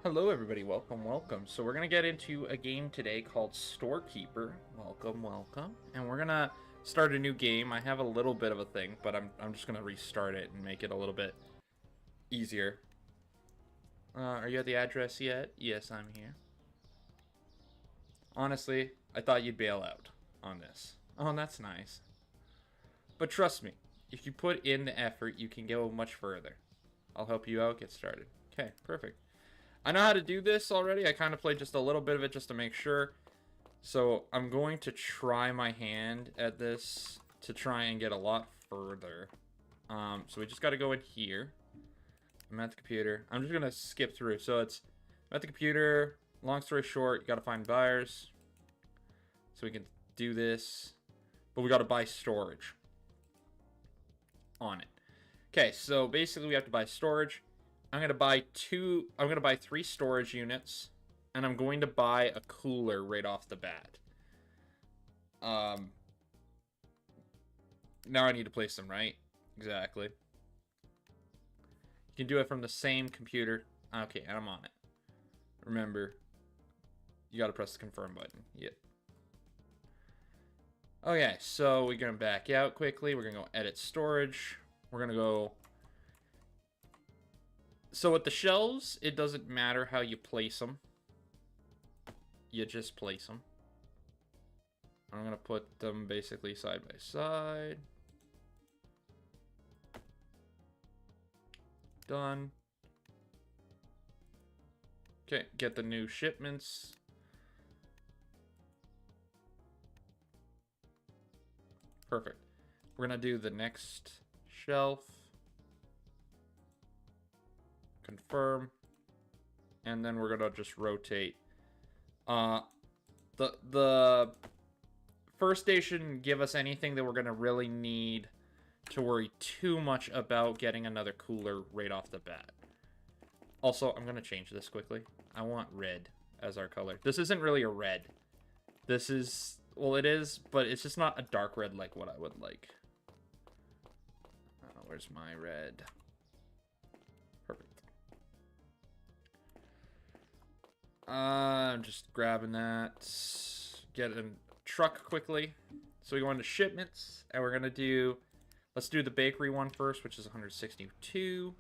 Hello everybody, welcome. So we're gonna get into a game today called Storekeeper. Welcome. And we're gonna start a new game. I have a little bit of a thing, but I'm just gonna restart it and make it a little bit easier. Are you at the address yet? Yes, I'm here. Honestly, I thought you'd bail out on this. Oh, that's nice. But trust me, if you put in the effort, you can go much further. I'll help you out, get started. Okay, perfect. I know how to do this already. I kind of played just a little bit of it just to make sure. So I'm going to try my hand at this to try and get a lot further. So we just got to go in here. I'm at the computer. I'm just going to skip through. So it's I'm at the computer. Long story short, you got to find buyers. So we can do this. But we got to buy storage on it. Okay, so basically we have to buy storage. I'm going to buy 3 storage units, and I'm going to buy a cooler right off the bat. Now I need to place them, right? Exactly. You can do it from the same computer. Okay, and I'm on it. Remember, you got to press the confirm button. Yep. Okay, so we're going to back out quickly. We're going to go edit storage. We're going to go... So with the shelves, it doesn't matter how you place them. You just place them. I'm going to put them basically side by side. Done. Okay, get the new shipments. Perfect. We're going to do the next shelf. Confirm. And then we're going to just rotate. The first station give us anything that we're going to really need to worry too much about getting another cooler right off the bat. Also, I'm going to change this quickly. I want red as our color. This isn't really a red. This is, well, it is, but it's just not a dark red like what I would like. Where's my red? Perfect. I'm just grabbing that. Get a truck quickly. So we go into shipments, and we're gonna do. Let's do the bakery one first, which is 162.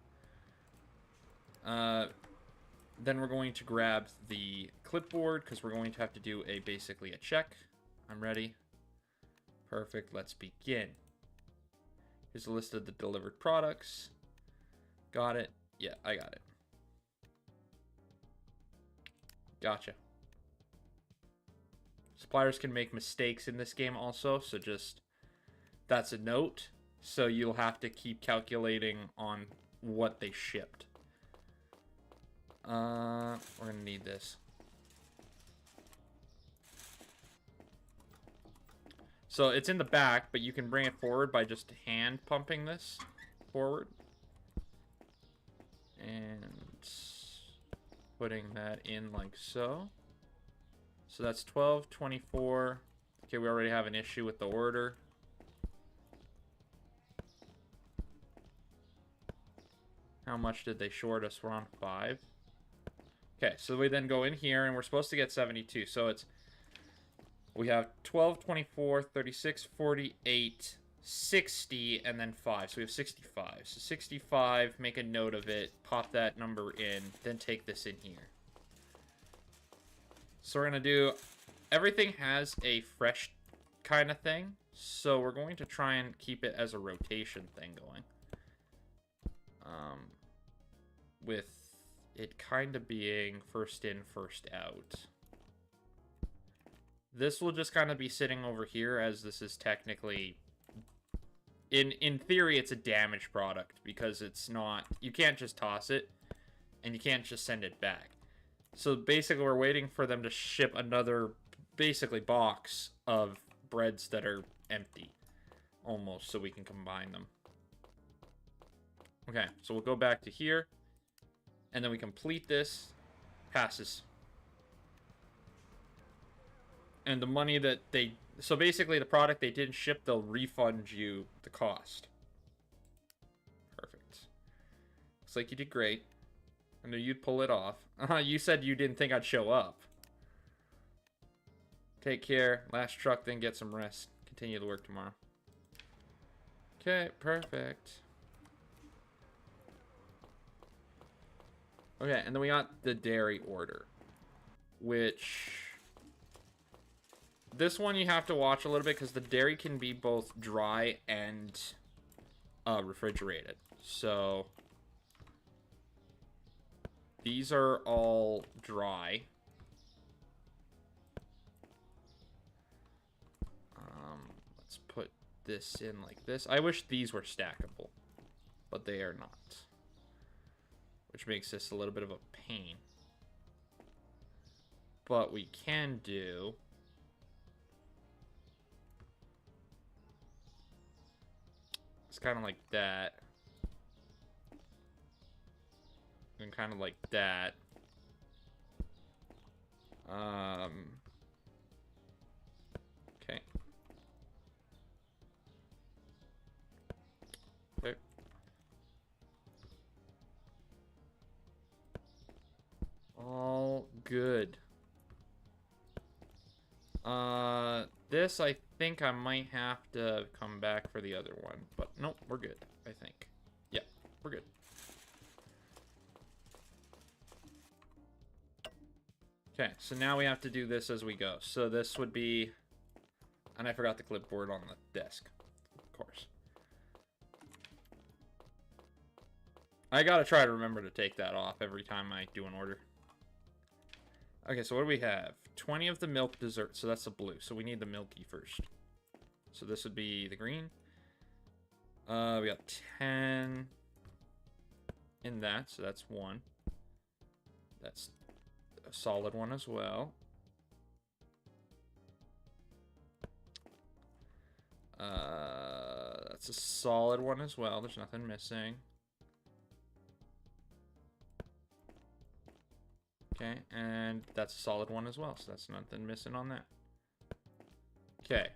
Then we're going to grab the clipboard because we're going to have to do basically a check. I'm ready. Perfect. Let's begin. Here's a list of the delivered products. Got it. Yeah, I got it. Gotcha. Suppliers can make mistakes in this game also, so just that's a note. So you'll have to keep calculating on what they shipped. We're gonna need this. So it's in the back, but you can bring it forward by just hand pumping this forward. And putting that in like so. So that's 12, 24. Okay, we already have an issue with the order. How much did they short us? We're on 5. Okay, so we then go in here, and we're supposed to get 72. So it's... We have 12, 24, 36, 48, 60, and then 5. So we have 65. So 65, make a note of it, pop that number in, then take this in here. So we're going to do... Everything has a fresh kind of thing, so we're going to try and keep it as a rotation thing going. With it kind of being first in, first out. This will just kind of be sitting over here, as this is technically... In theory, it's a damaged product, because it's not... You can't just toss it, and you can't just send it back. So basically, we're waiting for them to ship another, basically, box of breads that are empty. Almost, so we can combine them. Okay, so we'll go back to here. And then we complete this. Passes. And the money that they... So basically, the product they didn't ship, they'll refund you the cost. Perfect. Looks like you did great. I knew you'd pull it off. You said you didn't think I'd show up. Take care. Last truck, then get some rest. Continue to work tomorrow. Okay, perfect. Okay, and then we got the dairy order. Which... This one you have to watch a little bit because the dairy can be both dry and refrigerated. So... These are all dry. Let's put this in like this. I wish these were stackable, but they are not. Which makes this a little bit of a pain. But we can do... It's kind of like that. And kind of like that. Okay. Okay. All good. This I think I might have to come back for the other one, but nope, we're good, I think. Yeah, we're good. Okay, so now we have to do this as we go. So this would be... And I forgot the clipboard on the desk, of course. I gotta try to remember to take that off every time I do an order. Okay, so what do we have? 20 of the milk dessert, so that's the blue. So we need the milky first. So this would be the green. We got 10 in that, so that's 1. That's a solid one as well. That's a solid one as well. There's nothing missing. Okay, and that's a solid one as well, so that's nothing missing on that. Okay.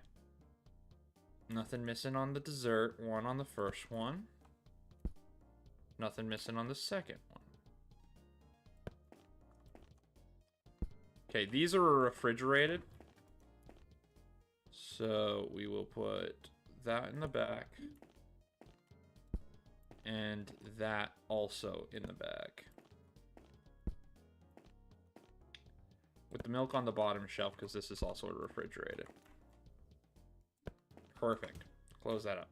Nothing missing on the dessert. 1 on the first one. Nothing missing on the second one. Okay, these are refrigerated. So we will put that in the back. And that also in the back. With the milk on the bottom shelf, because this is also refrigerated. Perfect. Close that up.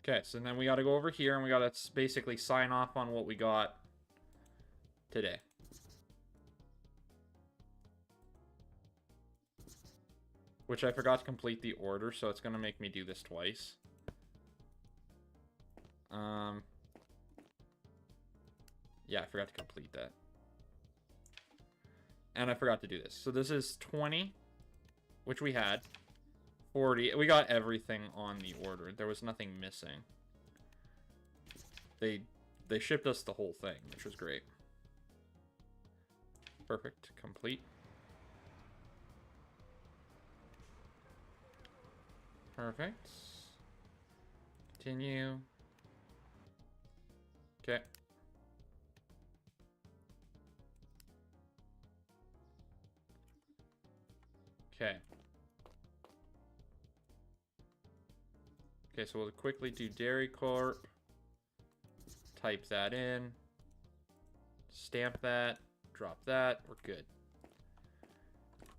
Okay, so then we got to go over here and we got to basically sign off on what we got today. Which I forgot to complete the order, so it's going to make me do this twice. Yeah, I forgot to complete that. And I forgot to do this. So this is 20, which we had. 40. We got everything on the order. There was nothing missing. They shipped us the whole thing, which was great. Perfect. Complete. Perfect. Continue. Okay. Okay. Okay, so we'll quickly do Dairy Corp. Type that in. Stamp that. Drop that. We're good.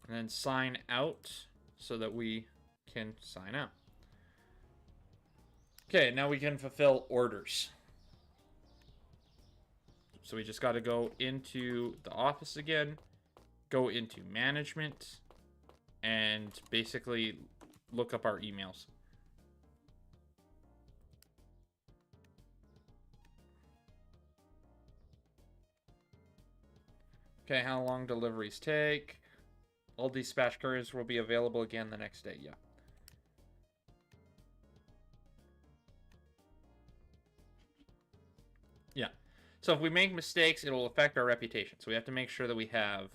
And then sign out so that we can sign out. Okay, now we can fulfill orders. So we just got to go into the office again, go into management, and basically look up our emails. Okay, how long deliveries take? All dispatch couriers will be available again the next day, yeah. Yeah. So if we make mistakes, it'll affect our reputation. So we have to make sure that we have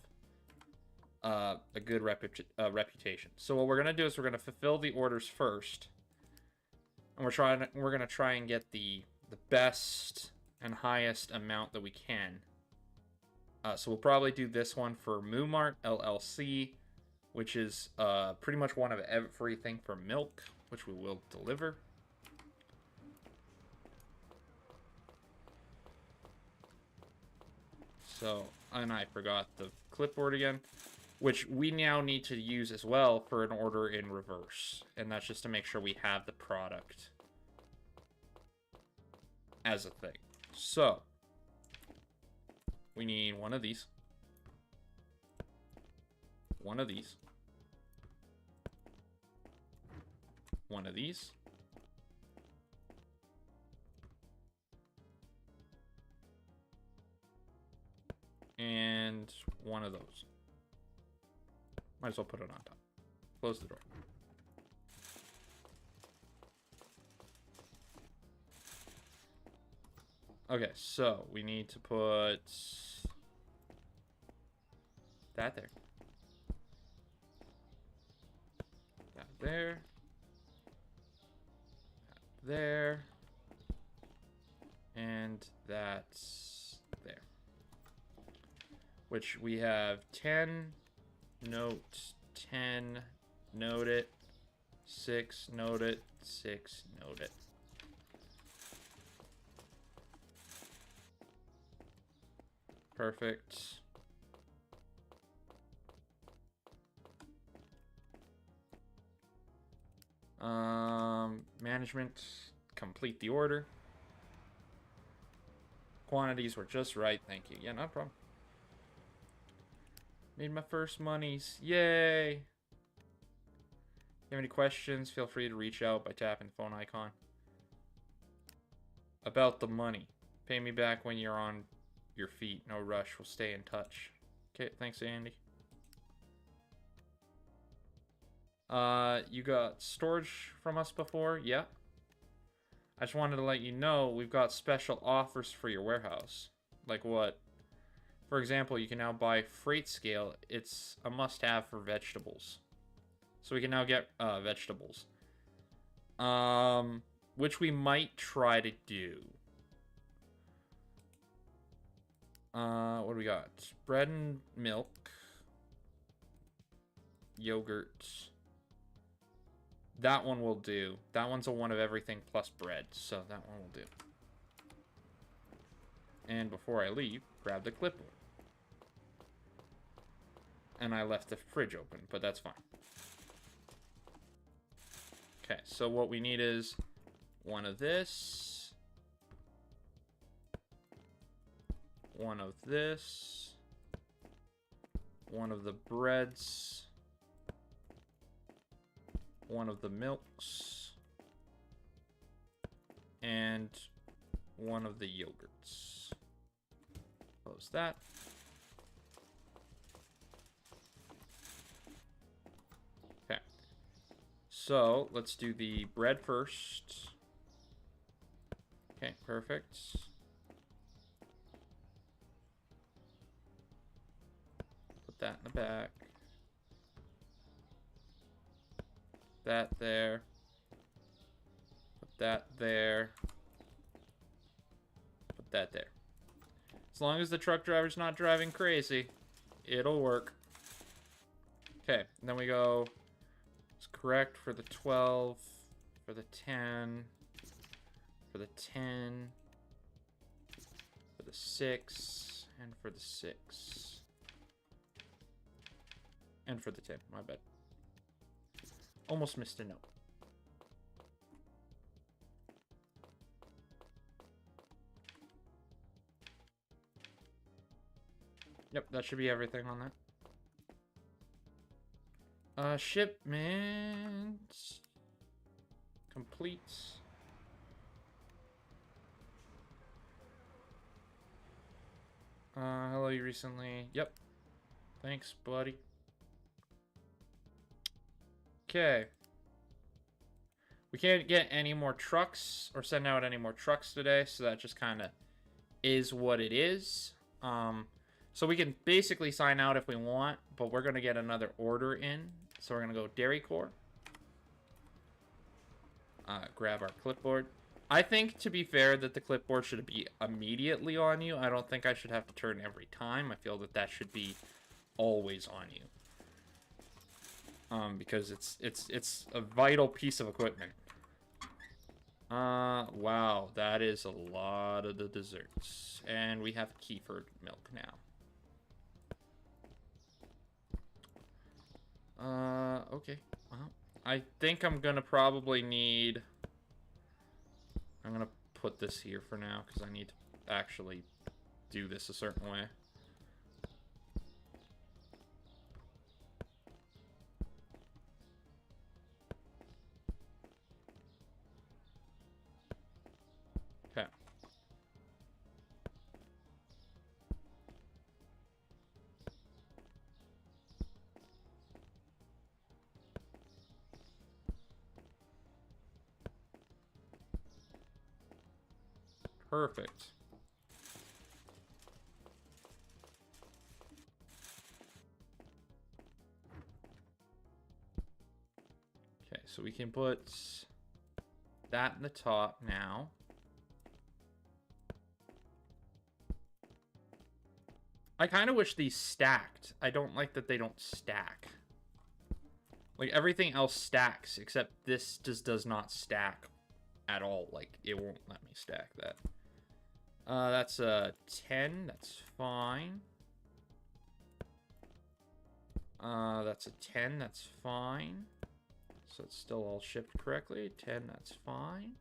a good reputation. So what we're gonna do is we're gonna fulfill the orders first, and we're gonna try and get the best and highest amount that we can. So we'll probably do this one for Moomart LLC, which is pretty much one of everything for milk, which we will deliver. So, and I forgot the clipboard again, which we now need to use as well for an order in reverse. And that's just to make sure we have the product as a thing. So, we need one of these. One of these. One of these. And one of those. Might as well put it on top. Close the door. Okay, so we need to put that there. That there. That there. And that's there. Which we have 10, note, 10, note it, 6, note it, 6, note it. Perfect. Management, complete the order. Quantities were just right, thank you. Yeah, no problem. Made my first monies. Yay! If you have any questions, feel free to reach out by tapping the phone icon. About the money. Pay me back when you're on your feet. No rush. We'll stay in touch. Okay, thanks, Andy. You got storage from us before? Yeah. I just wanted to let you know we've got special offers for your warehouse. Like what? For example, you can now buy freight scale. It's a must-have for vegetables. So we can now get vegetables. Which we might try to do. What do we got? Bread and milk. Yogurt. That one will do. That one's a one of everything plus bread. So that one will do. And before I leave, grab the clipboard. And I left the fridge open, but that's fine. Okay, so what we need is one of this. One of this. One of the breads. One of the milks. And one of the yogurts. Close that. Okay. So, let's do the bread first. Okay, perfect. Put that in the back. That there. Put that there. Put that there. As long as the truck driver's not driving crazy, it'll work. Okay, and then we go, it's correct for the 12, for the 10, for the 10, for the 6, and for the 6. And for the 10, my bad. Almost missed a note. Yep, that should be everything on that. Shipment complete. Hello, you recently. Yep. Thanks, buddy. Okay. We can't get any more trucks or send out any more trucks today, so that just kind of is what it is. So we can basically sign out if we want, but we're going to get another order in. So we're going to go Dairy Core. Grab our clipboard. I think, to be fair, that the clipboard should be immediately on you. I don't think I should have to turn every time. I feel that that should be always on you. Because it's a vital piece of equipment. Wow, that is a lot of the desserts. And we have kefir milk now. Okay. Well, I think I'm gonna probably need... I'm gonna put this here for now, because I need to actually do this a certain way. Okay. Perfect. Okay, so we can put that in the top now. I kind of wish these stacked. I don't like that they don't stack. Like, everything else stacks, except this just does not stack at all. Like, it won't let me stack that. That's a 10. That's fine. That's a 10. That's fine. So it's still all shipped correctly. 10. That's fine.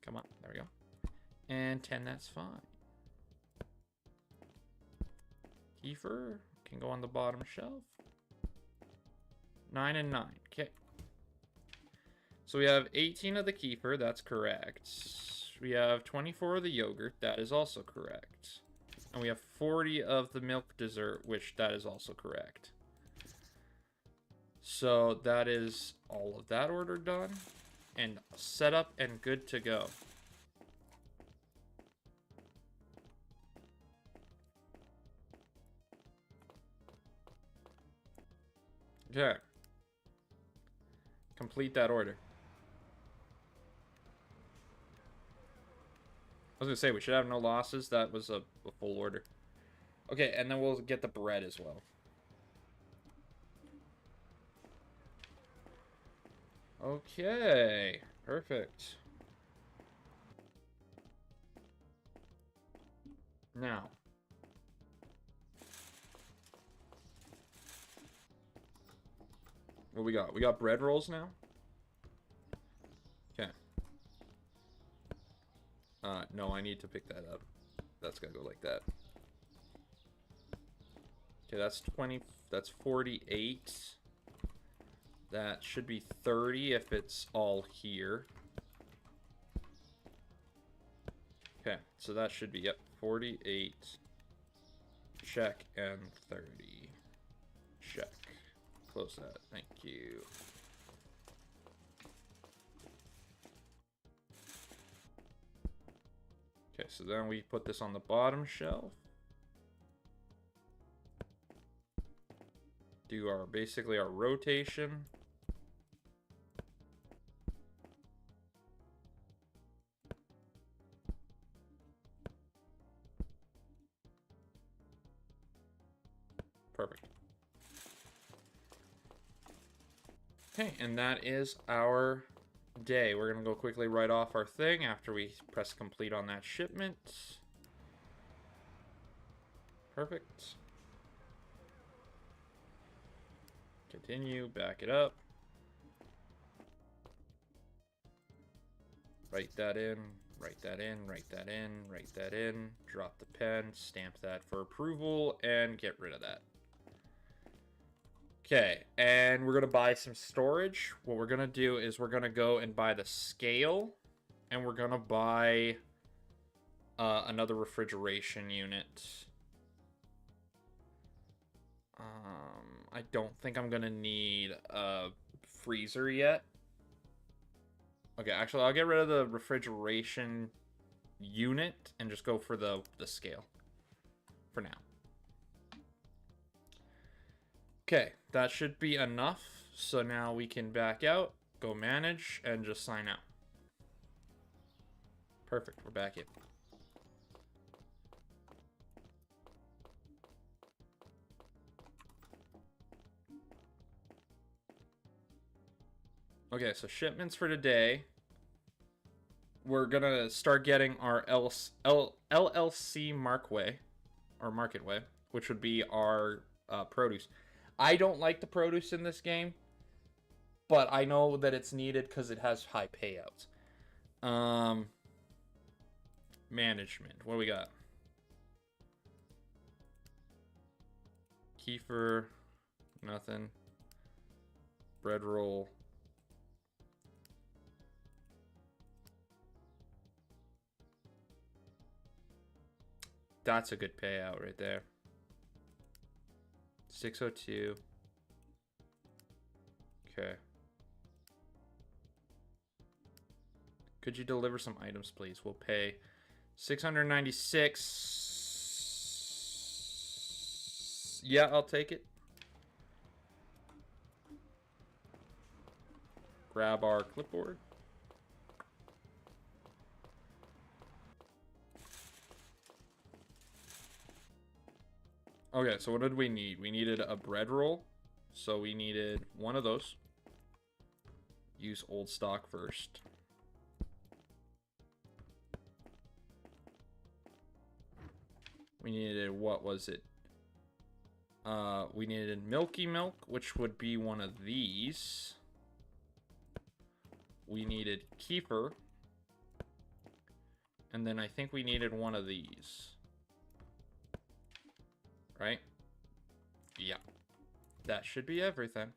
Come on. There we go. And 10. That's fine. Kefir can go on the bottom shelf. 9 and 9. Okay. So we have 18 of the kefir. That's correct. We have 24 of the yogurt. That is also correct. And we have 40 of the milk dessert, which that is also correct. So that is all of that order done. And set up and good to go. Okay. Complete that order. I was gonna say, we should have no losses. That was a full order. Okay, and then we'll get the bread as well. Okay, perfect. Now. What we got? We got bread rolls now? Okay. No, I need to pick that up. That's gonna go like that. Okay, that's 20, that's 48. That should be 30 if it's all here. Okay, so that should be, yep, 48. Check, and 30. Check. Close that, thank you. Okay, so then we put this on the bottom shelf. Do our, basically our rotation. Perfect. Okay, and that is our day. We're going to go quickly write off our thing after we press complete on that shipment. Perfect. Continue, back it up. Write that in, write that in, write that in, write that in, drop the pen, stamp that for approval, and get rid of that. Okay, and we're going to buy some storage. What we're going to do is we're going to go and buy the scale, and we're going to buy another refrigeration unit. I don't think I'm going to need a freezer yet. Okay, actually, I'll get rid of the refrigeration unit and just go for the scale. for now. Okay, that should be enough. So now we can back out, go manage, and just sign out. Perfect, we're back in. Okay, so shipments for today. We're gonna start getting our LLC Markway, or Marketway, which would be our produce. I don't like the produce in this game, but I know that it's needed because it has high payouts. Management. What do we got? Kefir. Nothing. Bread roll. That's a good payout right there. 602. Okay. Could you deliver some items, please? We'll pay 696. Yeah, I'll take it. Grab our clipboard. Okay, so what did we need? We needed a bread roll. So we needed one of those. Use old stock first. We needed, what was it? We needed milky milk, which would be one of these. We needed kefir. And then I think we needed one of these. Right? Yeah. That should be everything.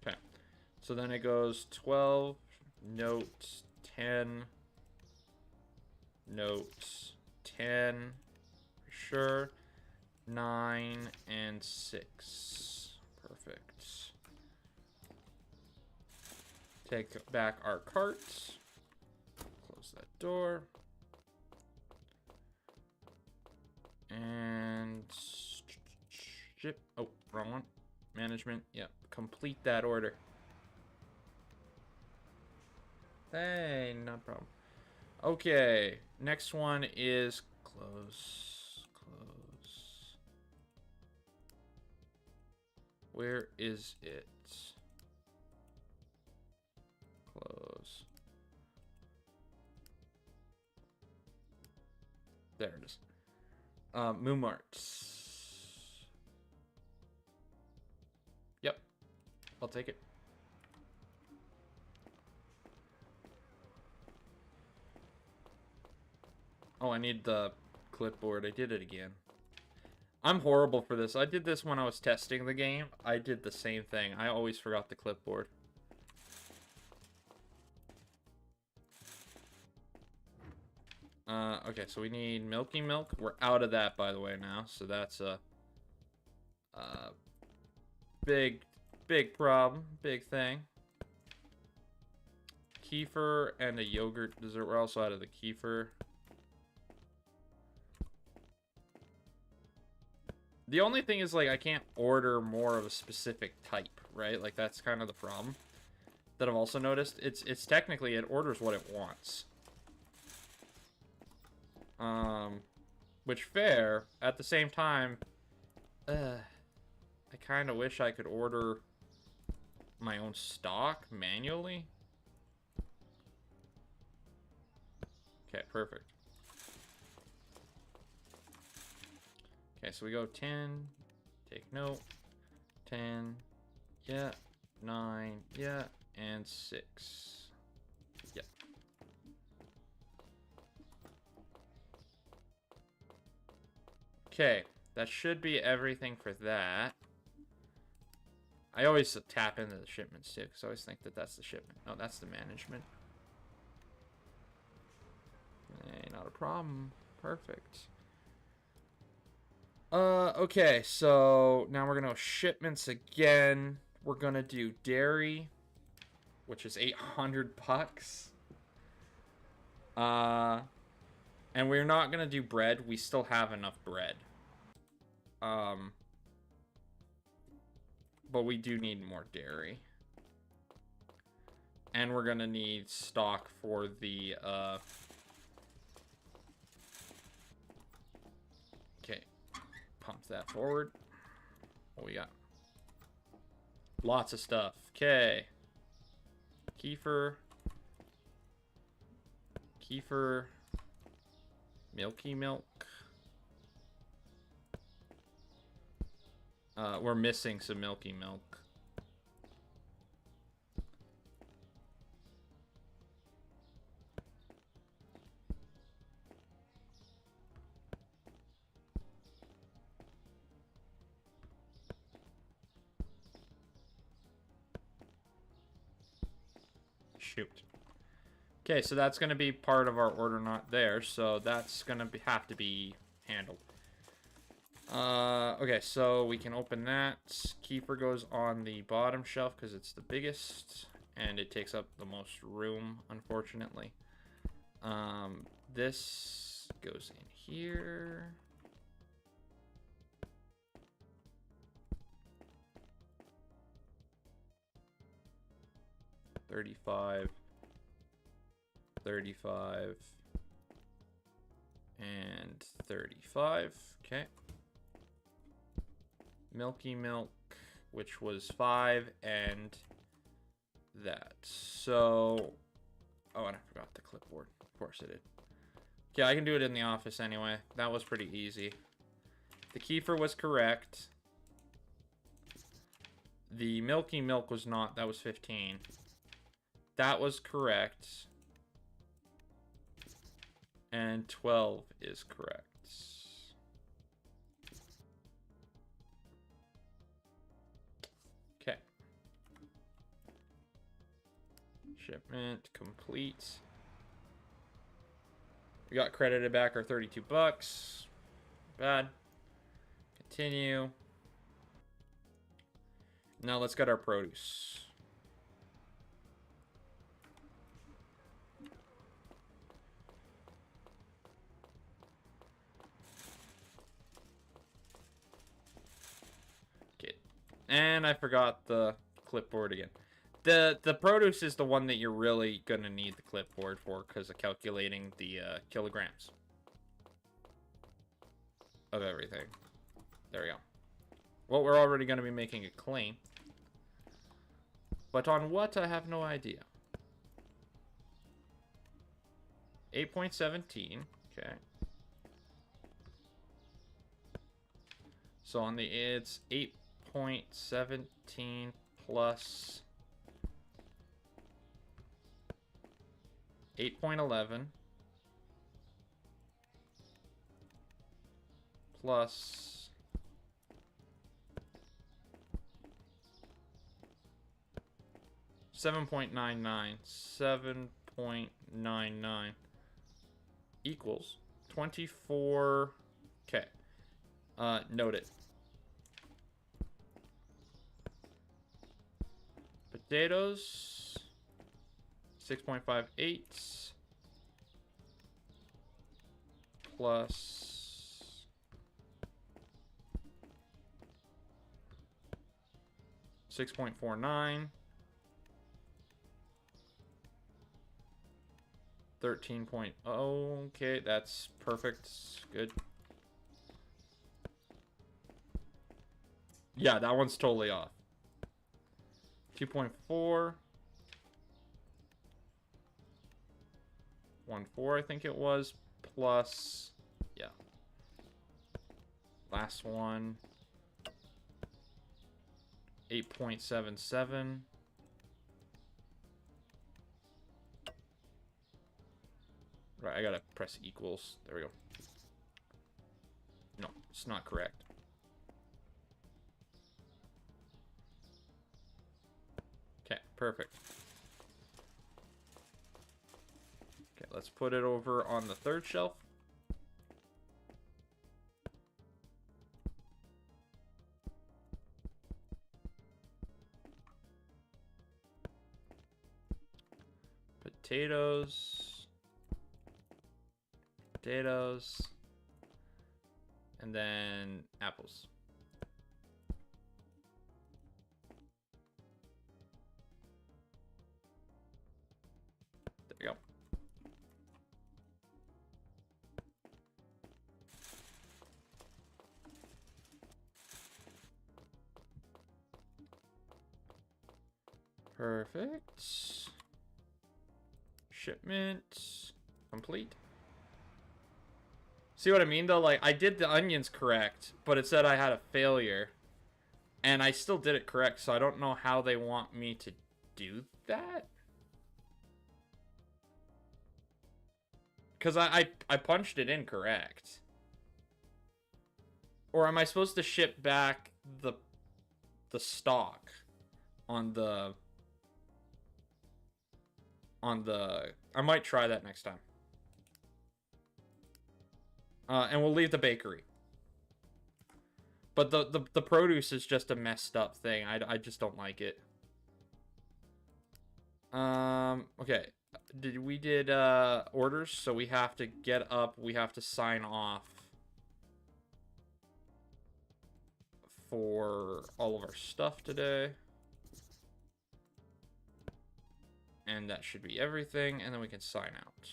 Okay. Okay. So then it goes 12, note 10, note 10, for sure, 9, and 6. Perfect. Take back our cart. Close that door. And ship. Oh, wrong one. Management. Yep. Complete that order. Hey, no problem. Okay. Next one is close. Close. Where is it? Close. There it is. Moomart. Yep. I'll take it. Oh, I need the clipboard. I did it again. I'm horrible for this. I did this when I was testing the game. I did the same thing. I always forgot the clipboard. Okay, so we need milky milk. We're out of that, by the way, now. So that's a big problem. Big thing. Kefir and a yogurt dessert. We're also out of the kefir. The only thing is, like, I can't order more of a specific type, right? Like, that's kind of the problem that I've also noticed. It's technically, it orders what it wants. Which fair. At the same time, I kind of wish I could order my own stock manually. Okay, perfect. Okay, so we go 10, take note, 10, yeah, 9, yeah, and 6. Yeah. Okay, that should be everything for that. I always tap into the shipments too, because I always think that that's the shipment. No, that's the management. Hey, not a problem. Perfect. Okay, so now we're gonna shipments again. We're gonna do dairy, which is 800 bucks. And we're not gonna do bread. We still have enough bread. But we do need more dairy. And we're gonna need stock for the, okay. Pump that forward. What we got? Lots of stuff. Okay. Kefir. Kefir. Milky milk. We're missing some milky milk. Shoot. Okay, so that's going to be part of our order not there, so that's going to have to be handled. Okay, so we can open that. Kefir goes on the bottom shelf because it's the biggest, and it takes up the most room, unfortunately. This goes in here. $35, $35, and $35. Okay. Milky milk, which was 5, and that. So, oh, and I forgot the clipboard. Of course I did. Okay, I can do it in the office anyway. That was pretty easy. The kefir was correct. The milky milk was not. That was 15. That was correct. And 12 is correct. Okay. Shipment complete. We got credited back our 32 bucks. Bad. Continue. Now let's get our produce. Okay. And I forgot the clipboard again. The produce is the one that you're really gonna need the clipboard for because of calculating the kilograms of everything. There we go. Well, we're already gonna be making a claim. But on what, I have no idea. 8.17. Okay. So on the, it's 8.17 plus 8.11 plus 7.99. 7.99 equals 24. Okay. Note it. Potatoes 6.58 plus 6.49 13.0. Okay, that's perfect. Good. Yeah, that one's totally off. 2.4 1.4, I think it was, plus, yeah. Last one, 8.77. Right, I gotta press equals. There we go. No, it's not correct. perfect. Okay, let's put it over on the third shelf. Potatoes. Potatoes. And then apples. There we go. Perfect. Shipment complete. See what I mean though? Like, I did the onions correct, but it said I had a failure. And I still did it correct, so I don't know how they want me to do that. Because I punched it in correct. Or am I supposed to ship back the stock on the... I might try that next time. And we'll leave the bakery. But the produce is just a messed up thing. I just don't like it. Okay. We did orders, so we have to get up. We have to sign off for all of our stuff today. And that should be everything, and then we can sign out.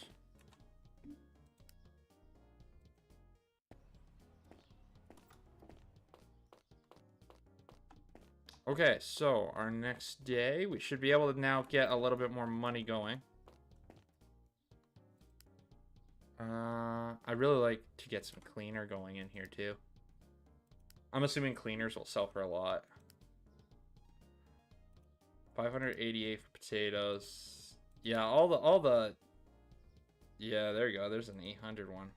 Okay, so our next day, we should be able to now get a little bit more money going. I really like to get some cleaner going in here too. I'm assuming cleaners will sell for a lot. 588 for potatoes. Yeah, all the yeah, there you go. There's an 800 one.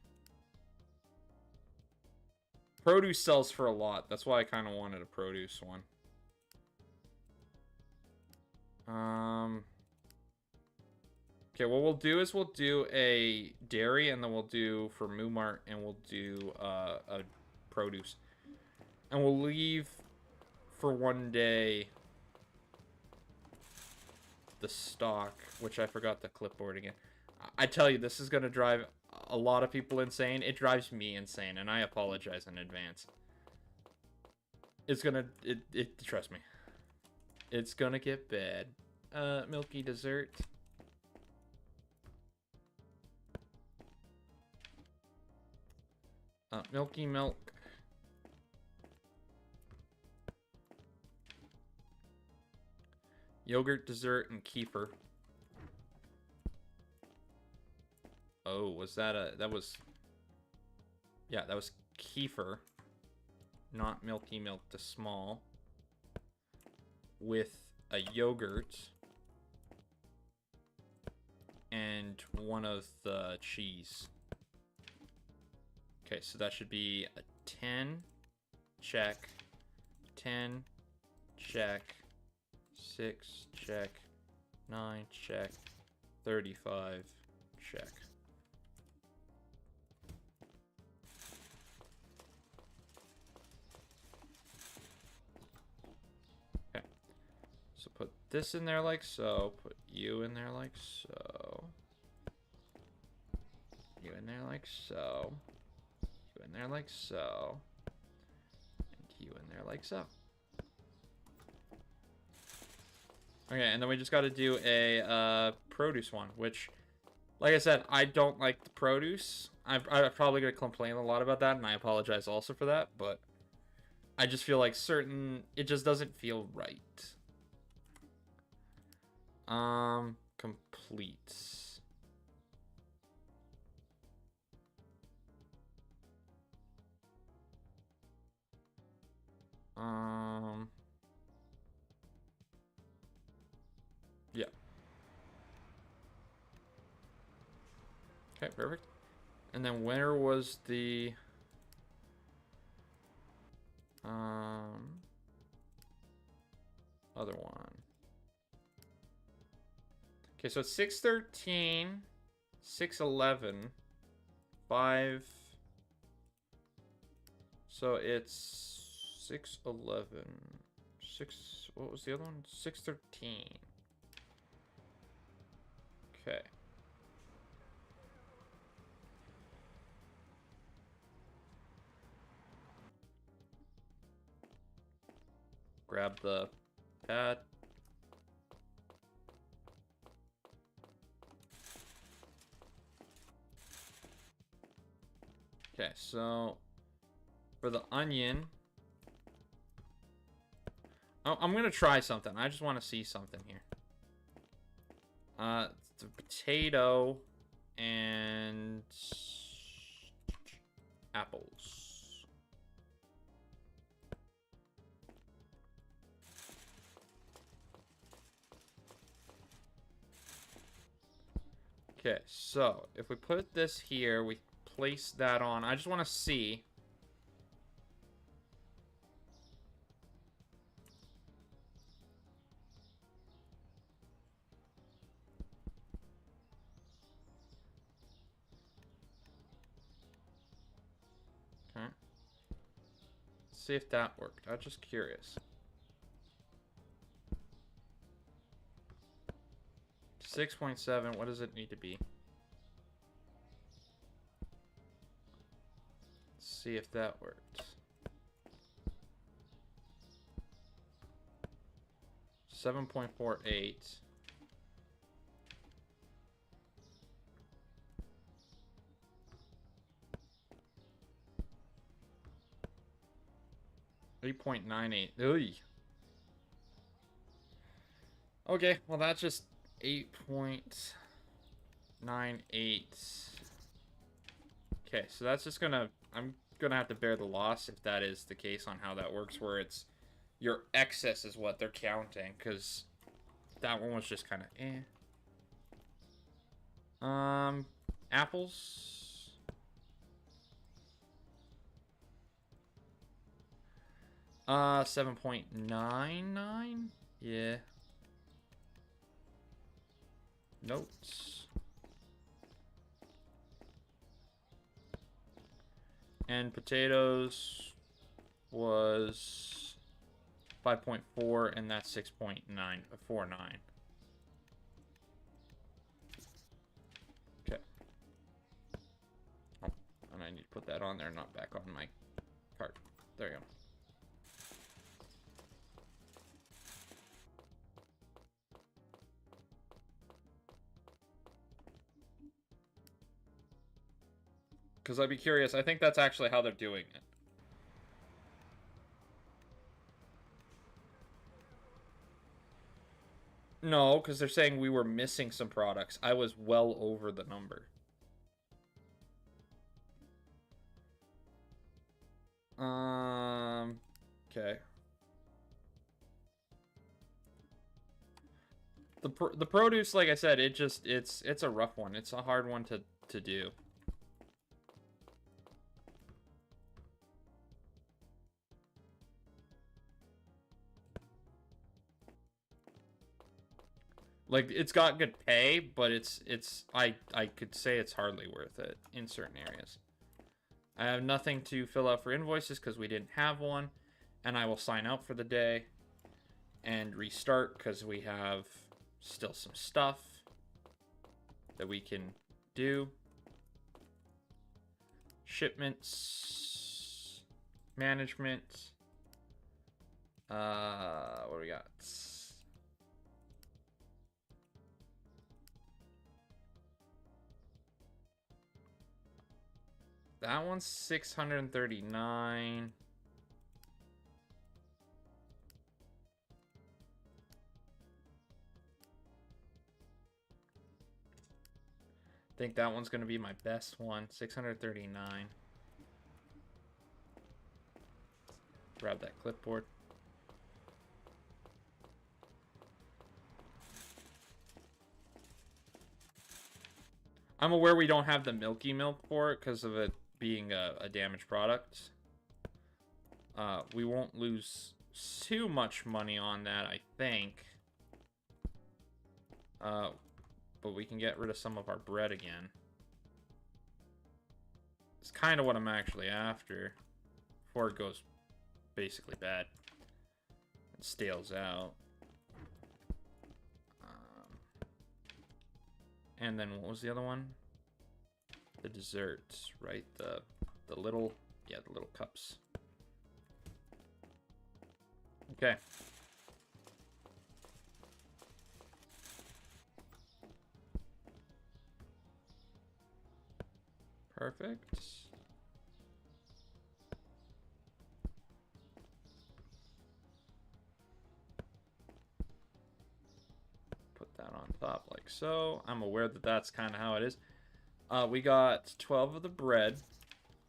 Produce sells for a lot. That's why I kind of wanted a produce one. Okay, what we'll do is we'll do a dairy, and then we'll do for Moomart, and we'll do a produce. And we'll leave for one day the stock, which I forgot the clipboard again. I tell you, this is going to drive a lot of people insane. It drives me insane, and I apologize in advance. It's gonna, trust me. It's gonna get bad. Milky dessert. Milky milk. Yogurt, dessert, and kefir. Oh, was that a... That was... Yeah, that was kefir. Not milky milk to small. With a yogurt. And one of the cheese. Okay, so that should be a 10. Check. 10. Check. 6. Check. 9. Check. 35. Check. Okay. So put this in there like so. Put you in there like so. You in there like so. You in there like so. And you in there like so. Okay, and then we just got to do a produce one, which, like I said, I don't like the produce. I'm probably going to complain a lot about that, and I apologize also for that, but I just feel like it just doesn't feel right. Complete. Yeah. Okay, perfect. And then where was the other one? Okay, so it's 613, 611, 5. So it's 611, 6. What was the other one? 613. Okay. Grab the pad. Okay, so for the onion, I'm gonna try something. I just want to see something here. The potato and apples. Okay, so if we put this here, we place that on. I just want to see. Okay. See if that worked. I'm just curious. 6.7, what does it need to be? Let's see if that worked. 7.48. $8.98. Okay, well that's just 8.98. Okay, so that's just gonna... I'm gonna have to bear the loss if that is the case on how that works, where it's your excess is what they're counting, because that one was just kind of apples. Uh, 7.99. Yeah. Notes. And potatoes was 5.4, and that's 6.949. Okay. Oh, and I need to put that on there, not back on my cart. There you go. Because I'd be curious. I think that's actually how they're doing it. No, because they're saying we were missing some products. I was well over the number. Okay. The produce, like I said, it's a rough one. It's a hard one to do. Like, it's got good pay, but I could say it's hardly worth it in certain areas. I have nothing to fill out for invoices because we didn't have one, and I will sign out for the day and restart because we have still some stuff that we can do. Shipments, management. What do we got? That one's 639. I think that one's going to be my best one. 639. Grab that clipboard. I'm aware we don't have the Milky Milk for it because of it being a damaged product. We won't lose too much money on that, I think. but we can get rid of some of our bread again. It's kind of what I'm actually after before it goes basically bad and stales out. And then what was the other one? The desserts, right? The little, yeah, the little cups. Okay. Perfect. Put that on top like so. I'm aware that that's kind of how it is. We got 12 of the bread.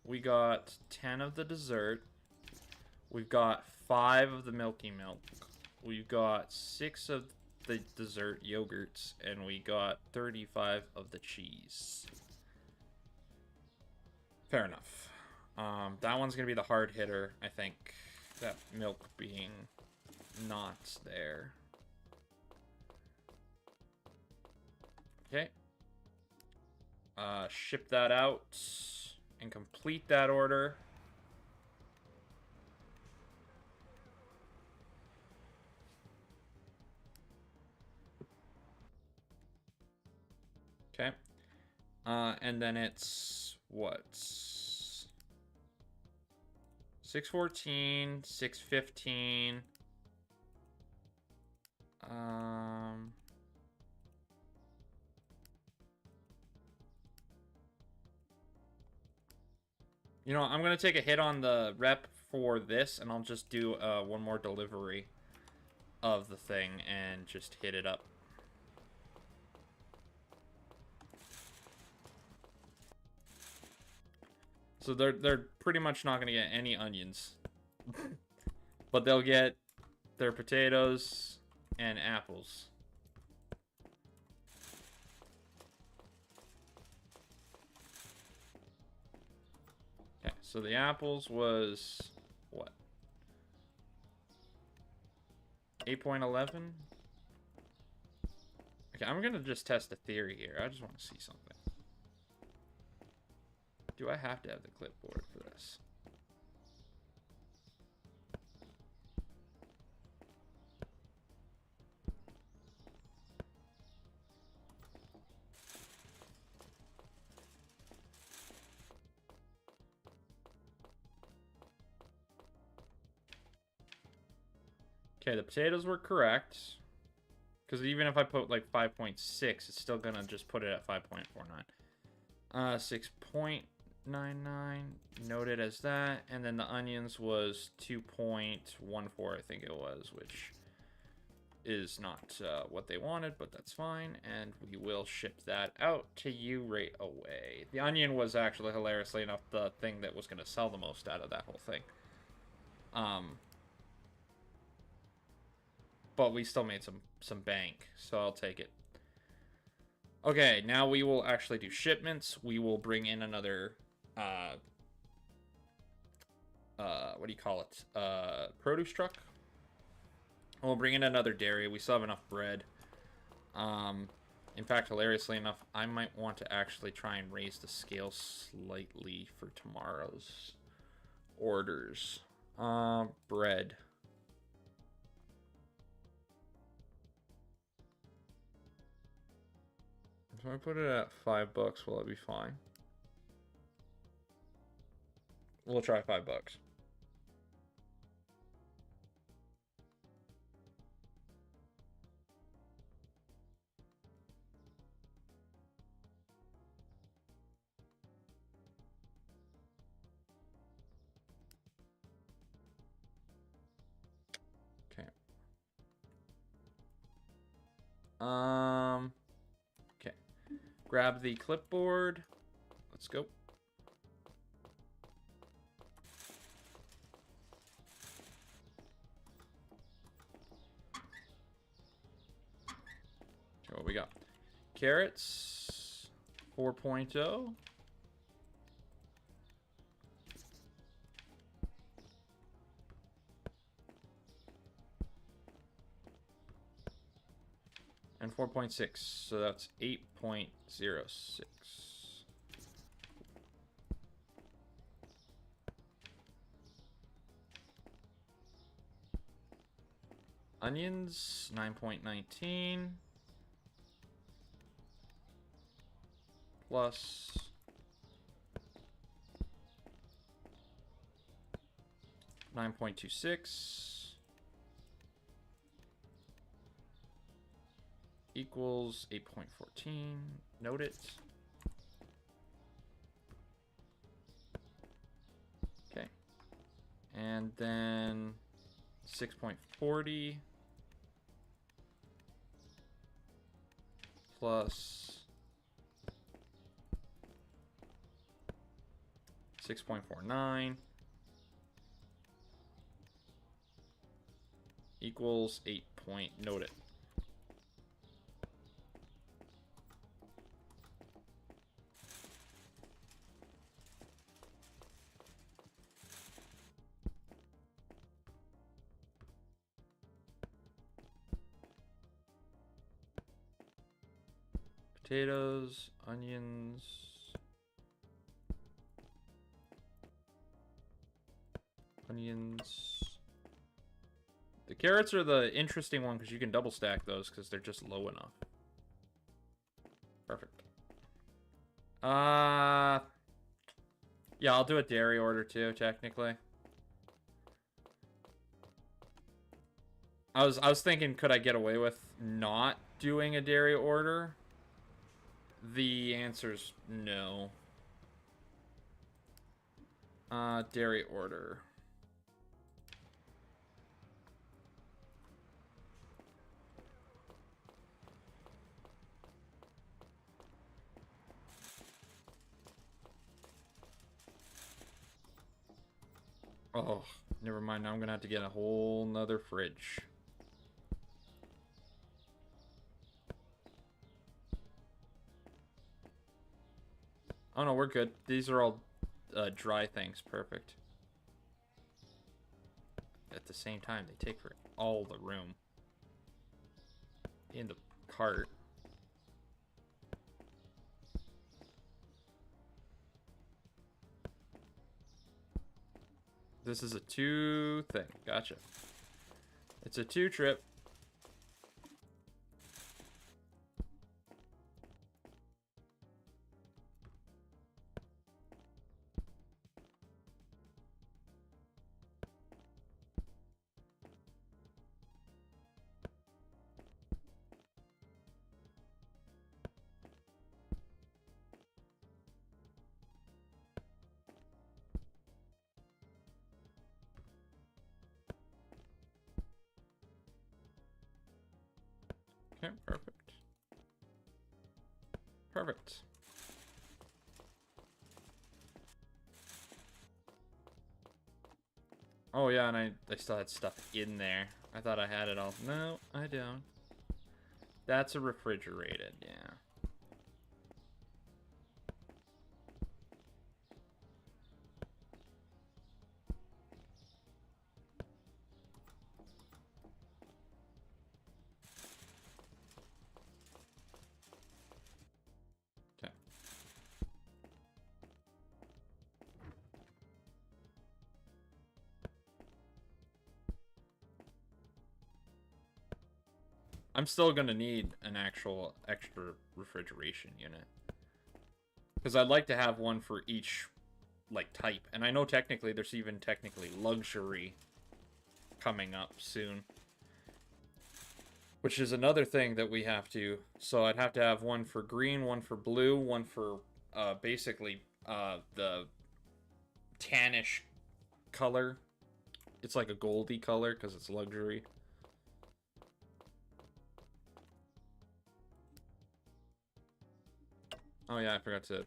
We got 10 of the dessert. We've got 5 of the milky milk. We've got 6 of the dessert yogurts. And we got 35 of the cheese. Fair enough. That one's going to be the hard hitter, I think. That milk being not there. Okay. Ship that out and complete that order. Okay. And then it's what? 614, 615. You know, I'm going to take a hit on the rep for this, and I'll just do one more delivery of the thing and just hit it up. So they're pretty much not going to get any onions. But they'll get their potatoes and apples. Okay, so the apples was what? 8.11? Okay, I'm gonna just test a theory here. I just want to see something. Do I have to have the clipboard for this? Okay, the potatoes were correct. Because even if I put like 5.6, it's still gonna just put it at 5.49. 6.99 noted as that, and then the onions was 2.14, I think it was, which is not what they wanted, but that's fine, and we will ship that out to you right away. The onion was actually, hilariously enough, the thing that was going to sell the most out of that whole thing. But we still made some bank, so I'll take it. Okay, now we will actually do shipments. We will bring in another, what do you call it? Produce truck. We'll bring in another dairy. We still have enough bread. In fact, hilariously enough, I might want to actually try and raise the scale slightly for tomorrow's orders. Bread. If I put it at $5, will it be fine? We'll try $5. Okay. Okay. Grab the clipboard. Let's go. Okay, what we got? Carrots, 4.0. and 4.6. So that's 8.06. Onions, 9.19. Plus 9.26 equals 8.14. Note it. Okay. And then 6.40 plus 6.49 equals 8 point, note it. Potatoes, onions, The carrots are the interesting one because you can double stack those because they're just low enough. Perfect. Yeah, I'll do a dairy order too, technically. I was thinking, could I get away with not doing a dairy order? The answer's no. Dairy order. Oh, never mind. Now I'm gonna have to get a whole nother fridge. Oh no, we're good. These are all dry things. Perfect. At the same time, they take for all the room in the cart. This is a 2 thing. Gotcha. It's a 2 trip. Okay, perfect. Perfect. Oh yeah, and I still had stuff in there. I thought I had it all. No, I don't. That's a refrigerated, yeah. Okay. I'm still gonna need an actual extra refrigeration unit. Because I'd like to have one for each, like, type. And I know technically there's even technically luxury coming up soon. Which is another thing that we have to... So I'd have to have one for green, one for blue, one for basically the tannish color. It's like a goldy color because it's luxury. Oh yeah, I forgot to...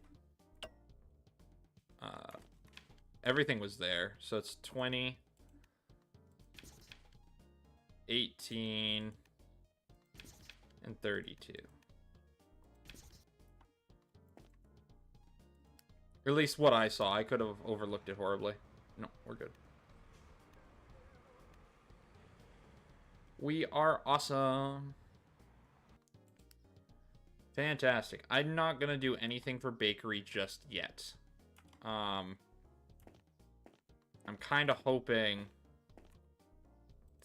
everything was there. So it's 20, 18, and 32. Or at least what I saw. I could have overlooked it horribly. No, we're good. We are awesome. Fantastic. I'm not going to do anything for bakery just yet. I'm kind of hoping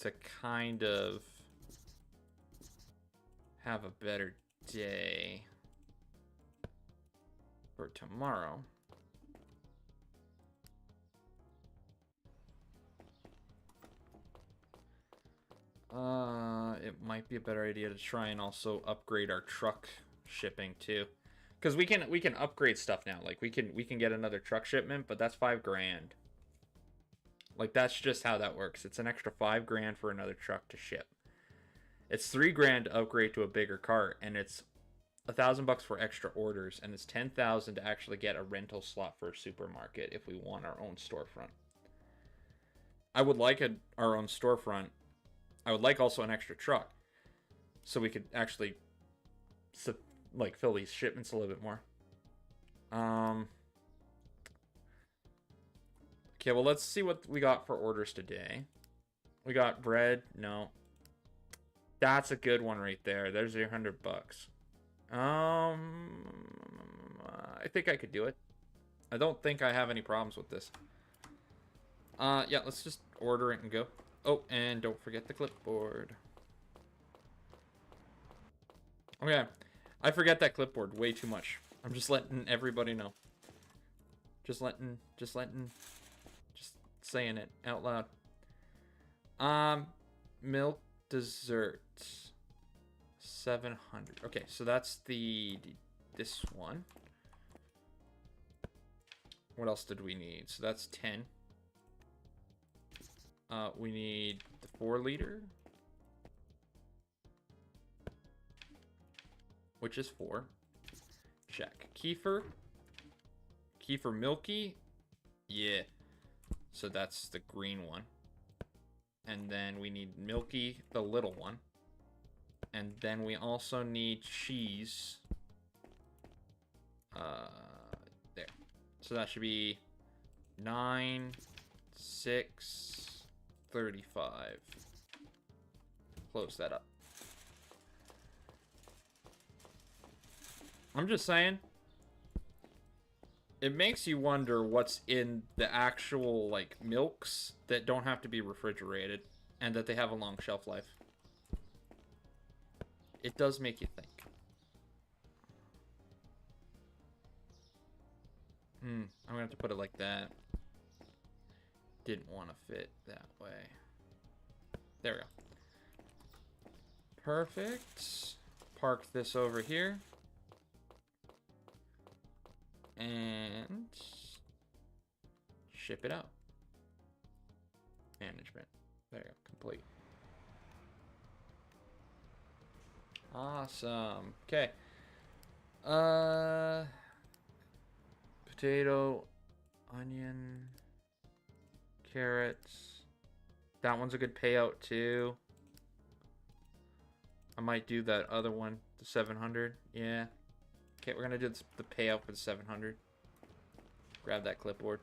to kind of have a better day for tomorrow. It might be a better idea to try and also upgrade our truck shipping too, because we can upgrade stuff now. Like we can get another truck shipment, but that's $5 grand. Like that's just how that works. It's an extra $5 grand for another truck to ship. It's $3 grand to upgrade to a bigger cart, and it's $1,000 for extra orders, and it's 10,000 to actually get a rental slot for a supermarket if we want our own storefront. I would like our own storefront. I would like also an extra truck, so we could actually like fill these shipments a little bit more. Okay, well, let's see what we got for orders today. We got bread. No. That's a good one right there. There's your $100. I think I could do it. I don't think I have any problems with this. Yeah, let's just order it and go. Oh, and don't forget the clipboard. Okay, I forget that clipboard way too much. I'm just letting everybody know. Just saying it out loud. Milk dessert. 700. Okay, so that's this one. What else did we need? So that's 10. We need the 4-liter, which is 4. Check. Kefir milky. Yeah. So that's the green one. And then we need milky, the little one. And then we also need cheese. There. So that should be 9, 6, 35. Close that up. I'm just saying. It makes you wonder what's in the actual, like, milks that don't have to be refrigerated and that they have a long shelf life. It does make you think. I'm gonna have to put it like that. Didn't want to fit that way. There we go. Perfect. Park this over here. And ship it out. Management. There you go. Complete. Awesome. Okay. Potato, onion, carrots. That one's a good payout too. I might do that other one, the 700. Yeah. Okay, we're gonna do the payout for the 700. Grab that clipboard.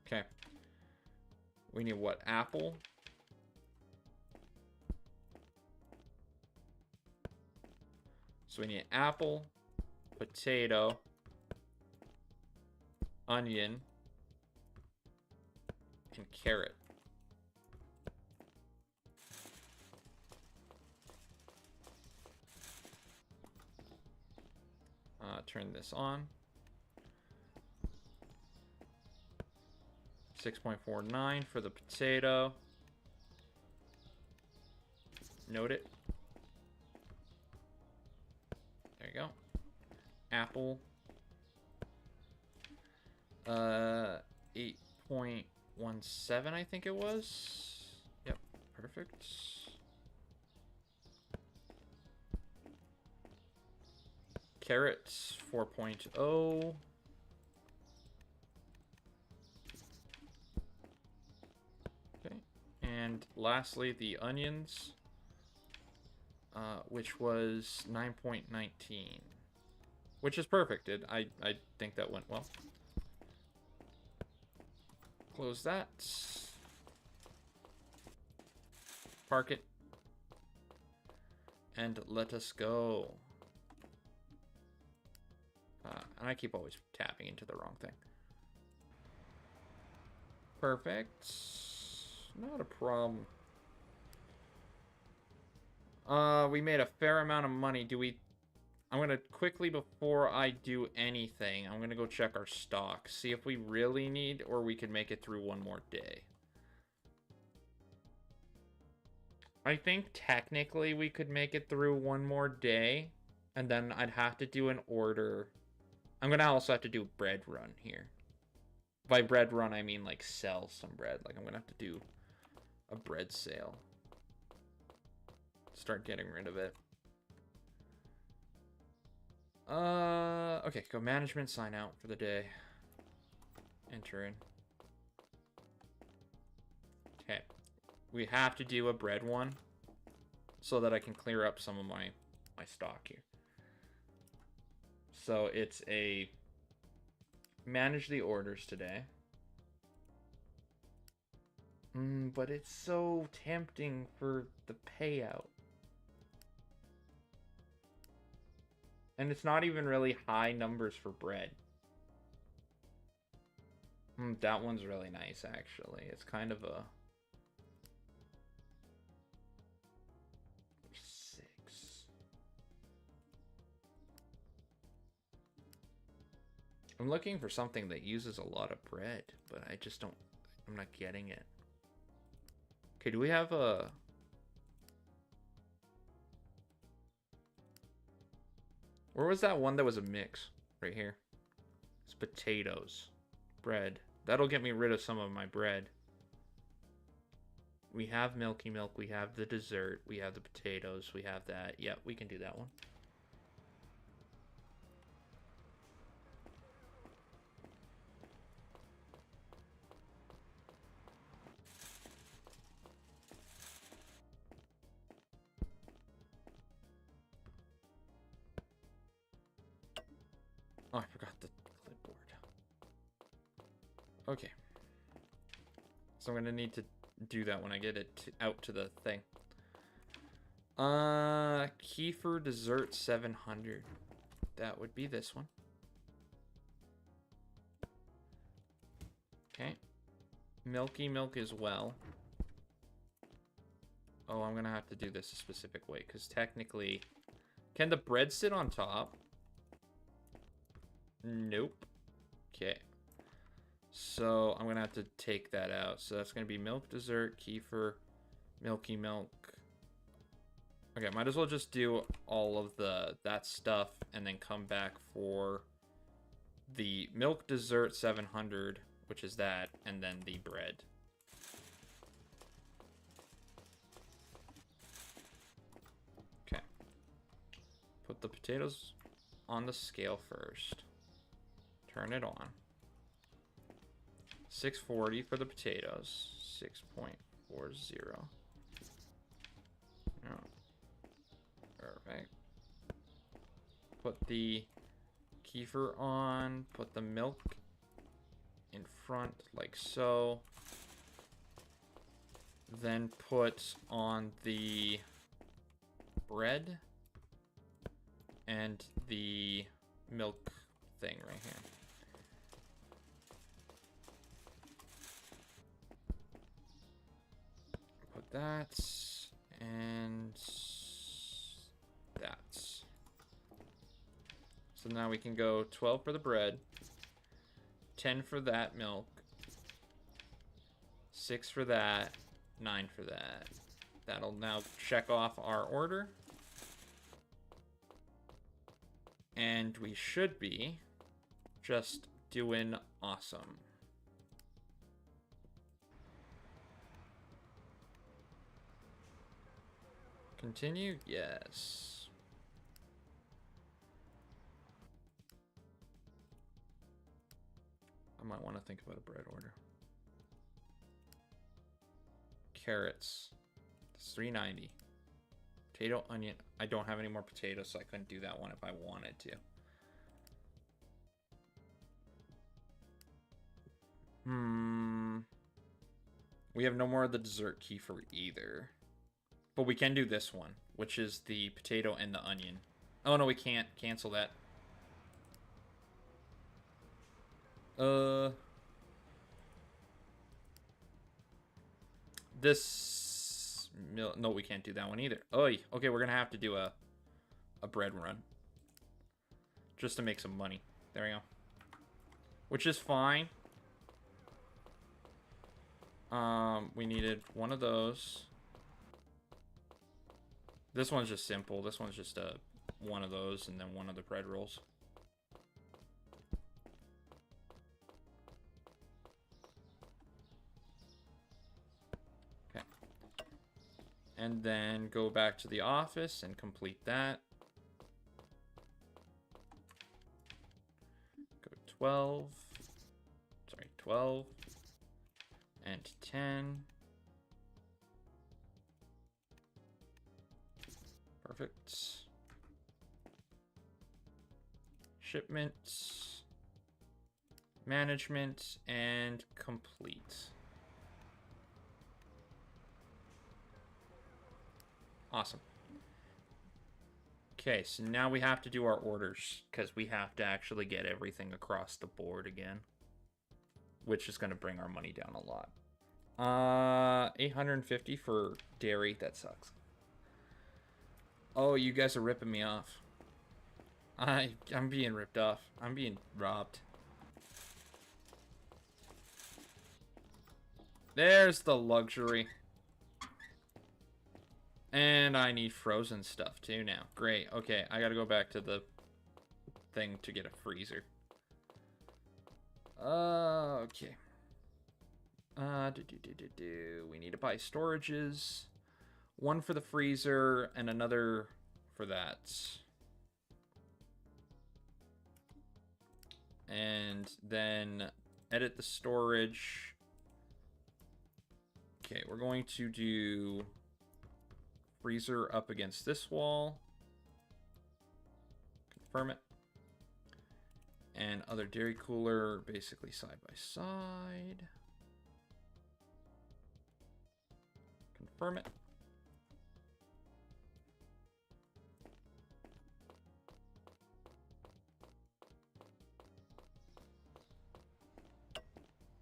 Okay. We need what? Apple. So we need apple, potato, onion, and carrot. Turn this on. 6.49 for the potato. Note it. There you go. Apple. 8.17, I think it was. Yep, perfect. Carrots, 4.0. Okay. And lastly, the onions, which was 9.19. Which is perfect. I think that went well. Close that. Park it. And let us go. And I keep always tapping into the wrong thing. Perfect. Not a problem. We made a fair amount of money. I'm gonna quickly, before I do anything, I'm gonna go check our stock. See if we really need, or we can make it through one more day. I think technically we could make it through one more day. And then I'd have to do an order. I'm gonna also have to do a bread run here. By bread run, I mean like sell some bread. Like I'm gonna have to do a bread sale. Start getting rid of it. Okay, go management, sign out for the day. Enter in. Okay. We have to do a bread one so that I can clear up some of my stock here. So it's a manage the orders today. But it's so tempting for the payout. And it's not even really high numbers for bread. That one's really nice, actually. It's kind of a... 6. I'm looking for something that uses a lot of bread, but I just don't... I'm not getting it. Okay, do we have a... Where was that one that was a mix? Right here. It's potatoes. Bread. That'll get me rid of some of my bread. We have Milky Milk. We have the dessert. We have the potatoes. We have that. Yep, we can do that one. Oh, I forgot the clipboard. Okay. So I'm gonna need to do that when I get it out to the thing. Kefir dessert 700. That would be this one. Okay. Milky Milk as well. Oh, I'm gonna have to do this a specific way, because technically... Can the bread sit on top? Nope. Okay. So I'm gonna have to take that out. So that's gonna be milk dessert, kefir, Milky Milk. Okay, might as well just do all of that stuff and then come back for the milk dessert 700, which is that, and then the bread. Okay. Put the potatoes on the scale first. Turn it on. 640 for the potatoes. 6.40. Oh. Perfect. Put the kefir on. Put the milk in front like so. Then put on the bread and the milk thing right here. Put that and that. So now we can go 12 for the bread, 10 for that milk, 6 for that, 9 for that. That'll now check off our order. And we should be just doing awesome. Continue? Yes. I might want to think about a bread order. Carrots. It's $3.90. Potato, onion. I don't have any more potatoes, so I couldn't do that one if I wanted to. We have no more of the dessert kefir either. But we can do this one, which is the potato and the onion. Oh, no, we can't. Cancel that. This... No, we can't do that one either. Oh, okay, we're going to have to do a bread run. Just to make some money. There we go. Which is fine. We needed one of those. This one's just simple. This one's just one of those and then one of the bread rolls. Okay. And then go back to the office and complete that. Go 12. Sorry, 12. And 10. Perfect. Shipments. Management. And complete. Awesome. Okay, so now we have to do our orders, because we have to actually get everything across the board again. Which is going to bring our money down a lot. 850 for dairy. That sucks. Oh, you guys are ripping me off. I'm being ripped off. I'm being robbed. There's the luxury. And I need frozen stuff too now. Great. Okay, I gotta go back to the thing to get a freezer. Okay. We need to buy storages. One for the freezer and another for that. And then edit the storage. Okay, we're going to do freezer up against this wall. Confirm it. And other dairy cooler basically side by side. Confirm it.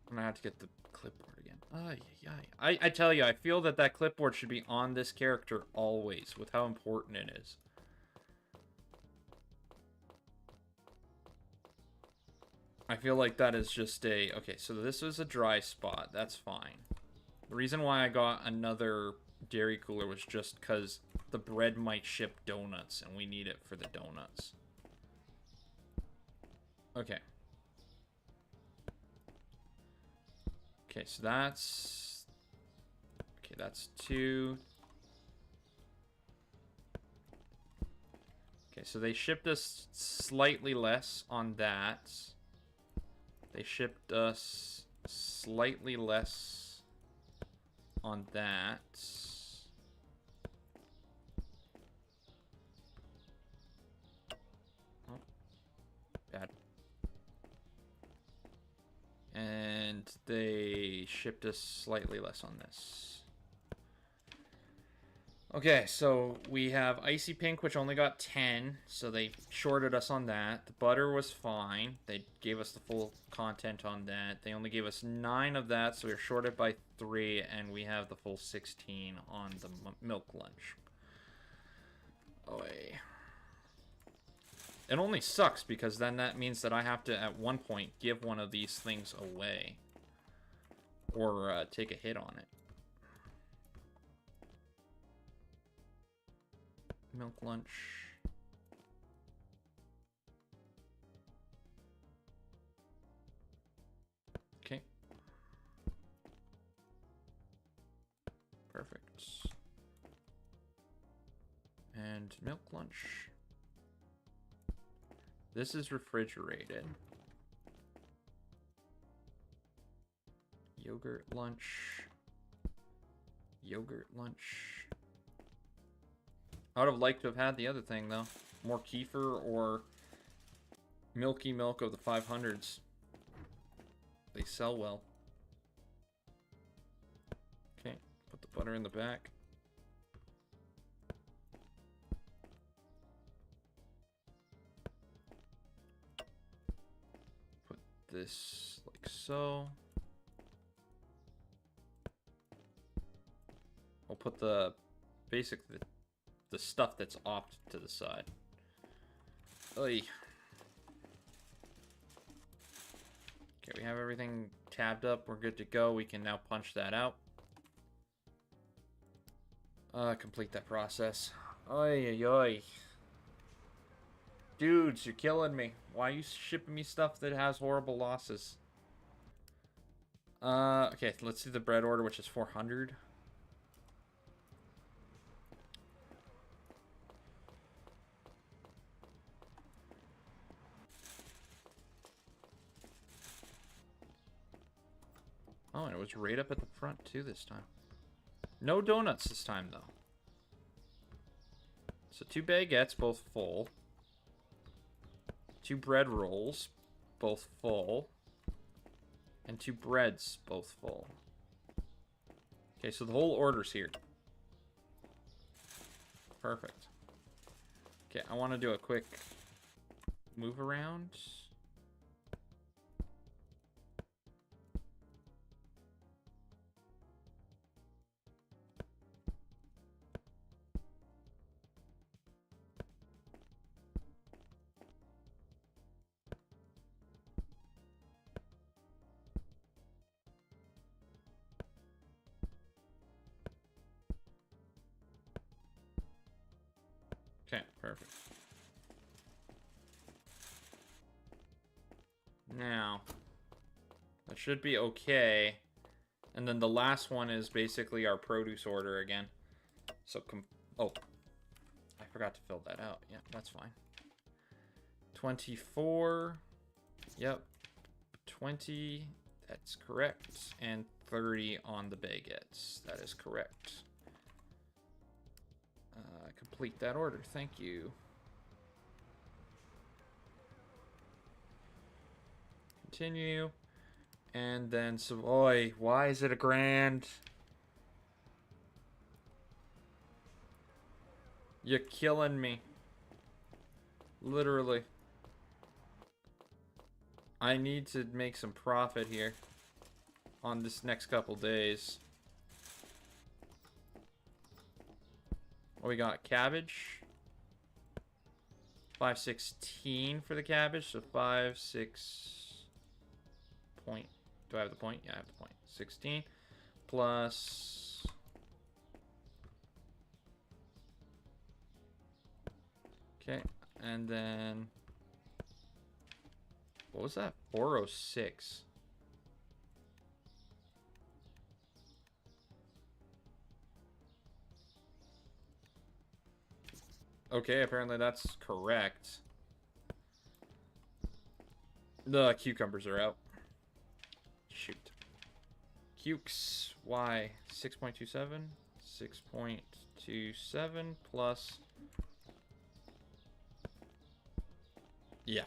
I'm gonna have to get the clipboard again. I tell you, I feel that that clipboard should be on this character always, with how important it is. I feel like that is just a... Okay, so this is a dry spot. That's fine. The reason why I got another dairy cooler was just because the bread might ship donuts, and we need it for the donuts. Okay. Okay, so that's... Okay, that's 2. Okay, so they shipped us slightly less on that. They shipped us slightly less on that. Oh, bad. And they shipped us slightly less on this. Okay, so we have Icy Pink, which only got 10, so they shorted us on that. The butter was fine. They gave us the full content on that. They only gave us 9 of that, so we were shorted by 3, and we have the full 16 on the milk lunch. Oh, it only sucks, because then that means that I have to, at one point, give one of these things away. Or take a hit on it. Milk lunch. Okay. Perfect. And milk lunch. This is refrigerated. Yogurt lunch. Yogurt lunch. I would have liked to have had the other thing, though. More kefir or milky milk of the 500s. They sell well. Okay, put the butter in the back. this like so. We'll put the the stuff that's off to the side. Oy. Okay, we have everything tabbed up. We're good to go. We can now punch that out. Complete that process. Oy, oy, oy. Dudes, you're killing me. Why are you shipping me stuff that has horrible losses? Okay, let's do the bread order, which is 400. Oh, and it was right up at the front, too, this time. No donuts this time, though. So 2 baguettes, both full. 2 bread rolls, both full. And 2 breads, both full. Okay, so the whole order's here. Perfect. Okay, I want to do a quick move around. Okay, perfect. Now, that should be okay. And then the last one is basically our produce order again. So, oh, I forgot to fill that out. Yeah, that's fine. 24. Yep. 20. That's correct. And 30 on the baguettes. That is correct. Complete that order. Thank you. Continue. And then Savoy. Why is it a grand? You're killing me. Literally. I need to make some profit here on this next couple days. What we got? Cabbage. 516 for the cabbage. So 5, 6 point. Do I have the point? Yeah, I have the point. 16 plus. Okay, and then what was that? 406. Okay, apparently that's correct. The cucumbers are out. Shoot. Cukes. Y. 6.27. 6.27 plus. Yeah.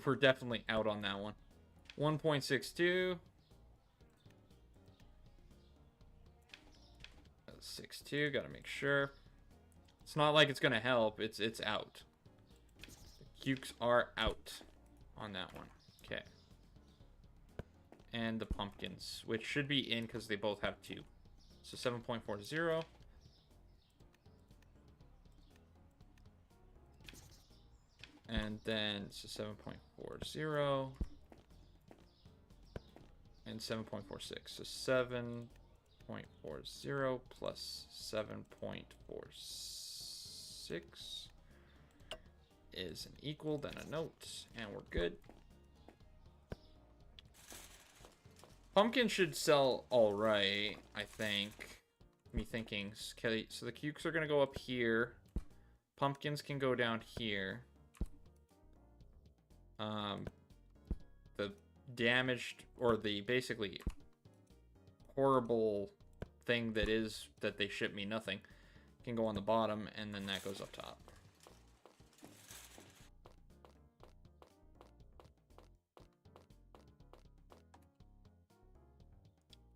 We're definitely out on that one. 1.62. 62. Gotta make sure. It's not like it's gonna help. It's out. The cukes are out on that one. Okay. And the pumpkins, which should be in because they both have 2. So 7.40. And then so 7.40 and 7.46. So 7.40 plus 7.46 is an equal, then a note, and we're good. Pumpkin should sell all right, I think. Me thinking. Okay, so the cukes are gonna go up here. Pumpkins can go down here. The damaged, or the basically horrible thing that is that they ship me nothing, can go on the bottom, and then that goes up top.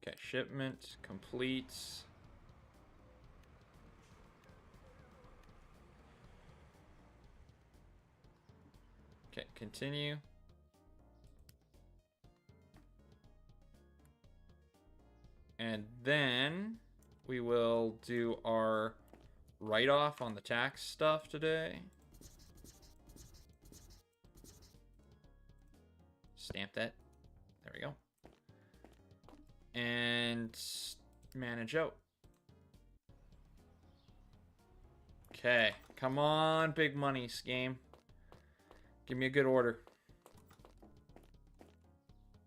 Okay, shipment complete. Okay, continue. then we will do our write-off on the tax stuff today. Stamp that. There we go. And manage out. Okay. Come on, big money game. Give me a good order.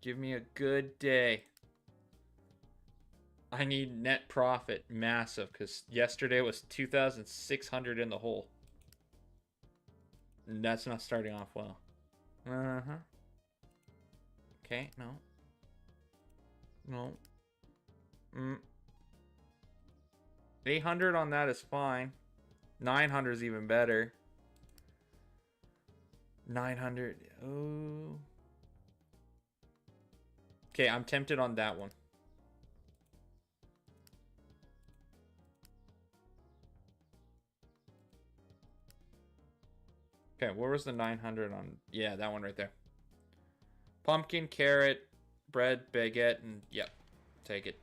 Give me a good day. I need net profit massive because yesterday was 2,600 in the hole. And that's not starting off well. Uh-huh. Okay, no. No. 800 on that is fine. 900 is even better. 900. Oh. Okay, I'm tempted on that one. Okay, where was the 900 on? Yeah, that one right there. Pumpkin, carrot, bread, baguette, and yep, take it.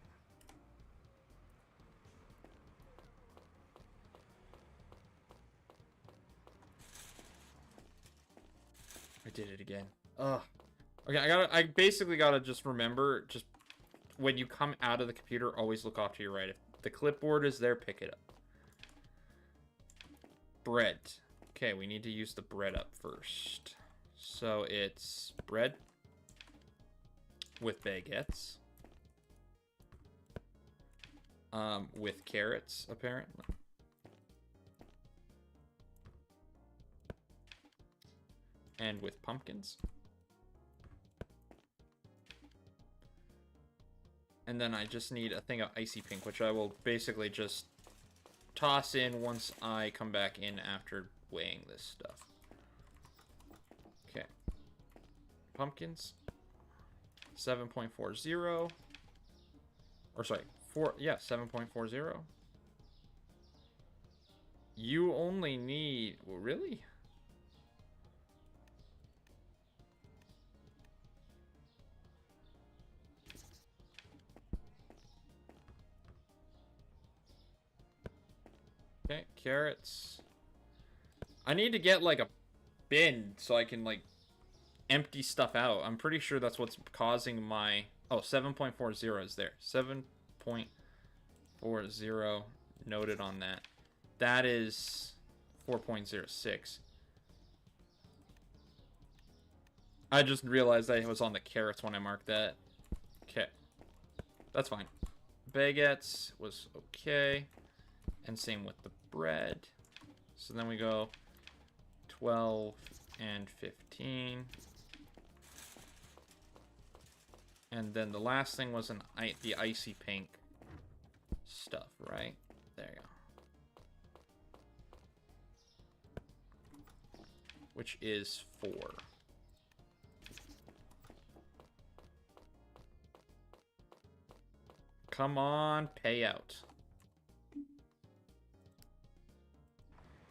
I did it again. Ugh. Okay, I basically gotta just remember, just when you come out of the computer, always look off to your right. If the clipboard is there, pick it up. Bread. Okay, we need to use the bread up first. So it's bread with baguettes. With carrots, apparently. And with pumpkins. And then I just need a thing of icy pink, which I will basically just toss in once I come back in after weighing this stuff. Okay. Pumpkins. 7.40. Or sorry, 7.40. You only need, well, really? Okay, carrots. I need to get like a bin so I can like empty stuff out. I'm pretty sure that's what's causing my... Oh, 7.40 is there. 7.40 noted on that. That is 4.06. I just realized I was on the carrots when I marked that. Okay. That's fine. Baguettes was okay. And same with the bread. So then we go 12 and 15. And then the last thing was the icy pink stuff, right? There you go. Which is 4. Come on, payout.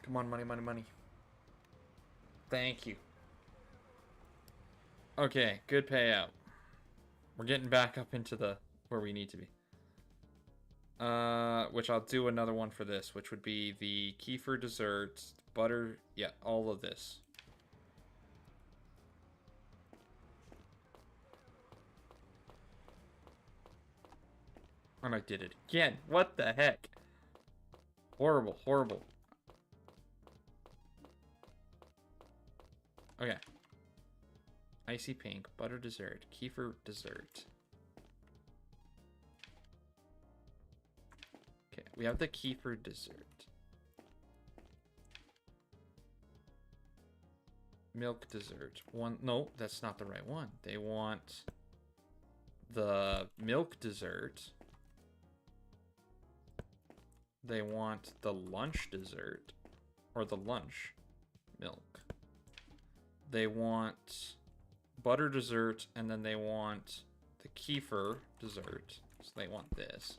Come on, money, money, money. Thank you. Okay, good payout. We're getting back up into the where we need to be. Which I'll do another one for this, which would be the kefir dessert, butter, yeah, all of this. And I did it again. What the heck? Horrible, horrible. Okay. Icy pink, butter dessert, kefir dessert. Okay, we have the kefir dessert. Milk dessert. No, that's not the right one. They want the milk dessert. They want the lunch dessert. Or the lunch milk. They want butter dessert, and then they want the kefir dessert. So they want this.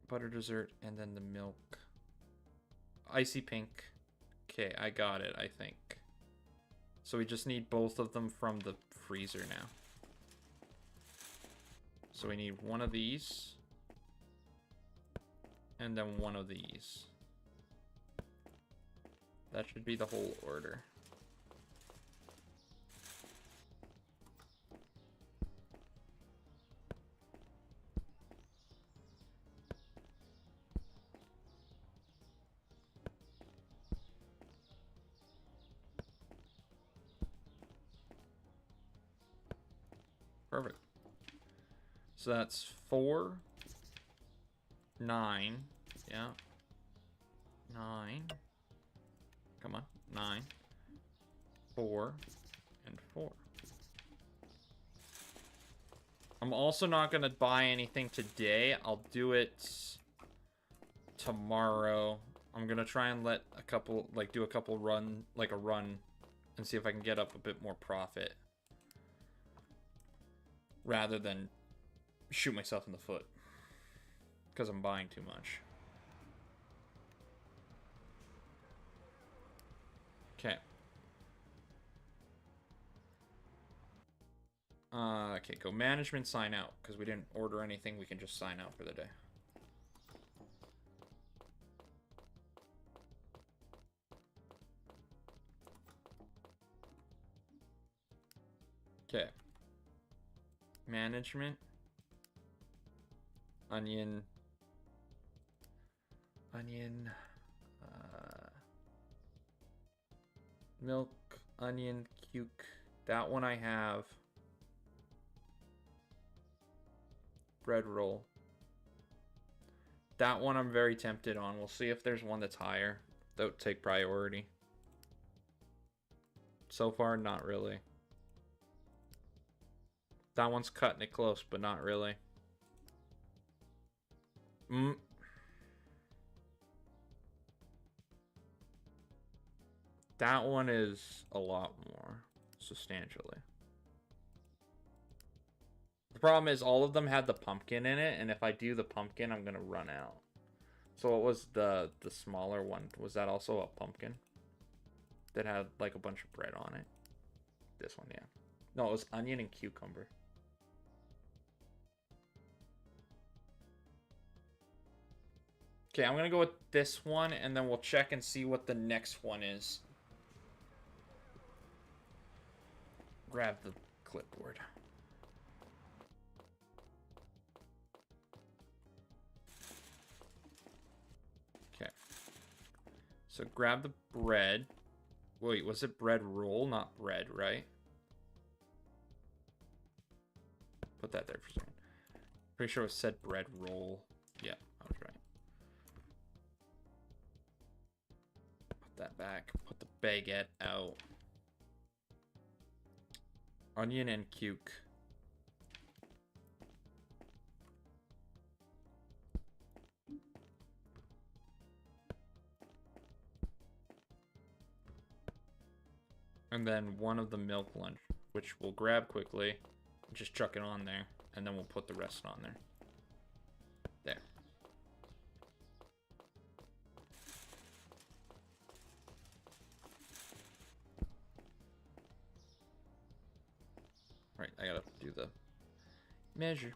Butter dessert, and then the milk. Icy pink. Okay, I got it, I think. So we just need both of them from the freezer now. So we need one of these. And then one of these. That should be the whole order. Perfect. So that's 4, 9. Yeah. 9. Come on. 9. 4. And 4. I'm also not going to buy anything today. I'll do it tomorrow. I'm going to try and let a couple, like, do a couple run, like a run, and see if I can get up a bit more profit. Rather than shoot myself in the foot. Because I'm buying too much. Okay. Okay, go management, sign out. Because we didn't order anything, we can just sign out for the day. Okay. Management. Onion. Milk, onion, cuke. That one I have. Bread roll. That one I'm very tempted on. We'll see if there's one that's higher. That would take priority. So far, not really. That one's cutting it close, but not really. That one is a lot more, substantially. The problem is all of them had the pumpkin in it, and if I do the pumpkin, I'm gonna run out. So what was the smaller one? Was that also a pumpkin? That had like a bunch of bread on it? This one, yeah. No, it was onion and cucumber. Okay, I'm gonna go with this one, and then we'll check and see what the next one is. Grab the clipboard. Okay. So grab the bread. Wait, was it bread roll, not bread, right? Put that there for a second. Pretty sure it said bread roll. Yeah, I was right. Put that back. Put the baguette out. Onion and cuke. And then one of the milk lunch, which we'll grab quickly. Just chuck it on there, and then we'll put the rest on there. There. Right, I gotta do the measure.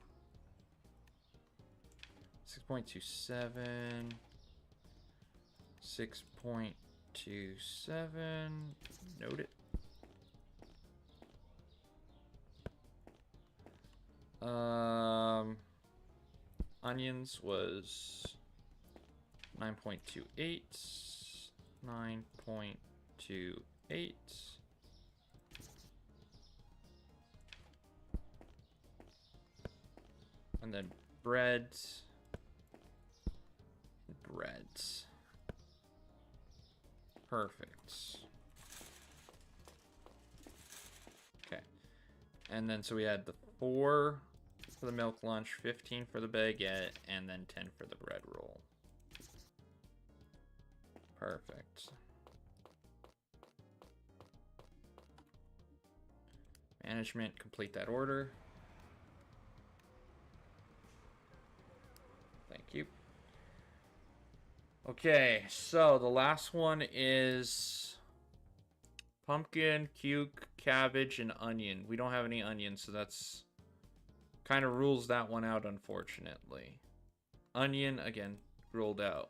6.27. 6.27. Note it. Onions was 9.28. 9.28. And then breads. Breads. Perfect. Okay. And then so we had the 4 for the milk lunch, 15 for the baguette, and then 10 for the bread roll. Perfect. Management, complete that order. Thank you. Okay, so the last one is Pumpkin, cuke, cabbage, and onion. We don't have any onions, so that's kind of rules that one out, unfortunately. Onion, again, ruled out.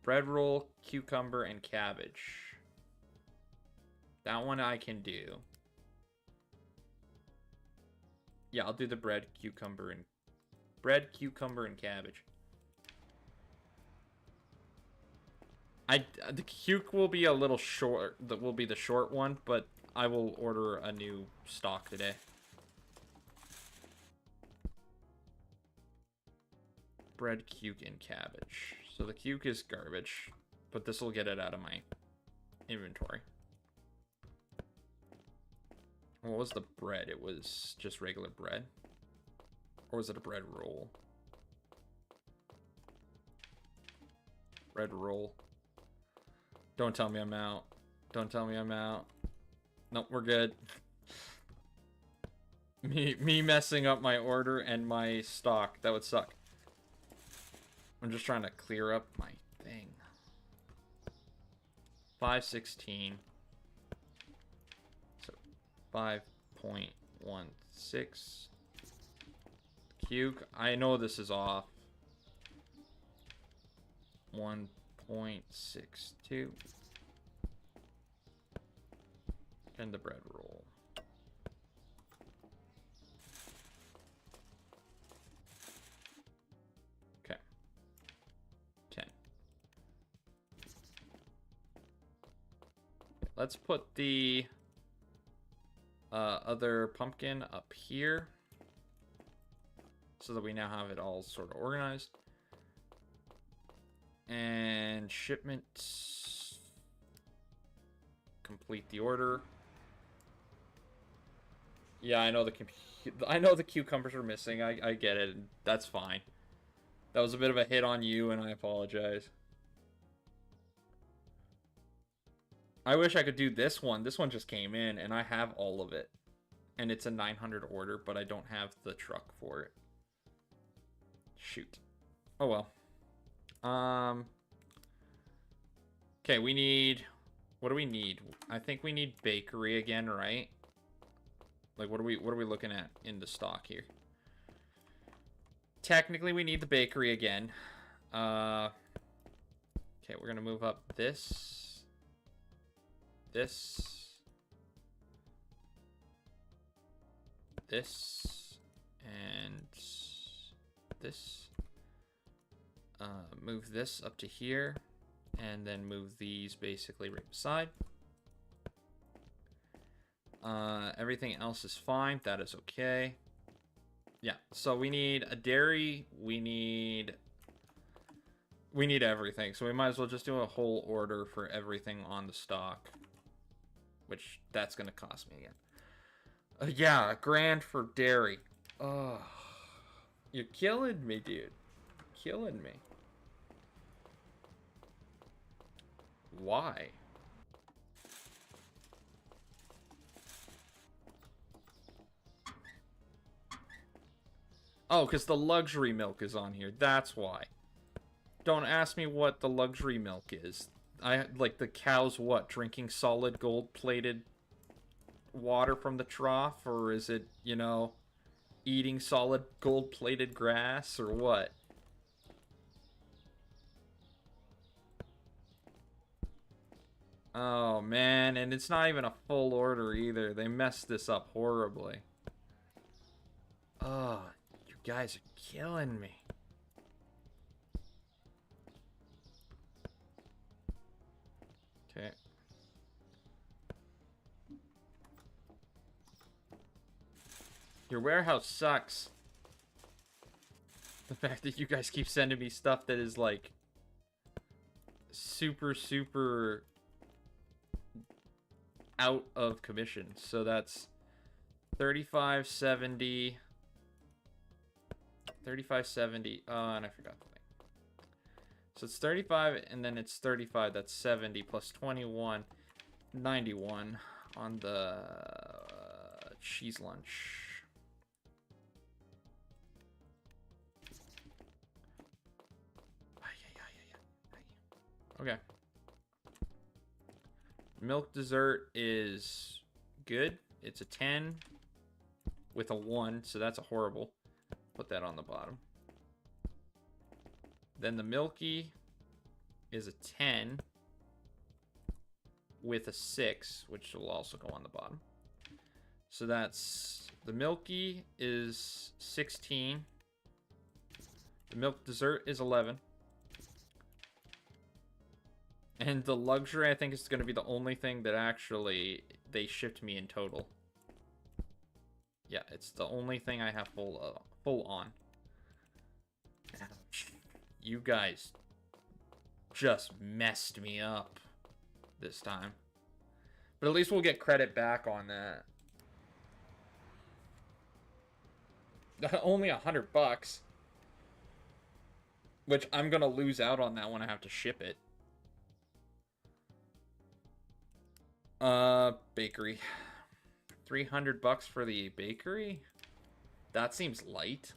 Bread roll, cucumber, and cabbage. That one I can do. Yeah, I'll do the bread, cucumber, and cabbage. The cuke will be a little short. That will be the short one, but I will order a new stock today. Bread, cuke, and cabbage. So the cuke is garbage, but this will get it out of my inventory. What was the bread? It was just regular bread? Or was it a bread roll? Bread roll. Don't tell me I'm out. Don't tell me I'm out. Nope, we're good. me messing up my order and my stock. That would suck. I'm just trying to clear up my thing. 516. So 5.16. Cuke. I know this is off. 1.62. And the bread roll. Okay. 10. Let's put the other pumpkin up here so that we now have it all sort of organized. And shipment. Complete the order. Yeah, I know the cucumbers are missing. I get it. That's fine. That was a bit of a hit on you, and I apologize. I wish I could do this one. This one just came in, and I have all of it. And it's a 900 order, but I don't have the truck for it. Shoot. Oh well. Okay, we need... What do we need? I think we need bakery again, right? Like, what are we looking at in the stock here? Technically, we need the bakery again. Okay, we're gonna move up this, and this. Move this up to here, and then move these basically right beside. Everything else is fine. That is okay. Yeah, so we need a dairy. We need everything. So we might as well just do a whole order for everything on the stock. Which, that's going to cost me again. Yeah, $1,000 for dairy. Oh, you're killing me, dude. Killing me. Why? Oh, because the luxury milk is on here. That's why. Don't ask me what the luxury milk is. Like the cows, what? Drinking solid gold-plated water from the trough? Or is it, you know, eating solid gold-plated grass? Or what? Oh, man. And it's not even a full order either. They messed this up horribly. Oh, you guys are killing me. Okay. Your warehouse sucks. The fact that you guys keep sending me stuff that is like super out of commission. So that's 3570. 3570. Oh, and I forgot the thing. So it's 35 and then it's 35. That's 70 plus 21. 91 on the cheese lunch. Okay. Milk dessert is good. It's a 10 with a 1, so that's a horrible. Put that on the bottom. Then the milky is a 10 with a 6, which will also go on the bottom. So that's, the milky is 16. The milk dessert is 11. And the luxury, I think, is going to be the only thing that actually they shipped me in total. Yeah, it's the only thing I have full on. Ouch. You guys just messed me up this time. But at least we'll get credit back on that. Only $100. Which I'm going to lose out on that when I have to ship it. Bakery. $300 for the bakery? That seems light.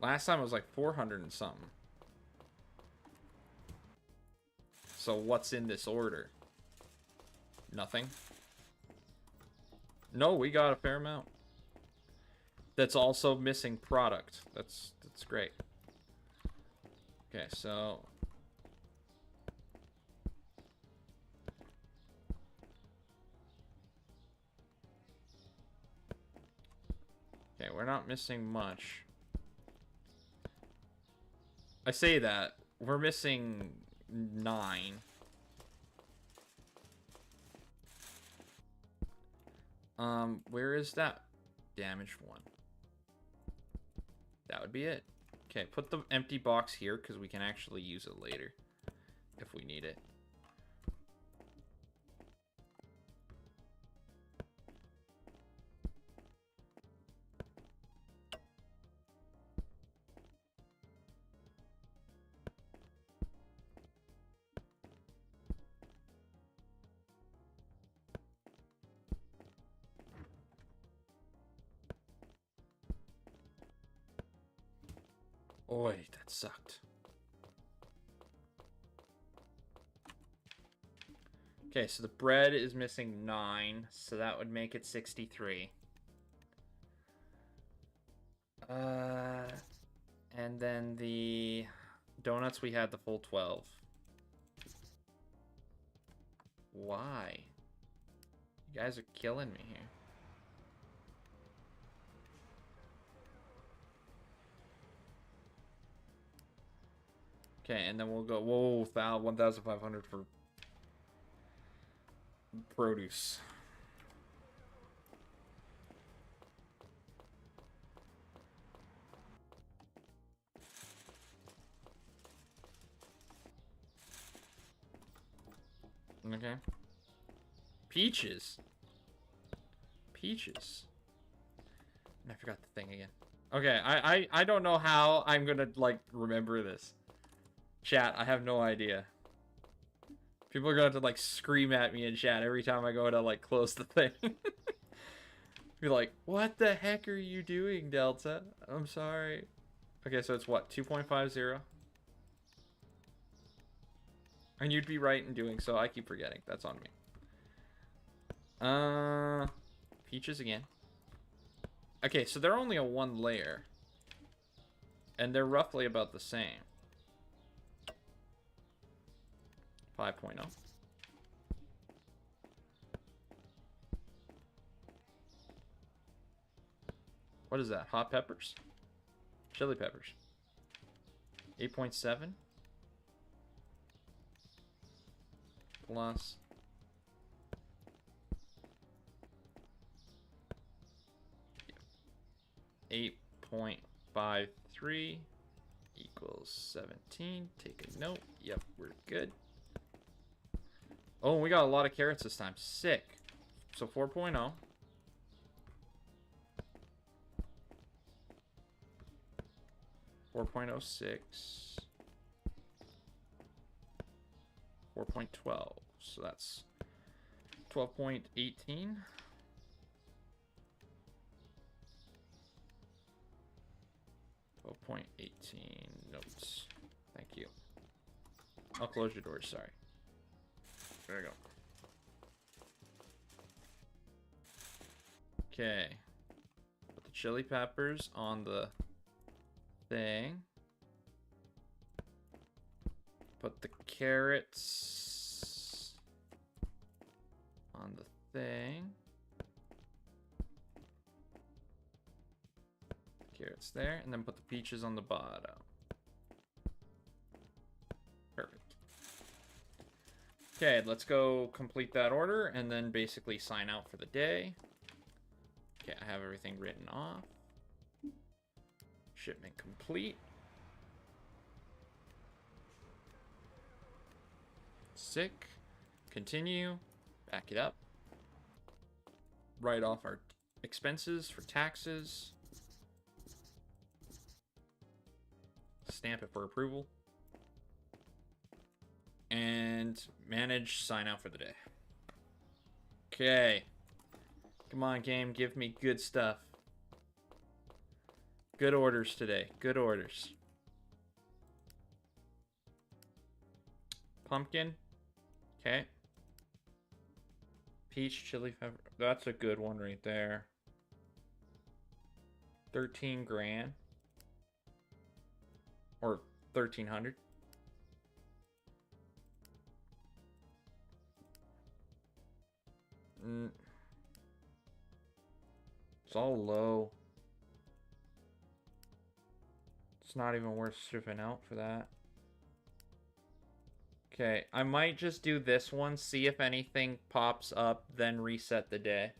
Last time it was like 400 and something. So what's in this order? Nothing. No, we got a fair amount. That's also missing product. That's great. Okay, so okay, we're not missing much. I say that. We're missing 9. Where is that damaged one? That would be it. Okay, put the empty box here because we can actually use it later if we need it. Oi, that sucked. Okay, so the bread is missing 9, so that would make it 63. And then the donuts, we had the full 12. Why? You guys are killing me here. Okay, and then we'll go, whoa, 1,500 for produce. Okay. Peaches. Peaches. And I forgot the thing again. Okay, I don't know how I'm gonna, like, remember this. Chat, I have no idea. People are going to, like, scream at me in chat every time I go to, like, close the thing. Be like, what the heck are you doing, Delta? I'm sorry. Okay, so it's what, 2.50? And you'd be right in doing so. I keep forgetting. That's on me. Peaches again. Okay, so they're only a 1 layer. And they're roughly about the same. 5.0. What is that? Hot peppers? Chili peppers. 8.7. Plus 8.53 equals 17. Take a note. Yep, we're good. Oh, we got a lot of carrots this time. Sick. So 4.0. $4.06. 4.12. So that's 12.18. 12.18 notes. Thank you. I'll close your doors, sorry. There we go. Okay. Put the chili peppers on the thing. Put the carrots on the thing. Carrots there, and then put the peaches on the bottom. Perfect. Okay, let's go complete that order and then basically sign out for the day. Okay, I have everything written off. Shipment complete. Sick. Continue. Back it up. Write off our expenses for taxes. Stamp it for approval. And manage sign out for the day. Okay. Come on, game. Give me good stuff. Good orders today. Good orders. Pumpkin. Okay. Peach, chili pepper. That's a good one right there. 13 grand. Or 1,300. It's all low. It's not even worth shipping out for that. Okay, I might just do this one, see if anything pops up, then reset the day.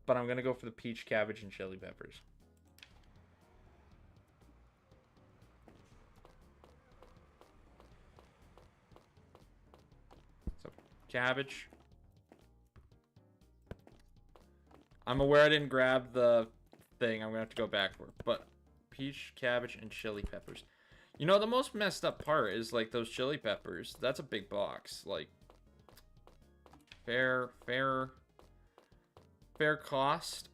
But I'm gonna go for the peach, cabbage, and chili peppers. So, cabbage. I'm aware I didn't grab the thing. I'm gonna have to go back for it. But peach, cabbage, and chili peppers. You know, the most messed up part is, like, those chili peppers. That's a big box. Like, fair cost,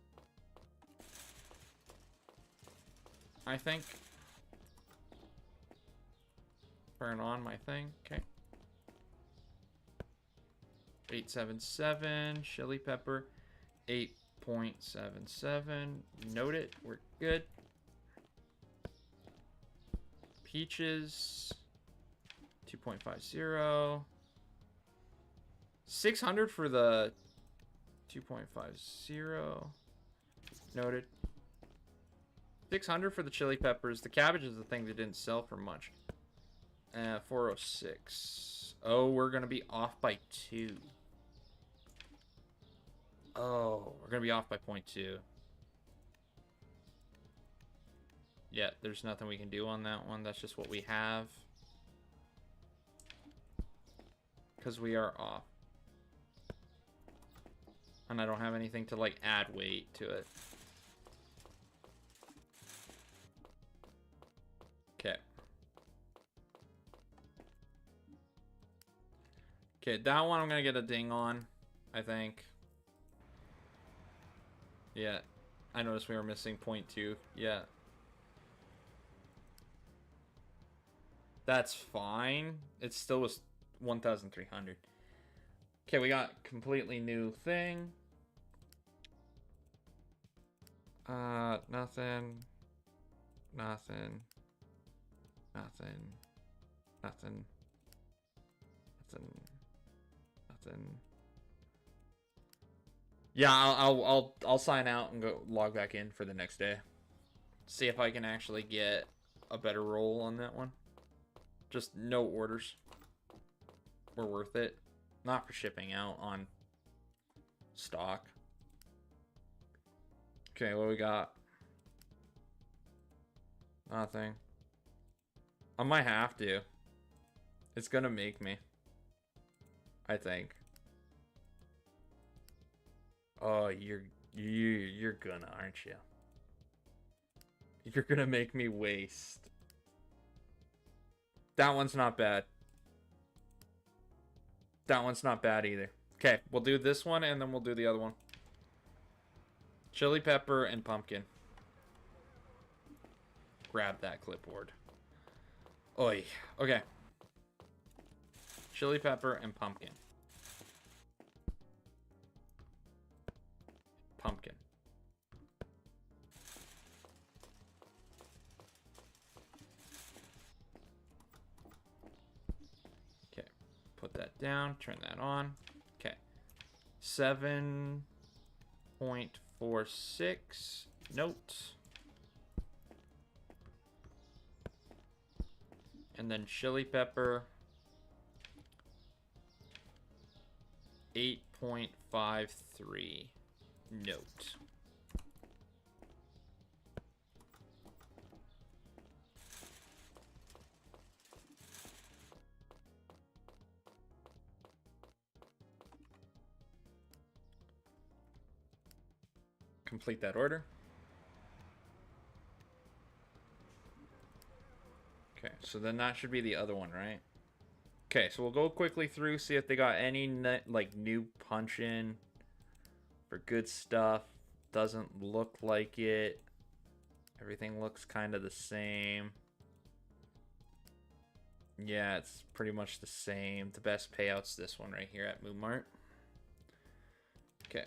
I think. Turn on my thing. Okay. 877. Chili pepper. 8.77. Note it. We're good. Peaches, 2.50. 600 for the 2.50. Noted. 600 for the chili peppers. The cabbage is the thing that didn't sell for much. 406. Oh, we're gonna be off by 2. Oh, we're gonna be off by 0.2. Yeah, there's nothing we can do on that one. That's just what we have. Because we are off. And I don't have anything to, like, add weight to it. Okay. Okay, that one I'm going to get a ding on, I think. Yeah. I noticed we were missing 0.2. Yeah. That's fine. It still was 1,300. Okay, we got completely new thing. Nothing. Nothing. Nothing. Nothing. Nothing. Nothing. Yeah, I'll sign out and go log back in for the next day. See if I can actually get a better roll on that one. Just no orders were worth it. Not for shipping out on stock. Okay, what do we got? Nothing. I might have to. It's gonna make me, I think. Oh, you're gonna, aren't you? You're gonna make me waste. That one's not bad. That one's not bad either. Okay, we'll do this one and then we'll do the other one. Chili pepper and pumpkin. grab that clipboard. Oi. Okay. Chili pepper and pumpkin. Pumpkin. Okay. Put that down. Turn that on. Okay. 7.46. Note. And then chili pepper. 8.53. Note. Complete that order. Okay, so then that should be the other one, right? Okay, so we'll go quickly through, see if they got any like new punch in for good stuff. Doesn't look like it. Everything looks kind of the same. Yeah, it's pretty much the same. The best payout's this one right here at Moo Mart. Okay.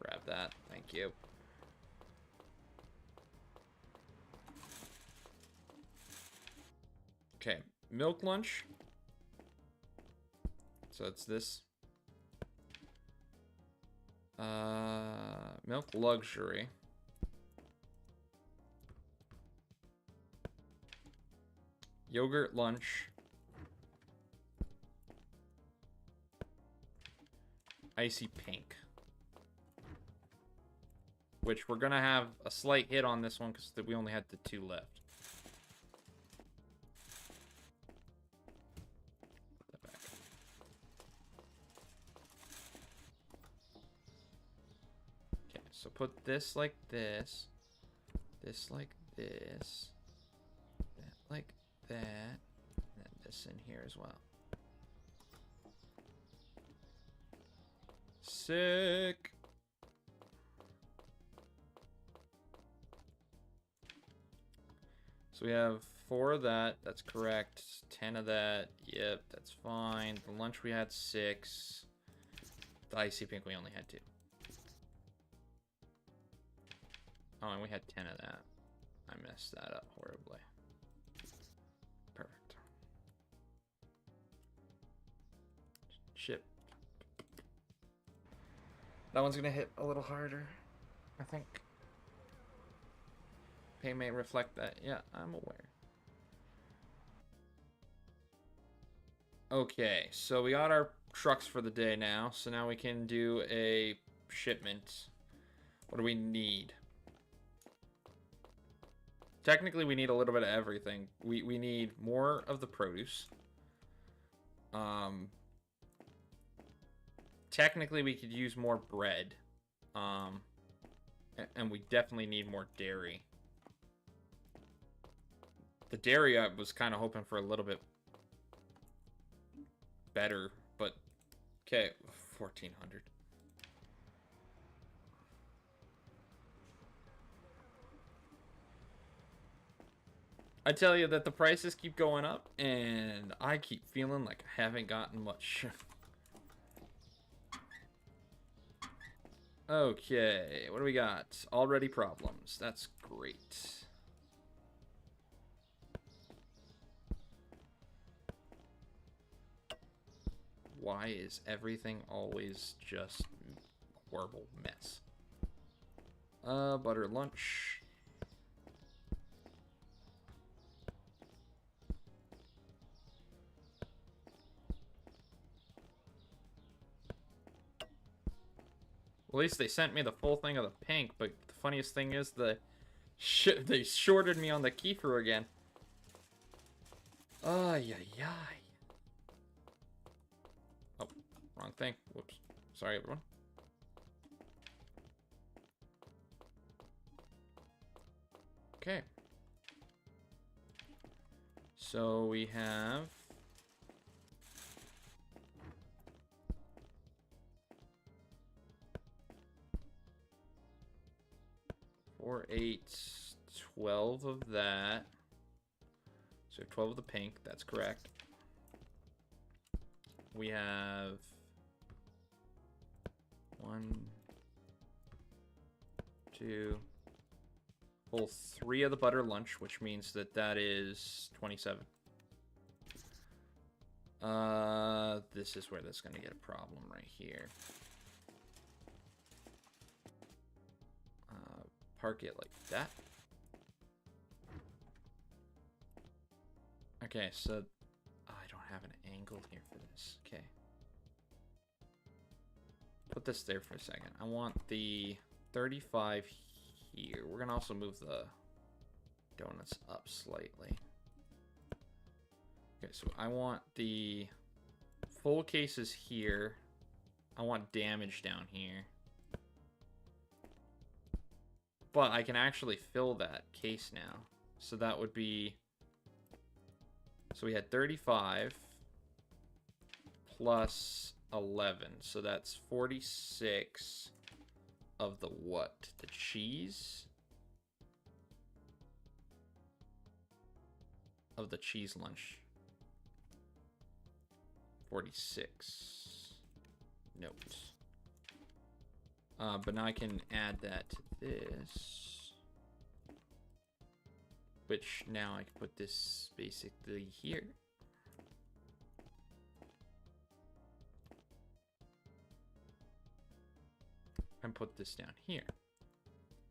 Grab that. Thank you. Okay, milk lunch. So it's this. Milk luxury. Yogurt lunch. Icy pink. Which we're gonna have a slight hit on this one because we only had the 2 left. Put that back. Okay, so put this like this. This like this. That like that. And then this in here as well. Sick. So we have 4 of that. That's correct. 10 of that. Yep, that's fine. The lunch we had 6. The icy pink we only had 2. Oh, and we had 10 of that. I messed that up horribly. Perfect. Ship. That one's gonna hit a little harder, I think. Pay may reflect that. Yeah, I'm aware. Okay, so we got our trucks for the day now. So now we can do a shipment. What do we need? Technically, we need a little bit of everything. We need more of the produce. Technically, we could use more bread. And we definitely need more dairy. The dairy, I was kind of hoping for a little bit better, but okay, 1,400. I tell you that the prices keep going up, and I keep feeling like I haven't gotten much. Okay, what do we got? Already problems. That's great. Why is everything always just a horrible mess? Butter lunch. At least they sent me the full thing of the pink, but the funniest thing is they shorted me on the kefir again. Ay, ay, ay. Oh, wrong thing. Whoops. Sorry, everyone. Okay. So we have... 4, 8, 12 of that. So 12 of the pink, that's correct. We have 1, 2, full 3 of the butter lunch, which means that that is 27. This is where that's going to get a problem right here. Park it like that. Okay, so I don't have an angle here for this. Okay. Put this there for a second. I want the 35 here. We're going to also move the donuts up slightly. Okay, so I want the full cases here. I want damage down here. But I can actually fill that case now. So that would be... So we had 35 plus 11. So that's 46 of the what? The cheese? Of the cheese lunch. 46. Note. But now I can add that to this. Which now I can put this basically here. And put this down here.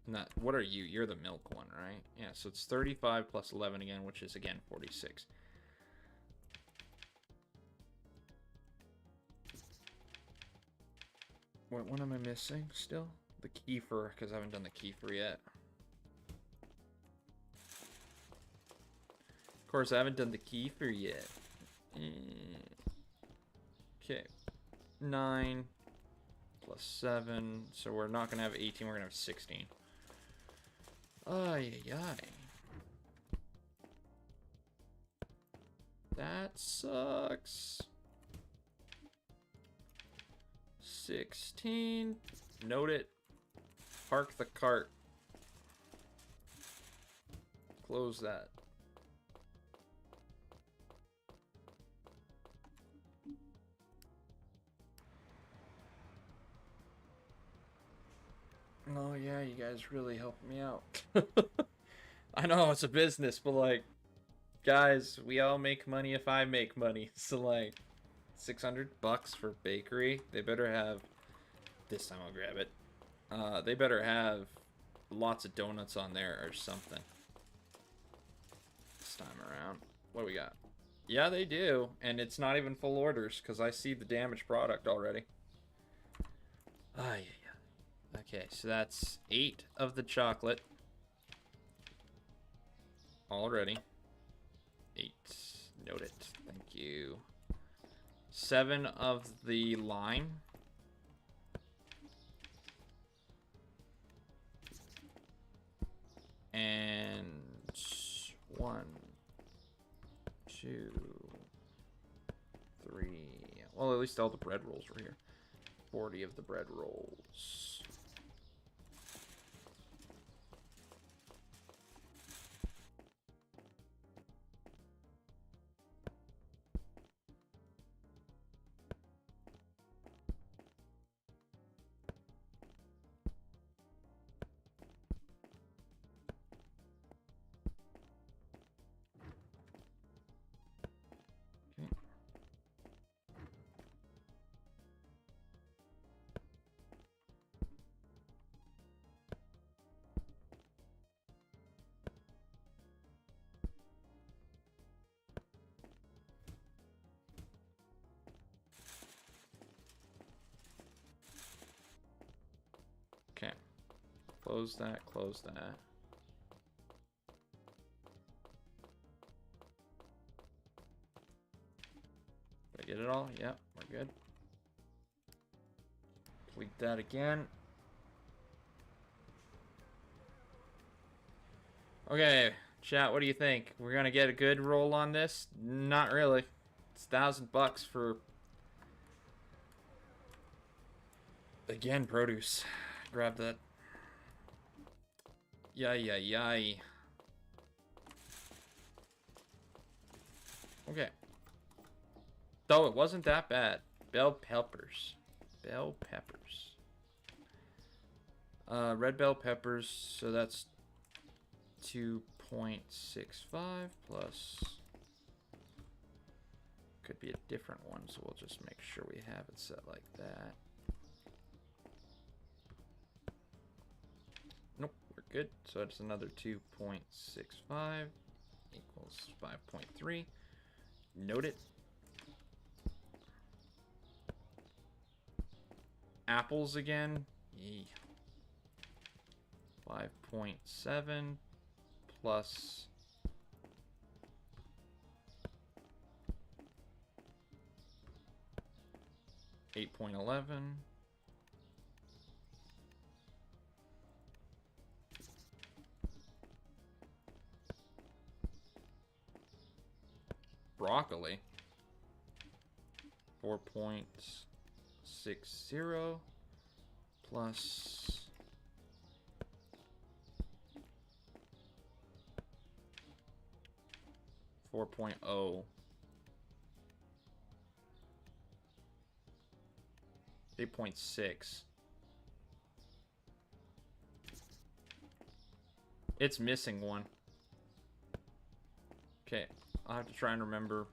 And that, what are you? You're the milk one, right? Yeah, so it's 35 plus 11 again, which is again 46. What one am I missing still? The kefir, because I haven't done the kefir yet. Of course, I haven't done the kefir yet. Okay. 9 plus 7. So we're not going to have 18, we're going to have 16. Ay, ay, ay. That sucks. 16. Note it. Park the cart. Close that. Oh yeah, you guys really helped me out. I know it's a business, but like, guys, we all make money if I make money. So like, $600 for bakery. They better have. This time I'll grab it. They better have lots of donuts on there or something. This time around, what do we got? Yeah, they do, and it's not even full orders because I see the damaged product already. Ah, yeah. Okay, so that's 8 of the chocolate already. 8. Note it. Thank you. 7 of the lime. And 1, 2, 3. Well, at least all the bread rolls were here. 40 of the bread rolls. Okay. Close that, close that. Did I get it all? Yep, we're good. Complete that again. Okay, chat, what do you think? We're gonna get a good roll on this? Not really. It's $1,000 for... Again, produce. Grab that. Yay. Okay. Though it wasn't that bad. Bell peppers. Bell peppers. Red bell peppers, so that's 2.65 plus... Could be a different one, so we'll just make sure we have it set like that. Nope, we're good. So it's another 2.65 equals 5.3. Note it. Apples again. Yee. 5.7 plus 8.11. Broccoli. 4.60 plus 4.0. 8.6. It's missing one. Okay, I'll have to try and remember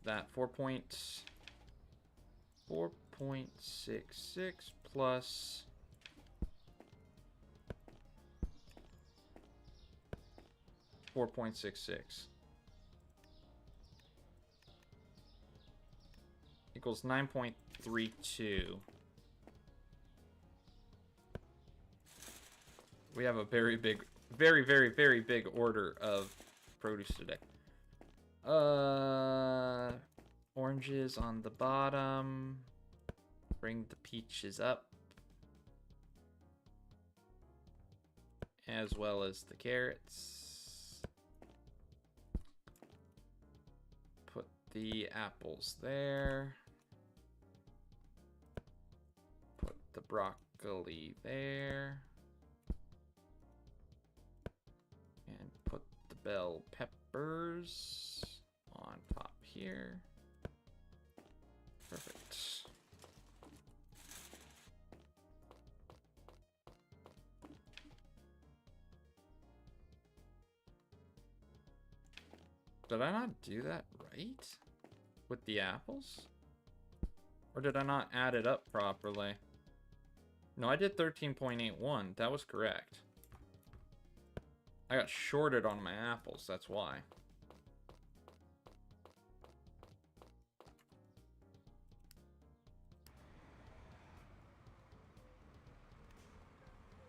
that. 4.66 plus 4.66 equals 9.32. We have a very big, very big order of produce today. Oranges on the bottom. Bring the peaches up. As well as the carrots. Put the apples there. Put the broccoli there. And put the bell peppers on top here. Perfect. Did I not do that right? With the apples? Or did I not add it up properly? No, I did 13.81. That was correct. I got shorted on my apples, that's why.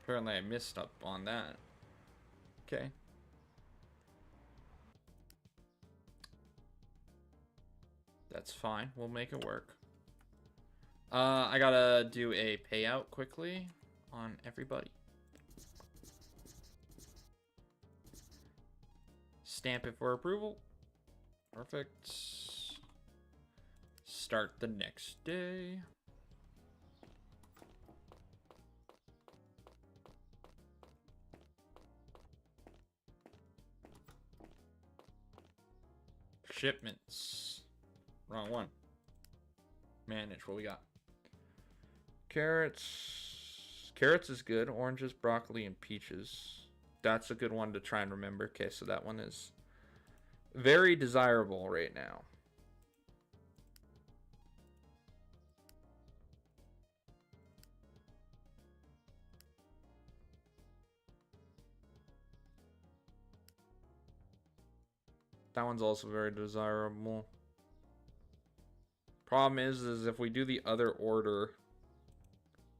Apparently I missed up on that. Okay. That's fine. We'll make it work. I gotta do a payout quickly on everybody. Stamp it for approval. Perfect. Start the next day. Shipments. Wrong one. Manage. What we got? Carrots. Carrots is good. Oranges, broccoli, and peaches. That's a good one to try and remember. Okay, so that one is very desirable right now. That one's also very desirable. Problem is if we do the other order,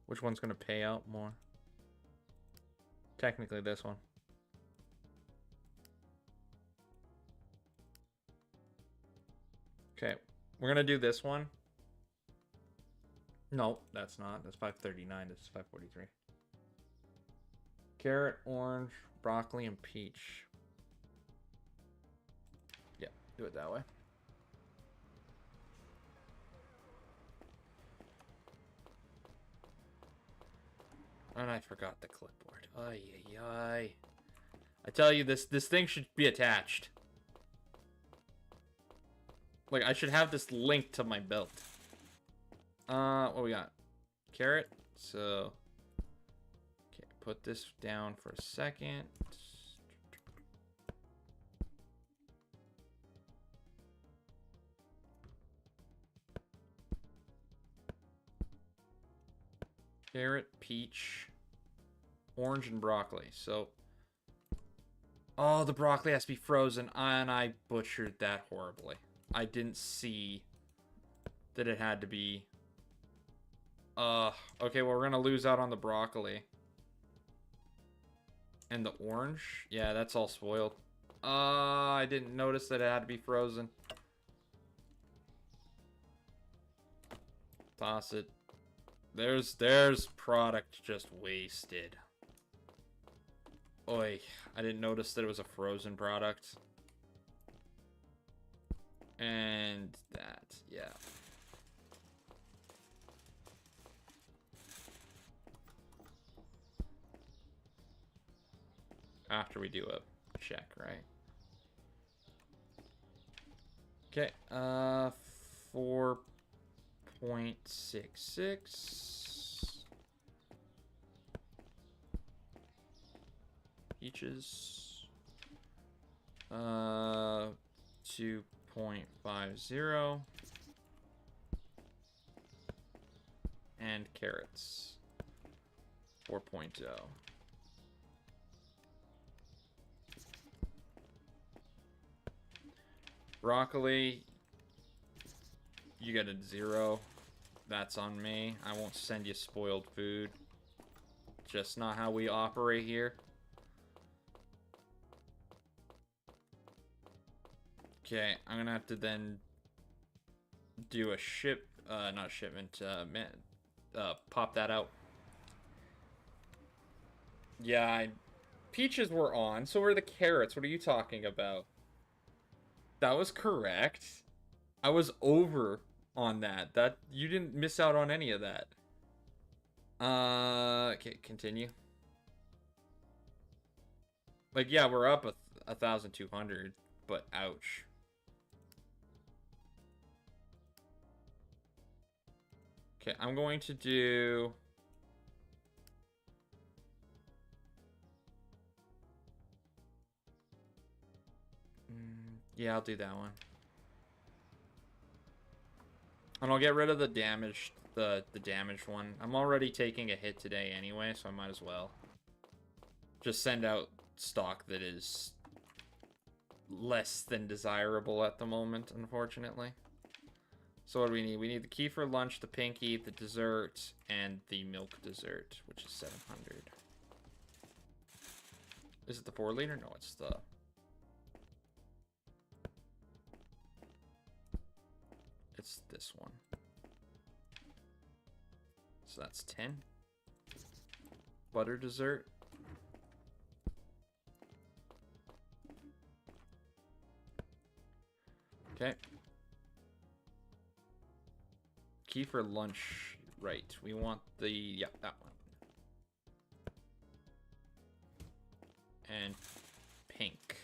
which one's going to pay out more? Technically this one. Okay, we're going to do this one. No, that's not. That's 539. This is 543. Carrot, orange, broccoli, and peach. Yeah, do it that way. And I forgot the clipboard. Ay, ay, ay. I tell you, this thing should be attached. Like, I should have this linked to my belt. What we got? Carrot. So, okay, put this down for a second. Carrot, peach, orange, and broccoli. So, oh, the broccoli has to be frozen, and I butchered that horribly. I didn't see that it had to be. Okay, well, we're gonna lose out on the broccoli. And the orange? Yeah, that's all spoiled. I didn't notice that it had to be frozen. Toss it. There's product just wasted. Oi, I didn't notice that it was a frozen product. And that, yeah. After we do a check, right? Okay, 4.66. Peaches. 2.50. And carrots. 4.0. Broccoli, you get a 0. That's on me. I won't send you spoiled food. Just not how we operate here. Okay, I'm gonna have to then do a not shipment, pop that out. Yeah, peaches were on, so were the carrots. What are you talking about? That was correct. I was over on that. You didn't miss out on any of that. Okay, continue. Like, yeah, we're up 1,200, but ouch. Okay, I'm going to do. Yeah, I'll do that one. And I'll get rid of the damaged, the damaged one. I'm already taking a hit today anyway, so I might as well just send out stock that is less than desirable at the moment, unfortunately. So what do we need? We need the key for lunch, the pinky, the dessert, and the milk dessert, which is 700. Is it the 4-liter? No, it's the... It's this one. So that's 10. Butter dessert. Okay. Key for lunch. Right. We want the... Yeah, that one. And pink.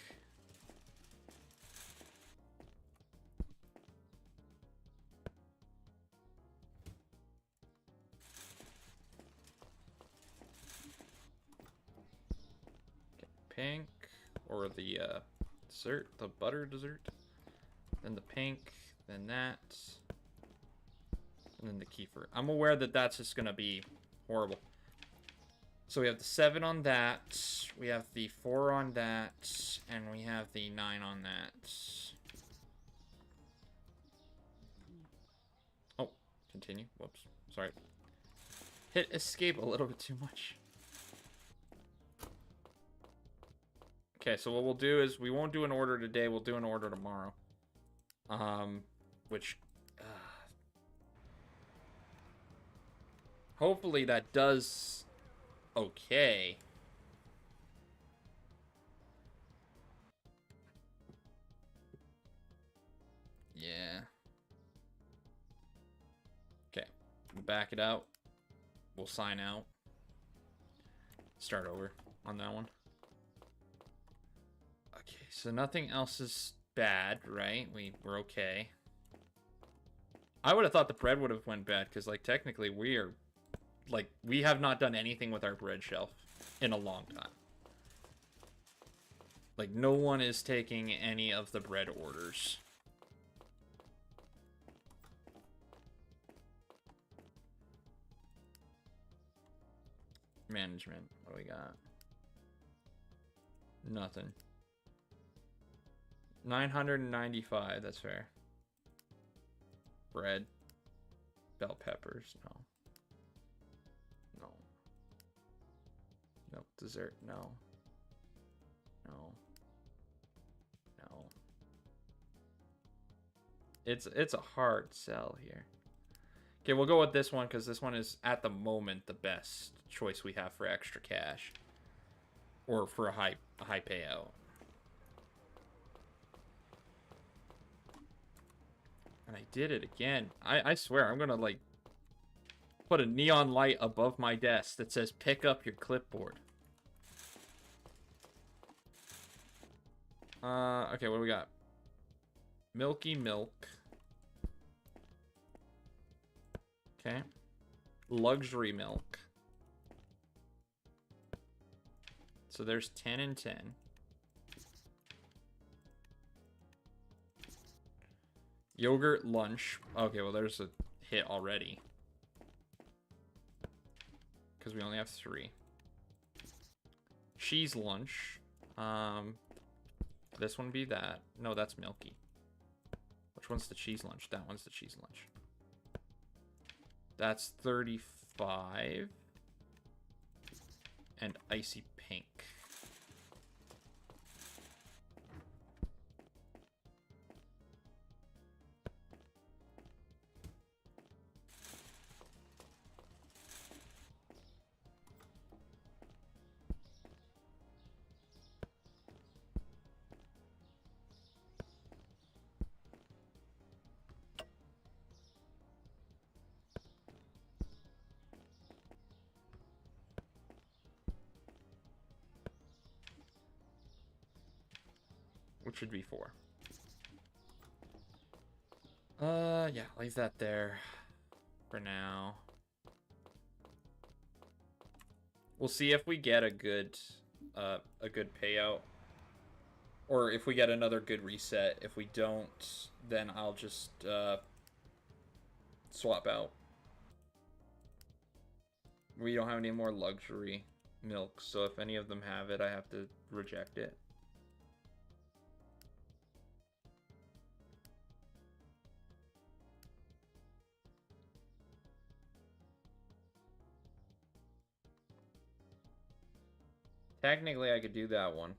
Pink, or the dessert, the butter dessert, then the pink, then that, and then the kefir. I'm aware that that's just gonna be horrible. So we have the 7 on that, we have the 4 on that, and we have the 9 on that. Oh, continue. Whoops, sorry. Hit escape a little bit too much. Okay, so what we'll do is we won't do an order today. We'll do an order tomorrow. Which... hopefully that does... okay. Yeah. Okay. We'll back it out. We'll sign out. Start over. on that one. Okay, so nothing else is bad, right? We're okay. I would have thought the bread would have went bad, because, like, technically we are, like, we have not done anything with our bread shelf in a long time. Like, no one is taking any of the bread orders. Management, what do we got? Nothing. 995, that's fair. Bread. Bell peppers, no. No. Nope, dessert, no. No. No. It's a hard sell here. Okay, we'll go with this one, because this one is, at the moment, the best choice we have for extra cash. Or for a high payout. And I did it again. I swear, I'm gonna, like, put a neon light above my desk that says, pick up your clipboard. Okay, what do we got? Milky milk. Okay. Luxury milk. So there's 10 and 10. Yogurt lunch. Okay, well, there's a hit already. Because we only have 3. Cheese lunch. This one be that. No, that's milky. Which one's the cheese lunch? That one's the cheese lunch. That's 35. And icy pink. Which should be 4. Yeah, leave that there for now. We'll see if we get a good payout, or if we get another good reset. If we don't, then I'll just swap out. We don't have any more luxury milk, so if any of them have it, I have to reject it. Technically, I could do that one.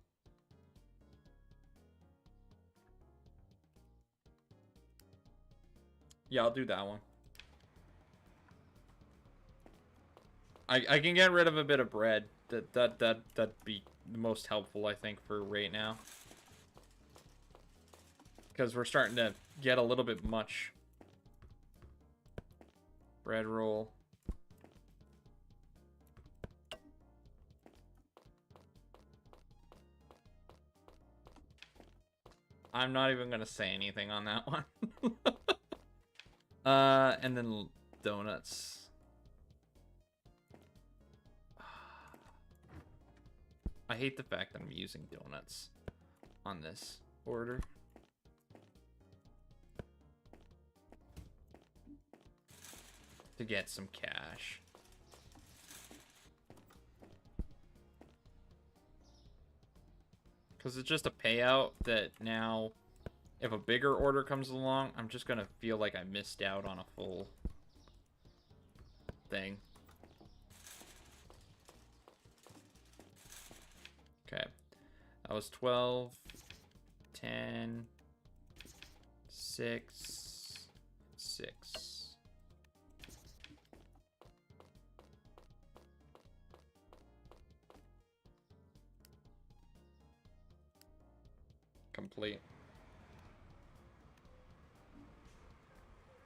Yeah, I'll do that one. I can get rid of a bit of bread. That'd be the most helpful, I think, for right now. Because we're starting to get a little bit much. Bread roll. I'm not even gonna say anything on that one. And then donuts. I hate the fact that I'm using donuts on this order. To get some cash. Because it's just a payout that now, if a bigger order comes along, I'm just going to feel like I missed out on a full thing. Okay. That was 12, 10, 6, 6. Complete.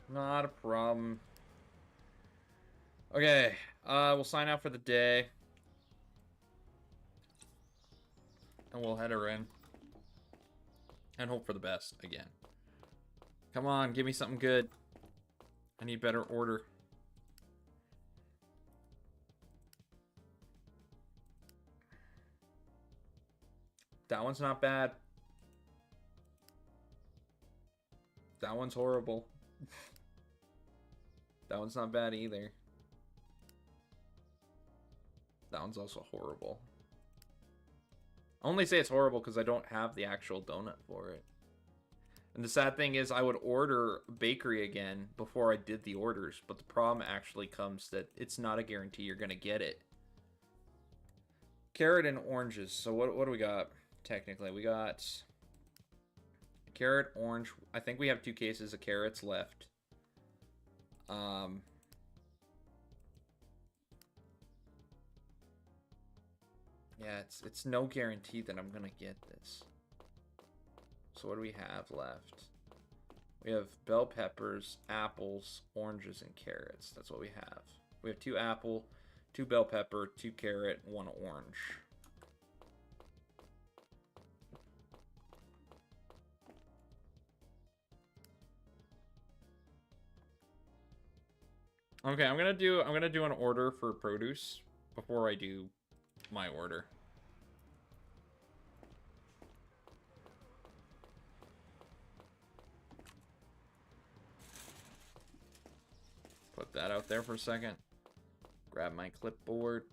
Not a problem. Okay, we'll sign out for the day. And we'll head her in. And hope for the best again. Come on, give me something good. I need better order. That one's not bad. That one's horrible. That one's not bad either. That one's also horrible. I only say it's horrible because I don't have the actual donut for it. And the sad thing is I would order bakery again before I did the orders, but the problem actually comes that it's not a guarantee you're going to get it. Carrot and oranges. So what do we got? Technically, we got carrot, orange. I think we have 2 cases of carrots left. Yeah, it's no guarantee that I'm gonna get this. So what do we have left? We have bell peppers, apples, oranges, and carrots. That's what we have. We have 2 apple, 2 bell pepper, 2 carrot, 1 orange. Okay, I'm gonna do an order for produce before I do my order. Put that out there for a second. Grab my clipboard.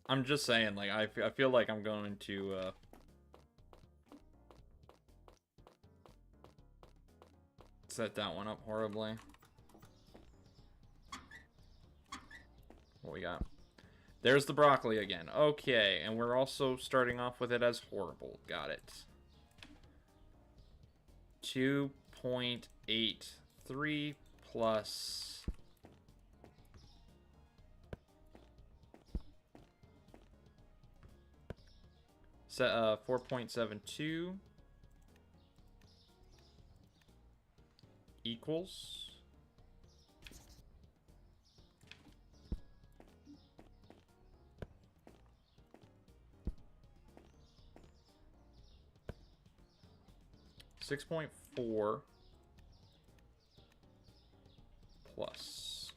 I'm just saying, like, I feel like I'm going to set that one up horribly. What we got? There's the broccoli again. Okay, and we're also starting off with it as horrible. Got it. 2.83 plus 4.72 equals 6.4 plus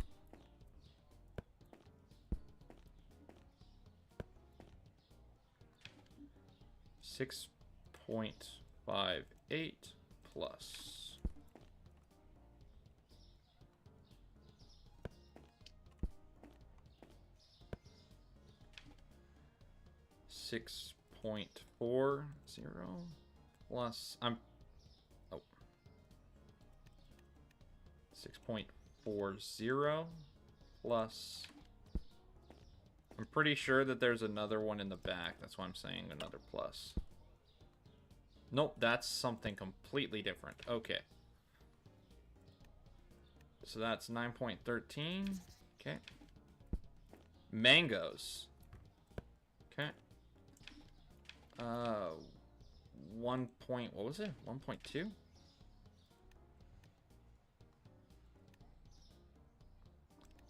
6.58 plus 6.40 plus 6.40 plus, I'm pretty sure that there's another one in the back. That's why I'm saying another plus. Nope, that's something completely different. Okay. So that's 9.13. Okay. Mangoes. Okay. 1 point, what was it? 1.2?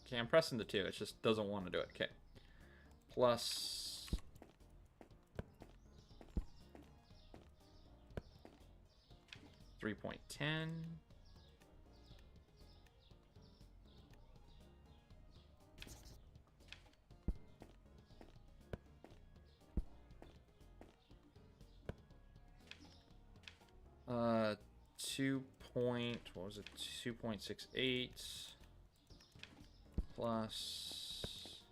Okay, I'm pressing the 2. It just doesn't want to do it. Okay. Plus 3.10. What was it? 2.68 plus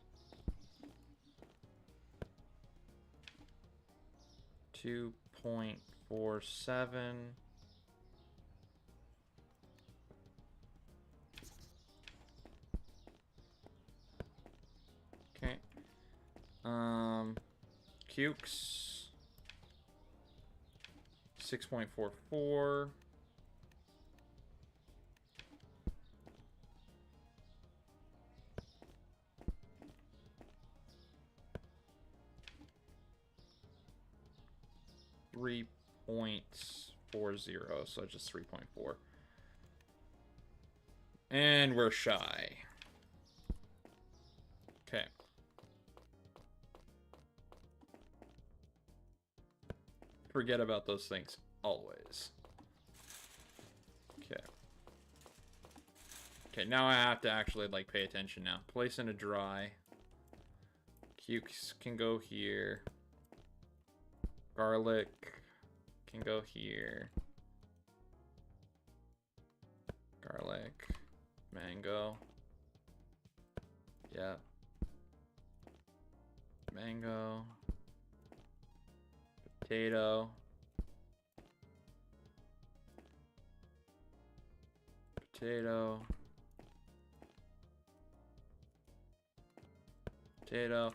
2.47 okay. Cukes 6.44 3.40, so just 3.4. And we're shy. Okay. forget about those things. Always. Okay. Okay, now I have to actually, like, pay attention now. Place in a dry. Cukes can go here. Garlic can go here. Garlic. Mango. Yep. Mango. Potato. Potato. Potato.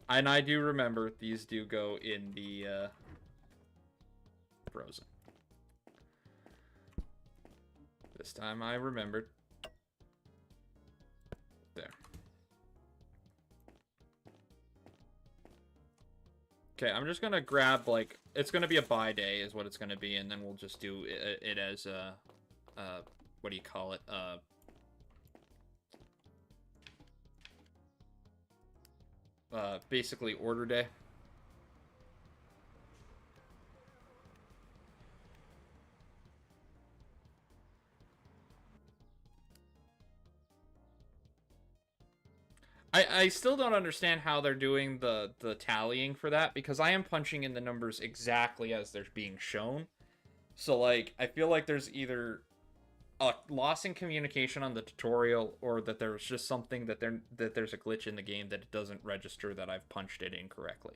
And I do remember these do go in the frozen. This time I remembered. There. Okay, I'm just gonna grab, like, it's gonna be a buy day is what it's gonna be, and then we'll just do it as what do you call it? Basically order day. I still don't understand how they're doing the tallying for that, because I am punching in the numbers exactly as they're being shown. So, like, I feel like there's either a loss in communication on the tutorial, or that there's just something that there's a glitch in the game that it doesn't register that I've punched it incorrectly.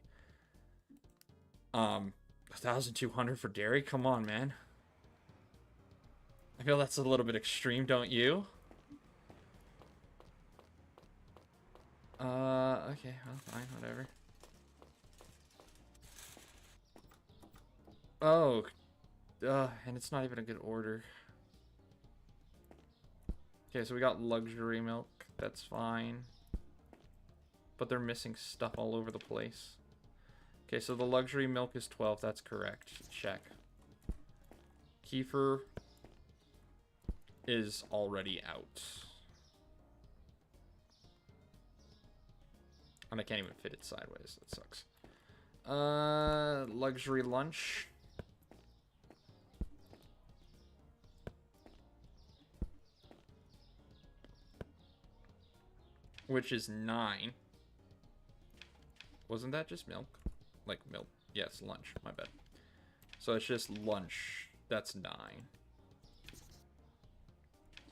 1,200 for dairy? Come on, man. I feel that's a little bit extreme, don't you? Okay, well, fine, whatever. Oh, and it's not even a good order. Okay, so we got luxury milk, that's fine. But they're missing stuff all over the place. Okay, so the luxury milk is 12, that's correct. Check. Kefir is already out. And I can't even fit it sideways. That sucks. Luxury lunch. Which is 9. Wasn't that just milk? Like milk. Yes, lunch. My bad. So it's just lunch. That's 9.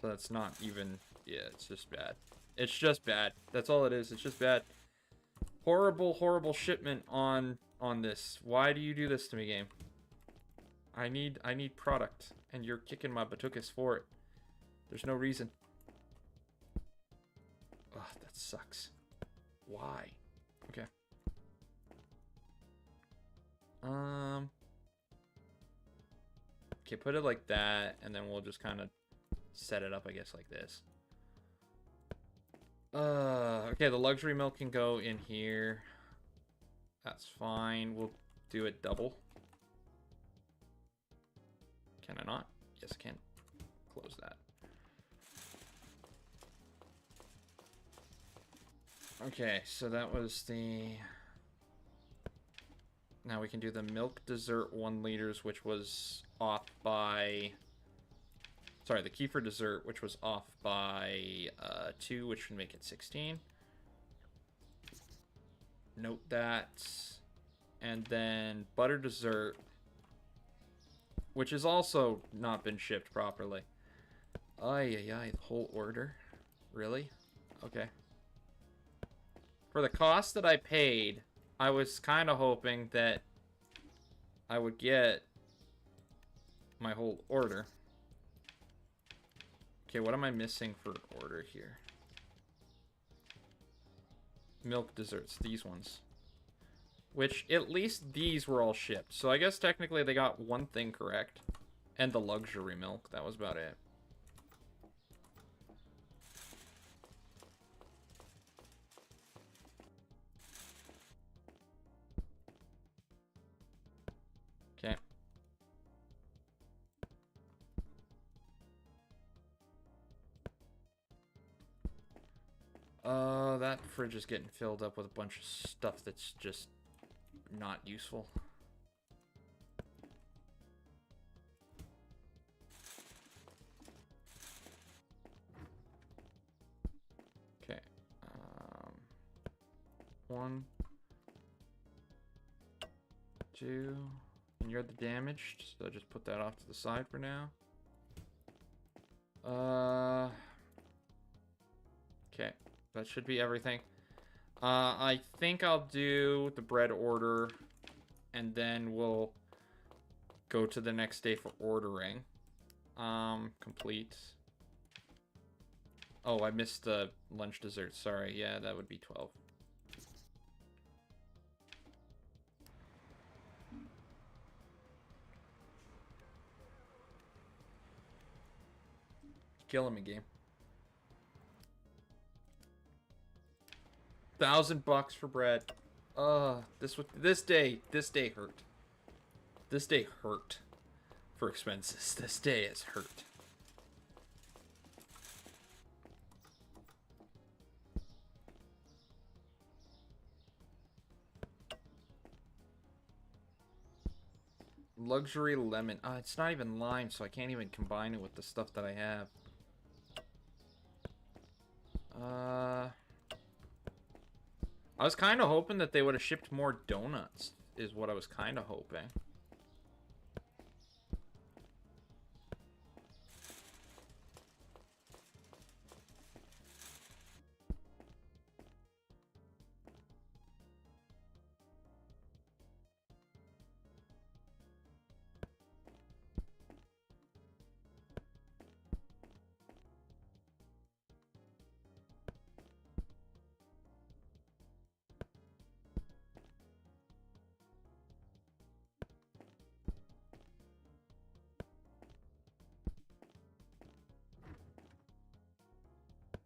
So that's not even... Yeah, it's just bad. It's just bad. That's all it is. It's just bad. Horrible, horrible shipment on this. Why do you do this to me, game? I need product, and you're kicking my batukas for it. There's no reason. Ugh, that sucks. Why? Okay. Okay, put it like that, and then we'll just kind of set it up, I guess, like this. Okay, the luxury milk can go in here. That's fine. We'll do it double. Can I not? Yes, I can. Close that. Okay, so that was the... Now we can do the milk dessert 1 liters, which was off by... Sorry, the kefir dessert, which was off by 2, which would make it 16. Note that. And then butter dessert, which has also not been shipped properly. Ay, the whole order? Really? Okay. For the cost that I paid, I was kind of hoping that I would get my whole order. Okay, what am I missing for order here? Milk desserts, these ones. Which, at least these were all shipped. So I guess technically they got one thing correct. And the luxury milk, that was about it. Okay. That fridge is getting filled up with a bunch of stuff that's just not useful. 1, 2, and you're the damaged, so just put that off to the side for now. Okay, that should be everything. I think I'll do the bread order, and then we'll go to the next day for ordering. Complete. Oh, I missed the lunch dessert. Sorry. Yeah, that would be 12. Killing me, game. $1,000 for bread. This day hurt. This day hurt for expenses. This day has hurt. Luxury lemon. It's not even lime, so I can't even combine it with the stuff that I have. I was kind of hoping that they would have shipped more donuts, is what I was kind of hoping.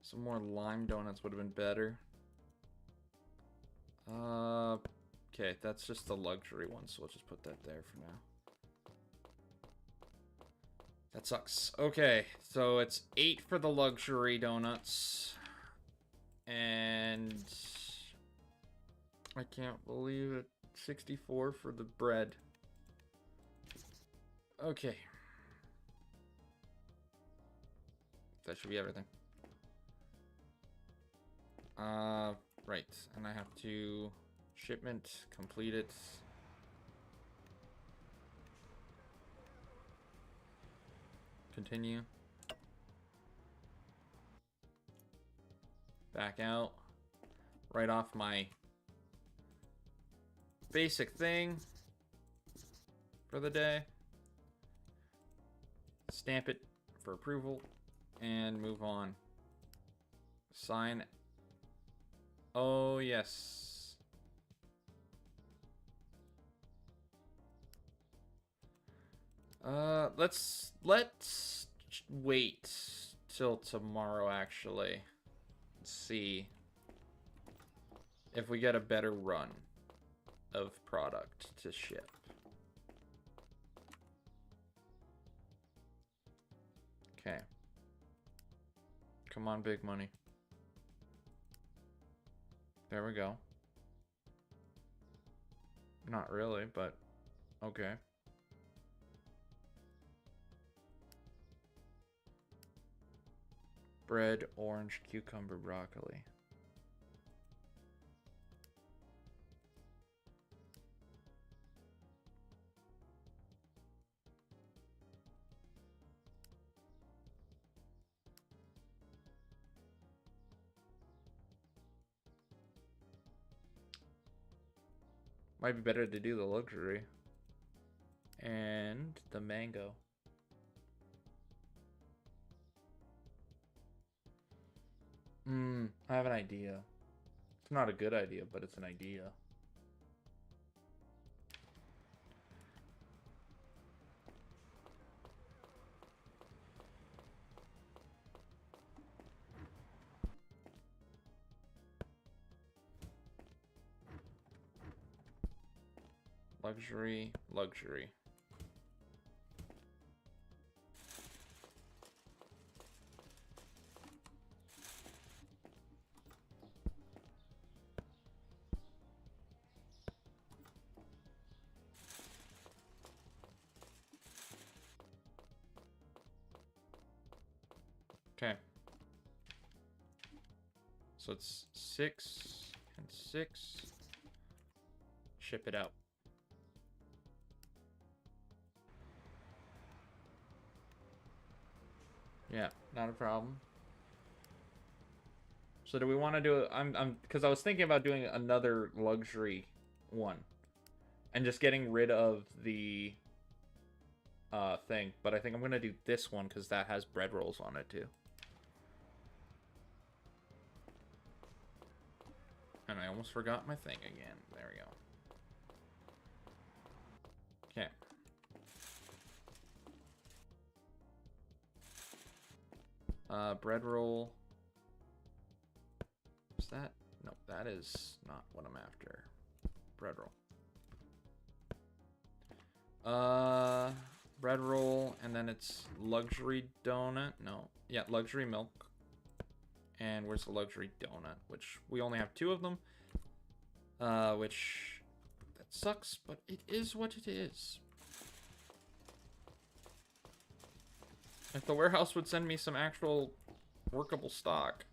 Some more lime donuts would have been better. Okay, that's just the luxury one, so we'll just put that there for now. That sucks. Okay, so it's 8 for the luxury donuts. And I can't believe it. 64 for the bread. Okay. That should be everything. Right, and I have to shipment, complete it. Continue. Back out. Write off my basic thing for the day. Stamp it for approval and move on. Sign. Oh, yes. Let's wait till tomorrow, actually. Let's see if we get a better run of product to ship. Okay. Come on, big money. There we go. Not really, but okay. Bread, orange, cucumber, broccoli. Might be better to do the luxury. And the mango. I have an idea. It's not a good idea, but it's an idea. Luxury, luxury. Okay. So it's 6, 10.6. Ship it out. Yeah, not a problem. So do we want to do because I was thinking about doing another luxury one and just getting rid of the thing, but I think I'm gonna do this one because that has bread rolls on it too. And I almost forgot my thing again. There we go. Okay. Bread roll. Is that? No, that is not what I'm after. Bread roll. Bread roll, and then it's luxury donut. No. Yeah, luxury milk. And where's the luxury donut? Which we only have 2 of them. Which that sucks, but it is what it is. If the warehouse would send me some actual workable stock.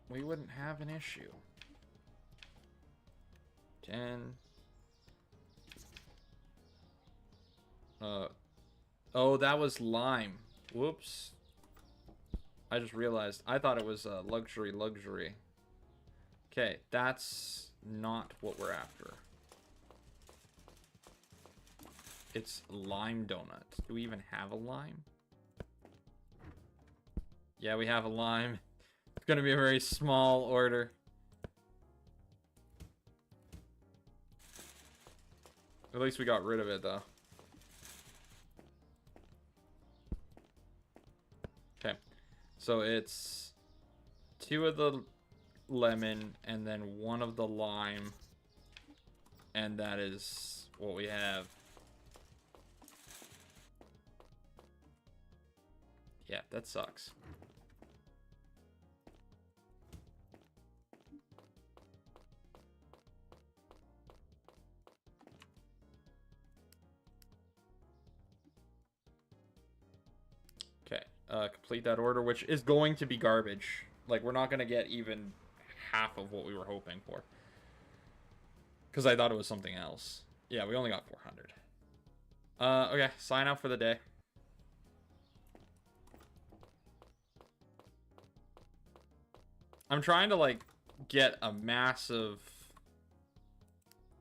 We wouldn't have an issue. 10. Oh, that was lime. Whoops. I just realized. I thought it was luxury. Okay, that's not what we're after. It's lime donut. Do we even have a lime? Yeah, we have a lime. It's gonna be a very small order. At least we got rid of it, though. Okay. So it's 2 of the lemon and then 1 of the lime. And that is what we have. Yeah, that sucks. Okay, complete that order, which is going to be garbage. Like, we're not going to get even half of what we were hoping for. Because I thought it was something else. Yeah, we only got 400. Okay, sign out for the day. I'm trying to, like, get a massive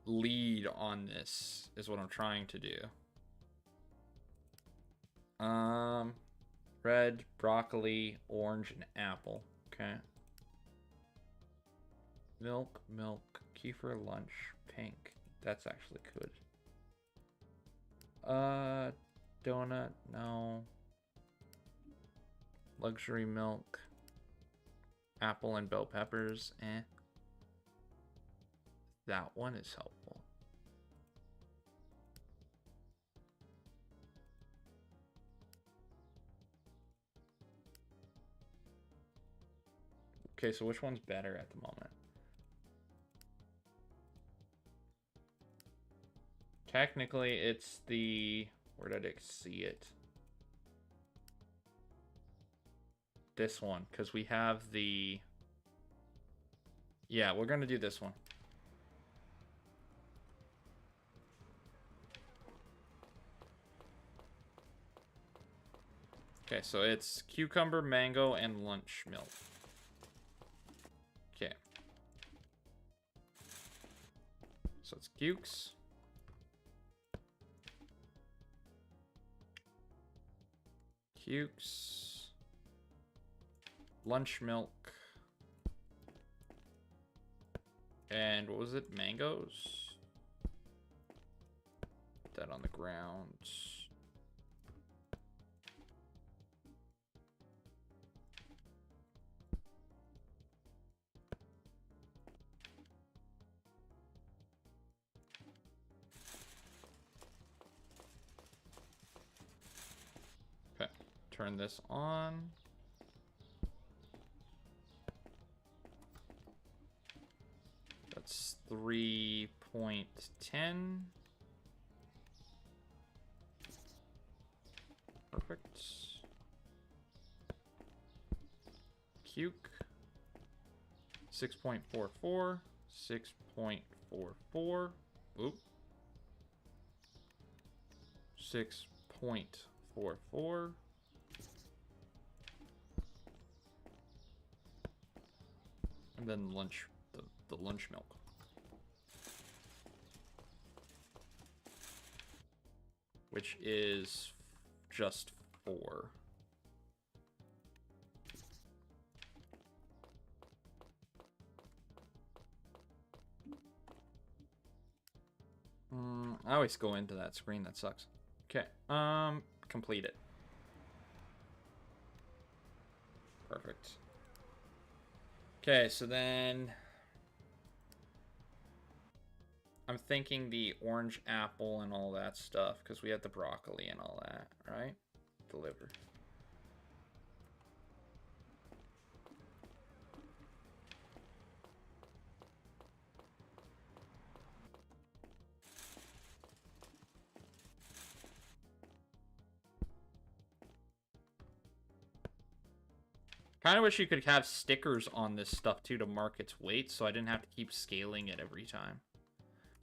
lead on this, is what I'm trying to do. Red, broccoli, orange, and apple. Okay. Milk, kefir lunch, pink. That's actually good. Donut, no. Luxury milk. Apple and bell peppers, eh. That one is helpful. Okay, so which one's better at the moment? Technically, it's the... Where did I see it? This one, because we have the... Yeah, we're going to do this one. Okay, so it's cucumber, mango, and lunch milk. Okay. So it's cukes. Cukes. Lunch milk. And what was it? Mangoes? Put that on the ground. Okay, turn this on. That's 3.10. Perfect. puke. 6.44. 6.44. Oop. 6.44. And then lunch, the lunch milk. Which is just 4. I always go into that screen. That sucks. Okay. Complete it. Perfect. Okay, so then I'm thinking the orange apple and all that stuff, because we had the broccoli and all that, right? Deliver. Kind of wish you could have stickers on this stuff too to mark its weight, so I didn't have to keep scaling it every time.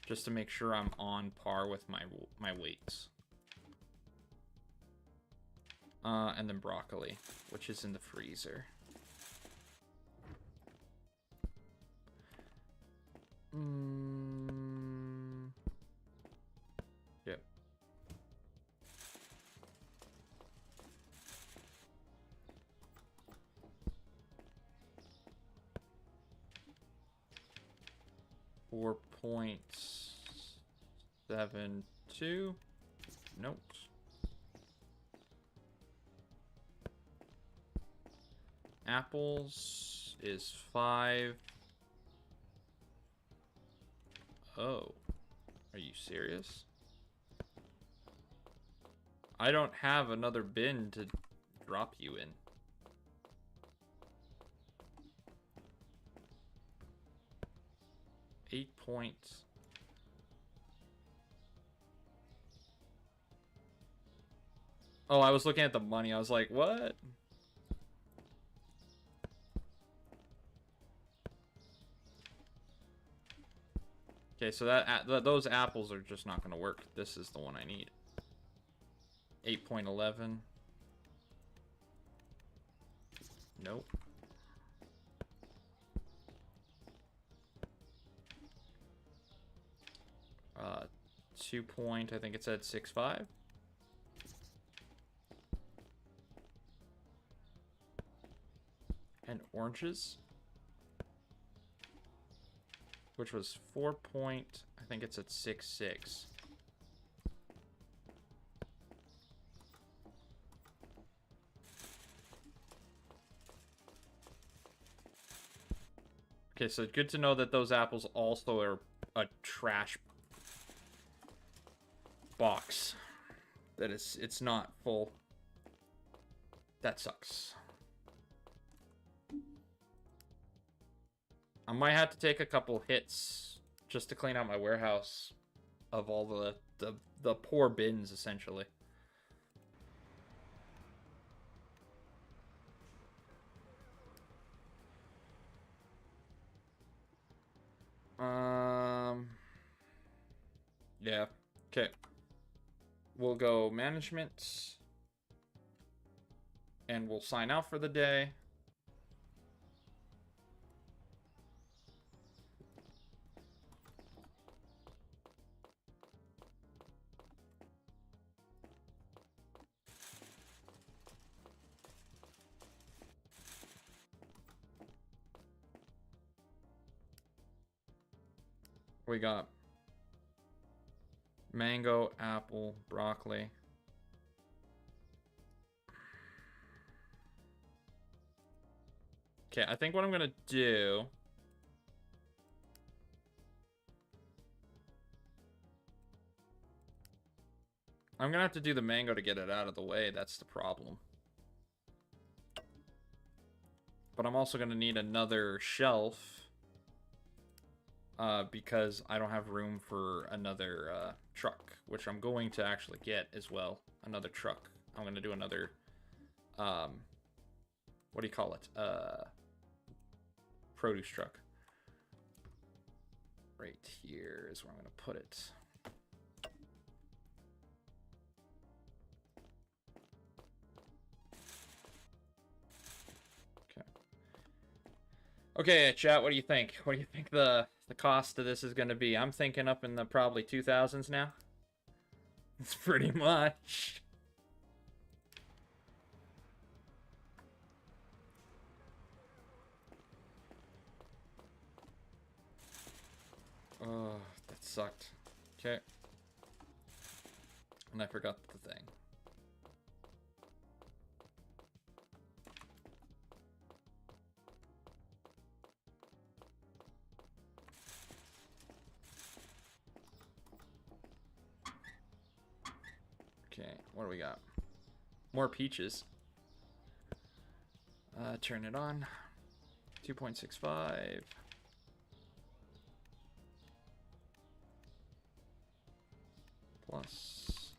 Just to make sure I'm on par with my weights. And then broccoli, which is in the freezer. Yep. 4.72. Nope. Apples is 5. Oh. Are you serious? I don't have another bin to drop you in. £8. Oh, I was looking at the money. I was like, what? Okay, so those apples are just not going to work. This is the one I need. 8.11. Nope. 2 point, I think it said 6.5. And oranges, which was 4 point, I think it's at 6.6. Okay, so good to know that those apples also are a trash box. That it's not full. That sucks. I might have to take a couple hits just to clean out my warehouse of all the poor bins, essentially. Yeah. Okay. We'll go management. And we'll sign out for the day. We got mango, apple, broccoli. Okay, I think what I'm gonna do... I'm gonna have to do the mango to get it out of the way. That's the problem. But I'm also gonna need another shelf. Because I don't have room for another truck, which I'm going to actually get as well. Another truck. I'm going to do another, what do you call it? produce truck. Right here is where I'm going to put it. Okay, chat, what do you think? What do you think the cost of this is going to be? I'm thinking up in the probably 2000s now. It's pretty much. Oh, that sucked. Okay. And I forgot the thing. Okay, what do we got? More peaches. Turn it on. 2.65. Plus.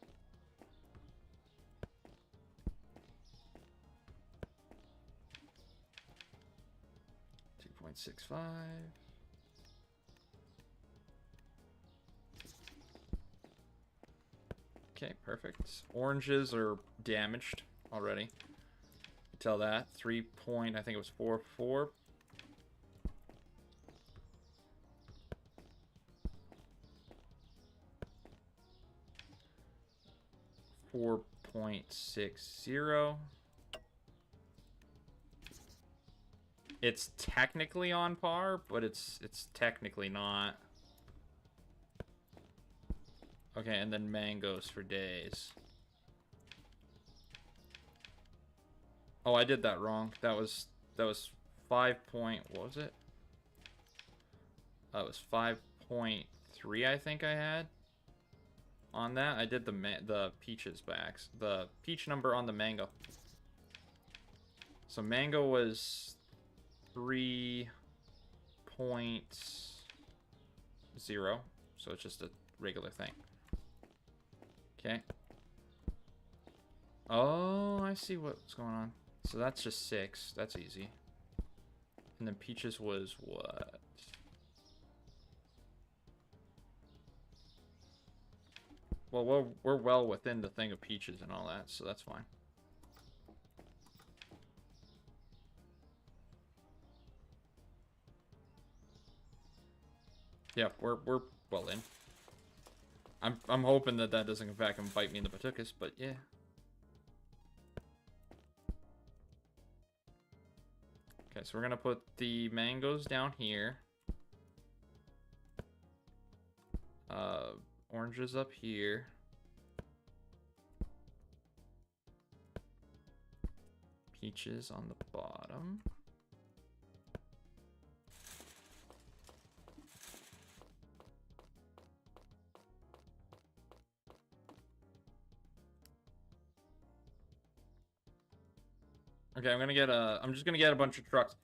.65. Okay, perfect. Oranges are damaged already. Tell that. 3 point, I think it was 4.4. .60. It's technically on par, but it's technically not. Okay, and then mangoes for days. Oh, I did that wrong. That was 5 point, what was it? That was 5.3, I think I had. On that, I did the peaches backs. The peach number on the mango. So mango was 3.0. So it's just a regular thing. Okay. Oh, I see what's going on. So that's just 6. That's easy. And then peaches was what? Well, we're well within the thing of peaches and all that, so that's fine. Yeah, we're well in. I'm hoping that doesn't come back and bite me in the patukas, but yeah. Okay, so we're gonna put the mangoes down here. Oranges up here. Peaches on the bottom. Okay, I'm just gonna get a bunch of trucks.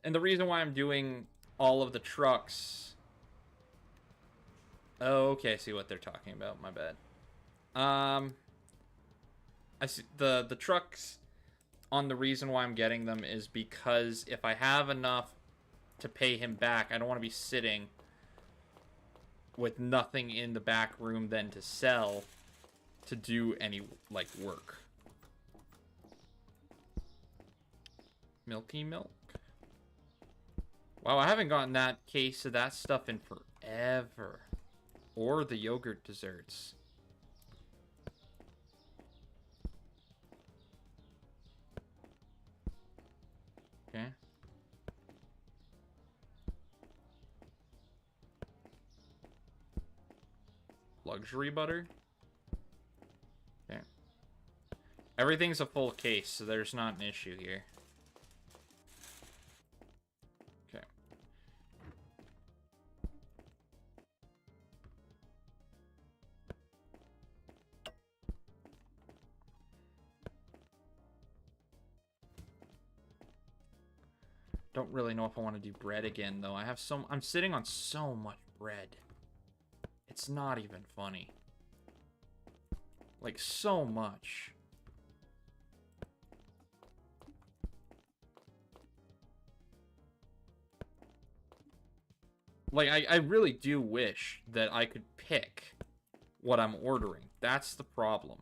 And the reason why I'm doing all of the trucks. Oh, okay, I see what they're talking about. My bad. I see the trucks on the reason why I'm getting them is because if I have enough to pay him back, I don't want to be sitting with nothing in the back room then to sell to do any like work. Milky milk. Wow, I haven't gotten that case of that stuff in forever. Or the yogurt desserts. Okay. Luxury butter. Okay. Everything's a full case, so there's not an issue here. Okay. Don't really know if I want to do bread again, though. I'm sitting on so much bread. It's not even funny. Like, so much. Like, I really do wish that I could pick what I'm ordering. That's the problem.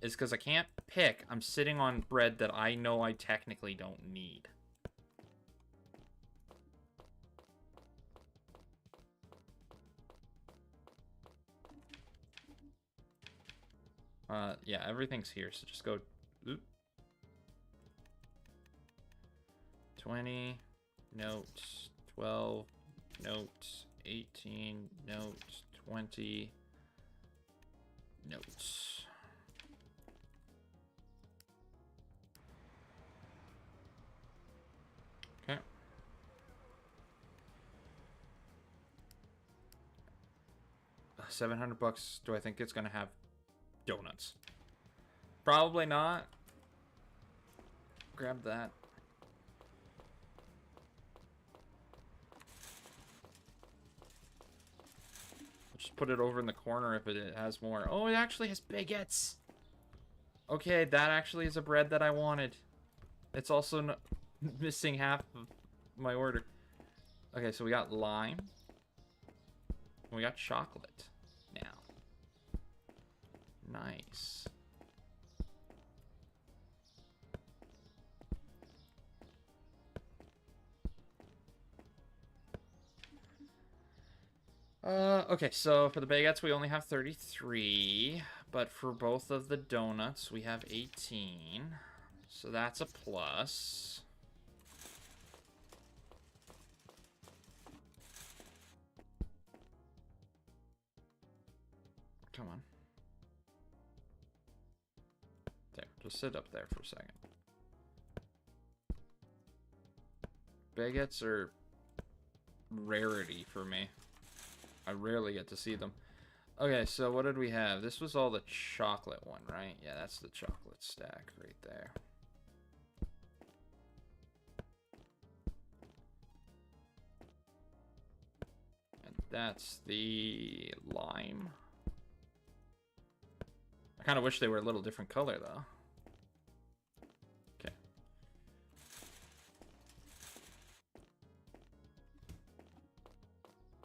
Is because I can't pick. I'm sitting on bread that I know I technically don't need. Yeah, everything's here, so just go... Oop. 20, notes, 12, notes, 18, notes, 20, notes. Okay. $700. Do I think it's gonna have donuts? Probably not. Grab that. Just put it over in the corner if it has more. Oh, it actually has baguettes. Okay, that actually is a bread that I wanted. It's also missing half of my order. Okay, so we got lime. We got chocolate now. Nice. Okay, so for the baguettes, we only have 33. But for both of the donuts, we have 18. So that's a plus. Come on. There, just sit up there for a second. Baguettes are rarity for me. I rarely get to see them. Okay, so what did we have? This was all the chocolate one, right? Yeah, that's the chocolate stack right there. And that's the lime. I kind of wish they were a little different color, though. Okay.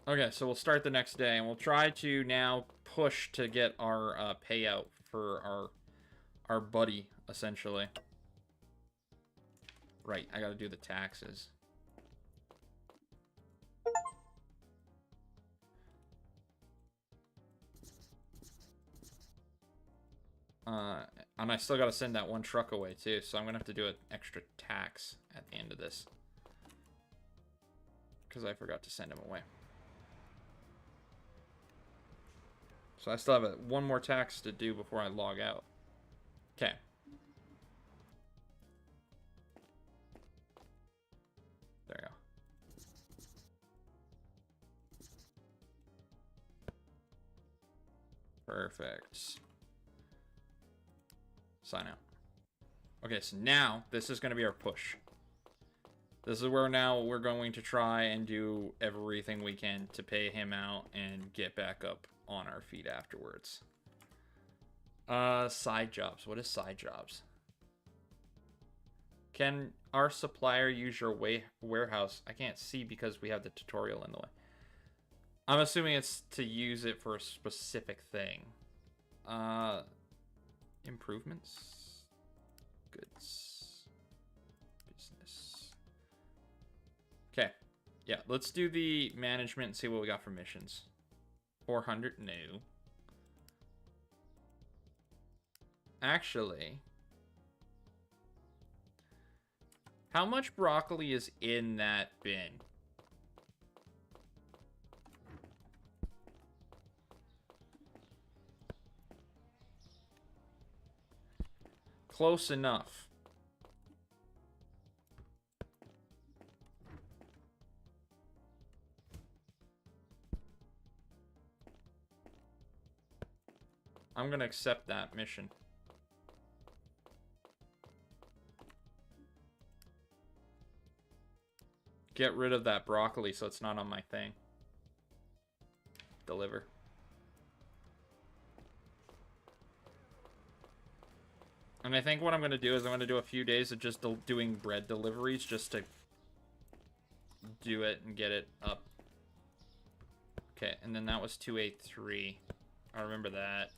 Okay, so we'll start the next day, and we'll try to now push to get our payout for our buddy, essentially. Right, I gotta do the taxes. And I still gotta send that one truck away, too, so I'm gonna have to do an extra tax at the end of this. Because I forgot to send him away. So I still have one more tax to do before I log out. Okay. There we go. Perfect. Sign out. Okay, so now this is going to be our push. This is where now we're going to try and do everything we can to pay him out and get back up on our feet afterwards. Side jobs. What is side jobs? Can our supplier use your warehouse? I can't see because we have the tutorial in the way. I'm assuming it's to use it for a specific thing. Improvements. Goods. Business. Okay. Yeah, let's do the management and see what we got for missions. 400, no. Actually, how much broccoli is in that bin? Close enough. I'm gonna accept that mission. Get rid of that broccoli so it's not on my thing. Deliver. And I think what I'm going to do is I'm going to do a few days of just doing bread deliveries just to do it and get it up. Okay, and then that was 283. I remember that.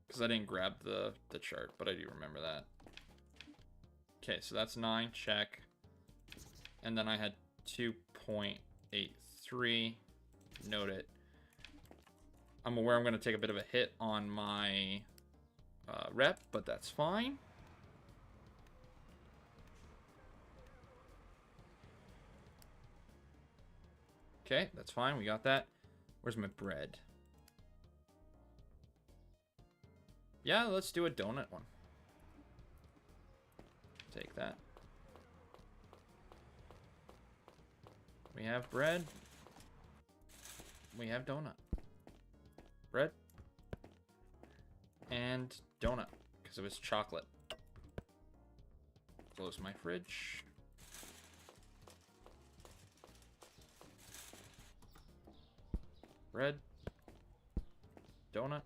Because I didn't grab the chart, but I do remember that. Okay, so that's 9, check. And then I had 2.83. Note it. I'm aware I'm going to take a bit of a hit on my rep, but that's fine. Okay, that's fine. We got that. Where's my bread? Yeah, let's do a donut one. Take that. We have bread. We have donut. Bread. And donut. Because it was chocolate. Close my fridge. Bread. Donut.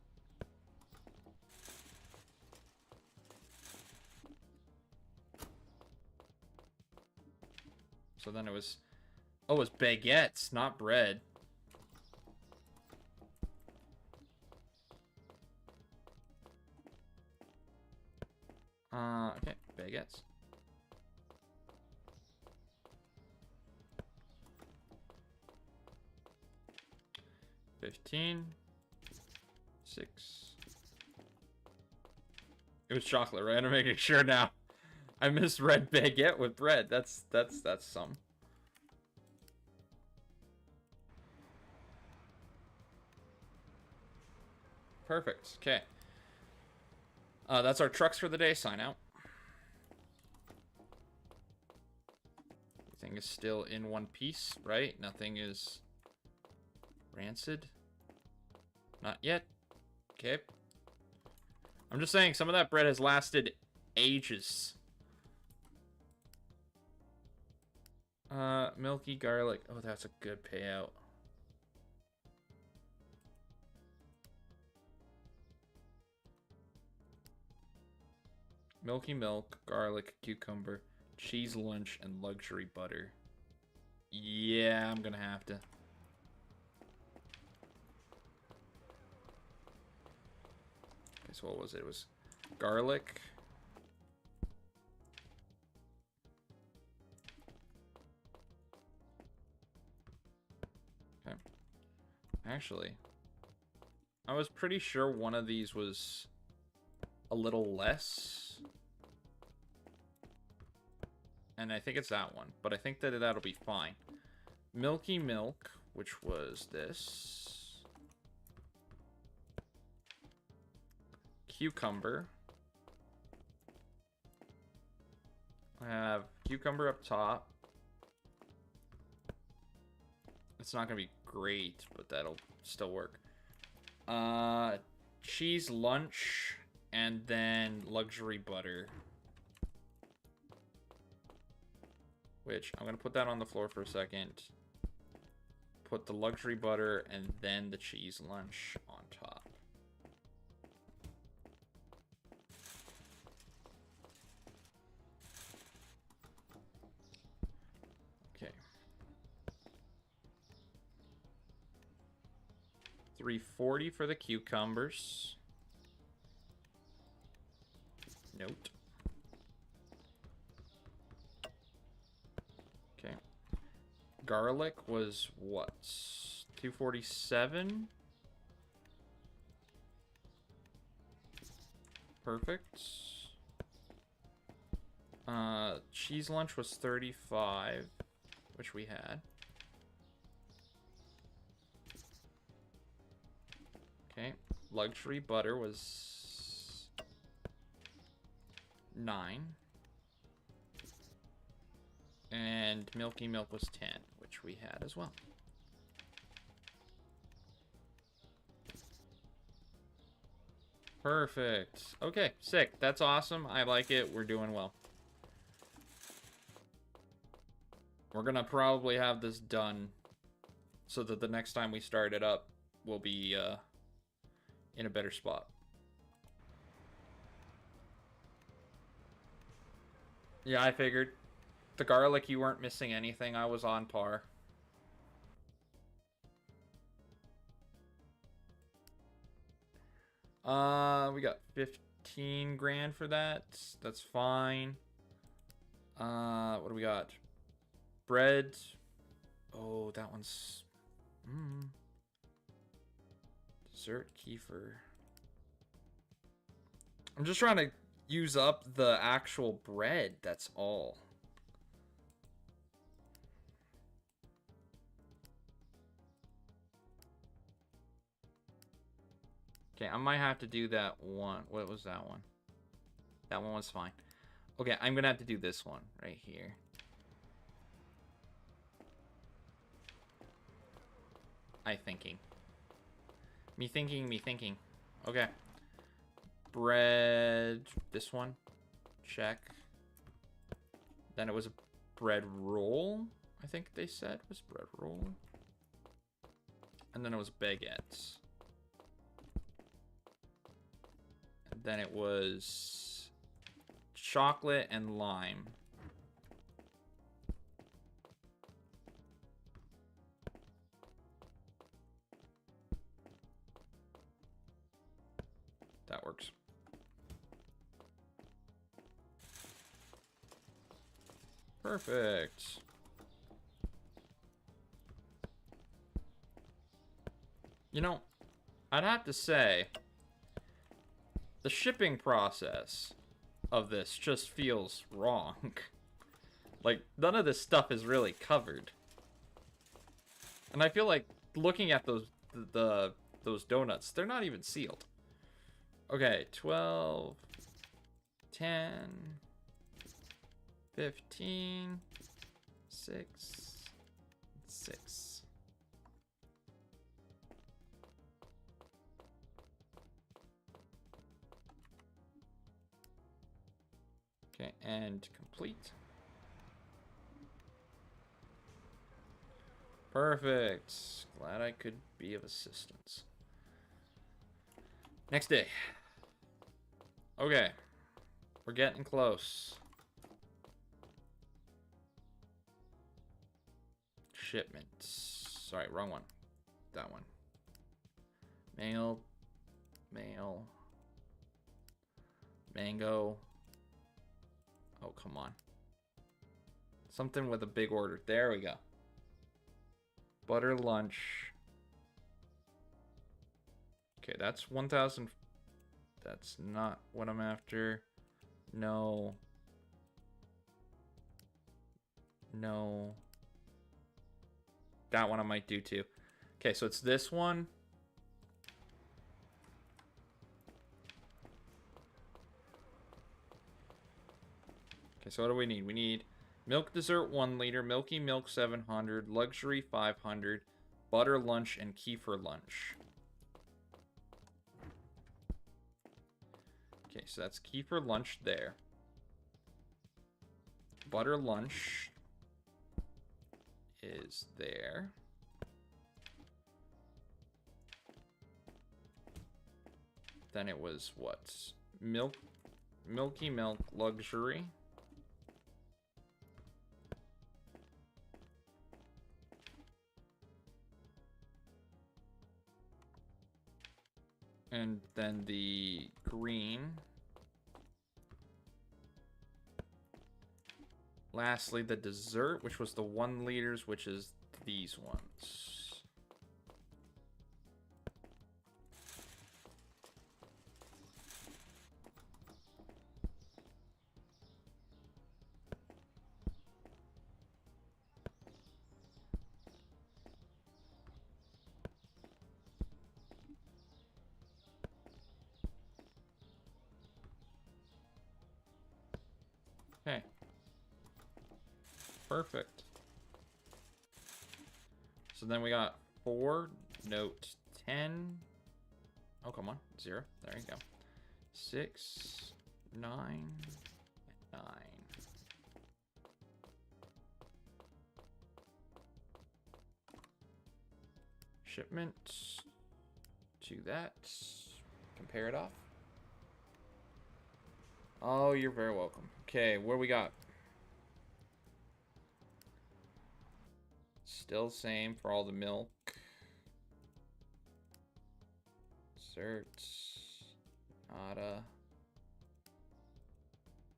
So then it was... Oh, it was baguettes, not bread. Okay, baguettes. $15. $6. It was chocolate, right? I'm making sure now. I misread baguette with bread. That's some. Perfect. Okay. That's our trucks for the day. Sign out. Everything is still in one piece, right? Nothing is rancid. Not yet. Okay. I'm just saying, some of that bread has lasted ages. Milky garlic. Oh, that's a good payout. Milky milk, garlic, cucumber, cheese lunch, and luxury butter. Yeah, I'm gonna have to. Okay, so what was it? It was garlic. Okay. Actually, I was pretty sure one of these was a little less. And I think it's that one, but I think that that'll be fine. Milky milk, which was this. Cucumber. I have cucumber up top. It's not going to be great, but that'll still work. Cheese lunch, and then luxury butter. Which, I'm going to put that on the floor for a second. Put the luxury butter and then the cheese lunch on top. Okay. $3.40 for the cucumbers. Note. Okay. Garlic was what? $2.47. Perfect. Cheese lunch was $35, which we had. Okay. Luxury butter was $9. And milky milk was 10, which we had as well. Perfect. Okay, sick. That's awesome. I like it. We're doing well. We're gonna probably have this done so that the next time we start it up, we'll be in a better spot. Yeah, I figured. The garlic, you weren't missing anything. I was on par. We got 15 grand for that. That's fine. What do we got? Bread. Oh, that one's... Dessert kefir. I'm just trying to use up the actual bread, that's all. Okay, I might have to do that one. What was that one? That one was fine. Okay, I'm gonna have to do this one right here. Me thinking. Okay. Bread. This one. Check. Then it was a bread roll, I think they said was bread roll. And then it was baguettes. And then it was chocolate and lime. That works. Perfect. You know, I'd have to say, the shipping process of this just feels wrong. Like, none of this stuff is really covered. And I feel like looking at those donuts, they're not even sealed. Okay, 12, 10, 15, 6, 6. Okay, and complete. Perfect. Glad I could be of assistance. Next day. Okay. We're getting close. Shipments. Sorry, wrong one. That one. Mail. Mango. Oh, come on. Something with a big order. There we go. Butter lunch. Okay, that's 1,000. That's not what I'm after. No. That one I might do too. Okay, so it's this one. Okay, so what do we need? We need milk dessert 1 liter, milky milk 700, luxury 500, butter lunch, and kefir lunch. Okay, so that's kefir lunch there. Butter lunch is there. Then it was what? Milky milk luxury. And then the green. Lastly, the dessert, which was the 1 liters, which is these ones. Okay. Perfect. So then we got 4, note 10. Oh, come on. 0. There you go. 6, 9, 9. Shipment to that. Compare it off. Oh, you're very welcome. Okay, what do we got? Still same for all the milk. Desserts. Nada.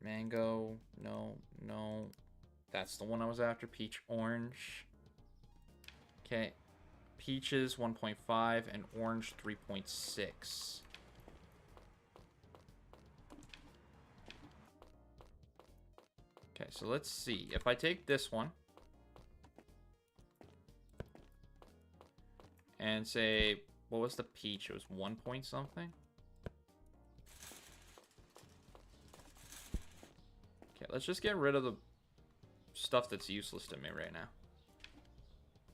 Mango. No, no. That's the one I was after. Peach, orange. Okay. Peaches 1.5 and orange 3.6. Okay, so let's see. If I take this one and say, what was the peach? It was 1 point something? Okay, let's just get rid of the stuff that's useless to me right now.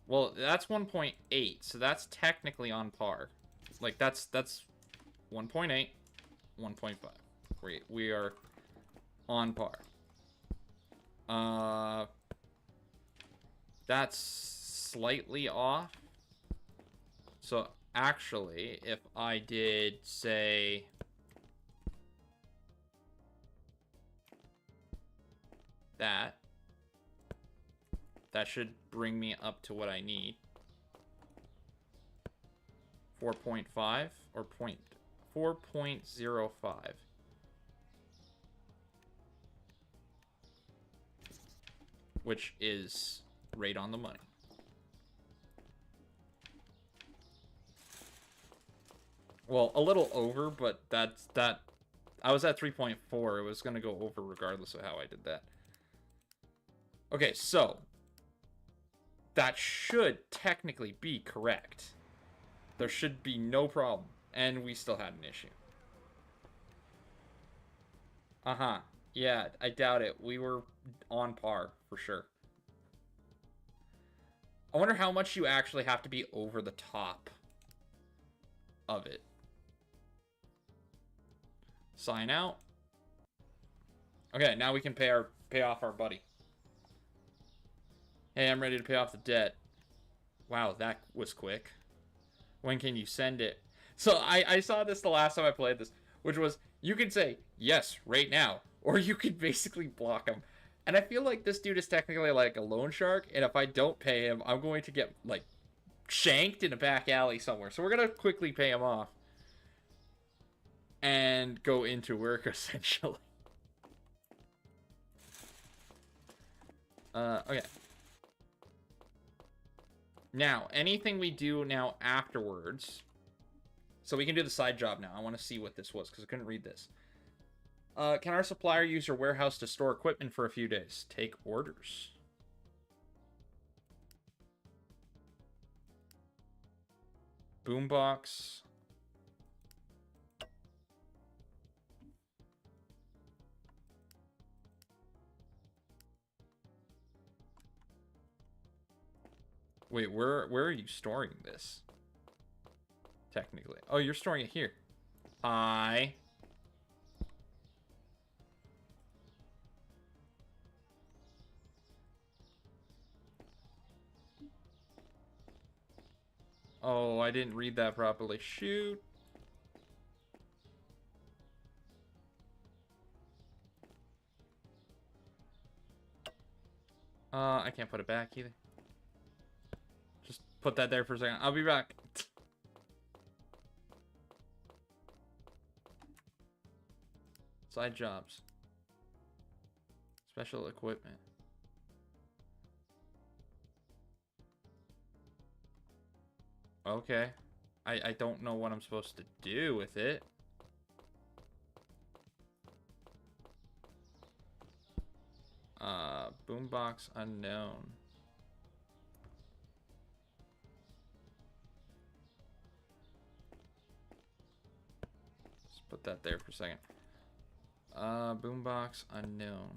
Well, that's 1.8, so that's technically on par. Like, that's 1.8, 1.5. We are on par. That's slightly off. So, actually, if I did, say... that should bring me up to what I need. 4.5 or 4.05. Which is right on the money. Well, a little over, but that's that. I was at 3.4. It was going to go over regardless of how I did that. Okay, so that should technically be correct. There should be no problem. And we still had an issue. Uh-huh. Yeah, I doubt it. We were on par, for sure. I wonder how much you actually have to be over the top of it. Sign out. Okay, now we can pay off our buddy. Hey, I'm ready to pay off the debt. Wow, that was quick. When can you send it? So I saw this the last time I played this, which was, you can say, yes, right now. Or you could basically block him. And I feel like this dude is technically like a loan shark, and if I don't pay him, I'm going to get, like, shanked in a back alley somewhere. So we're going to quickly pay him off. And go into work, essentially. Okay. Now, anything we do now afterwards... So we can do the side job now. I want to see what this was, because I couldn't read this. Can our supplier use your warehouse to store equipment for a few days? Take orders. Boombox. Wait, where are you storing this? Technically. Oh, you're storing it here. Hi. Oh, I didn't read that properly. Shoot. I can't put it back either. Just put that there for a second. I'll be back. Side jobs. Special equipment. Okay. I don't know what I'm supposed to do with it. Boombox unknown. Let's put that there for a second. Boombox unknown.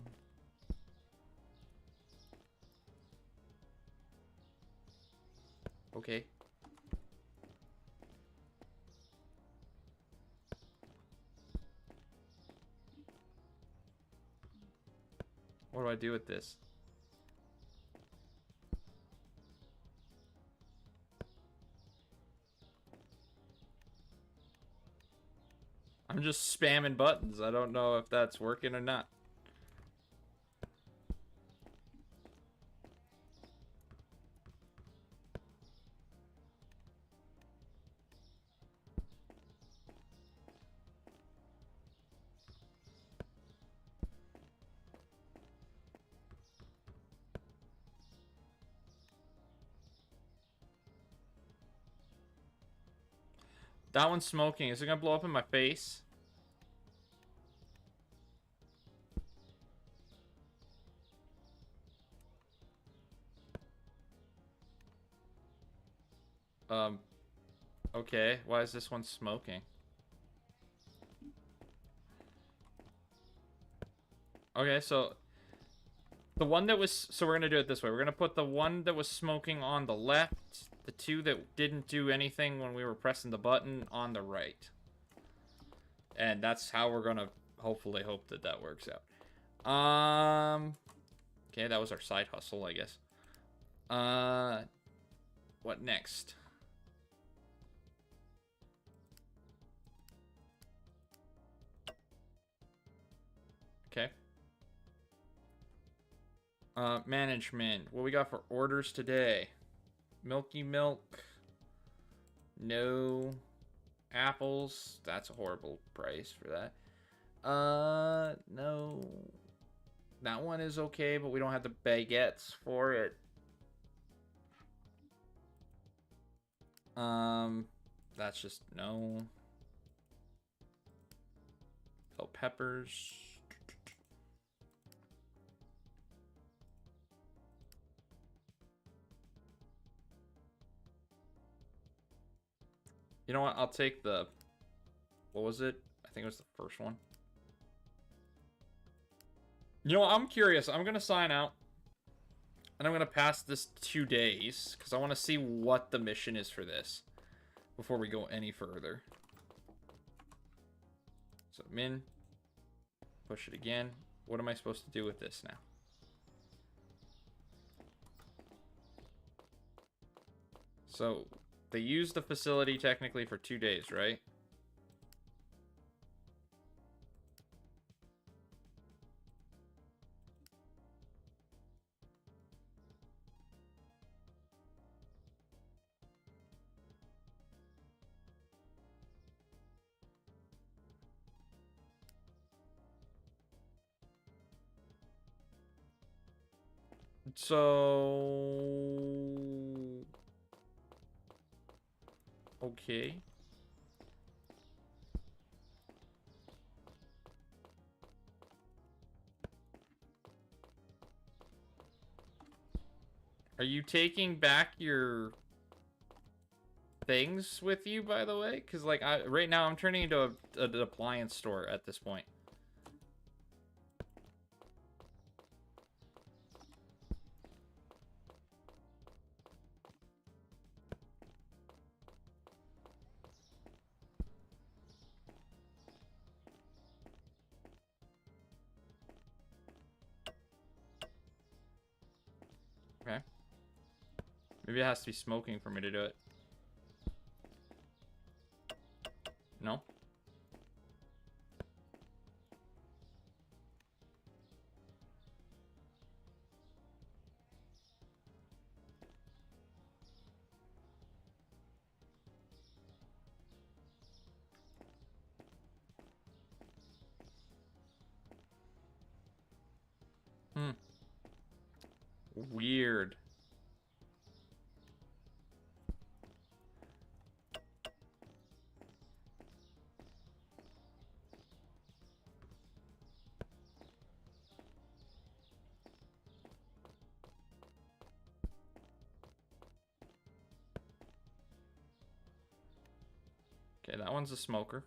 Okay. What do I do with this? I'm just spamming buttons. I don't know if that's working or not. That one's smoking. Is it gonna blow up in my face? Okay. Why is this one smoking? Okay, so the one that was... So we're gonna do it this way. We're gonna put the one that was smoking on the left, the two that didn't do anything when we were pressing the button on the right. And that's how we're gonna hopefully hope that that works out. Okay, that was our side hustle, I guess. What next? Okay. Management. What we got for orders today? Milky Milk. No. Apples. That's a horrible price for that. No. That one is okay, but we don't have the baguettes for it. That's just no. Bell peppers. You know what? I'll take the... What was it? I think it was the first one. You know what? I'm curious. I'm going to sign out. And I'm going to pass this 2 days. Because I want to see what the mission is for this. Before we go any further. So, min. Push it again. What am I supposed to do with this now? So... They use the facility technically for 2 days, right? So... Okay. Are you taking back your things with you, by the way? Because, like, right now I'm turning into an appliance store at this point. Okay. Maybe it has to be smoking for me to do it. No? Weird. Okay, that one's a smoker.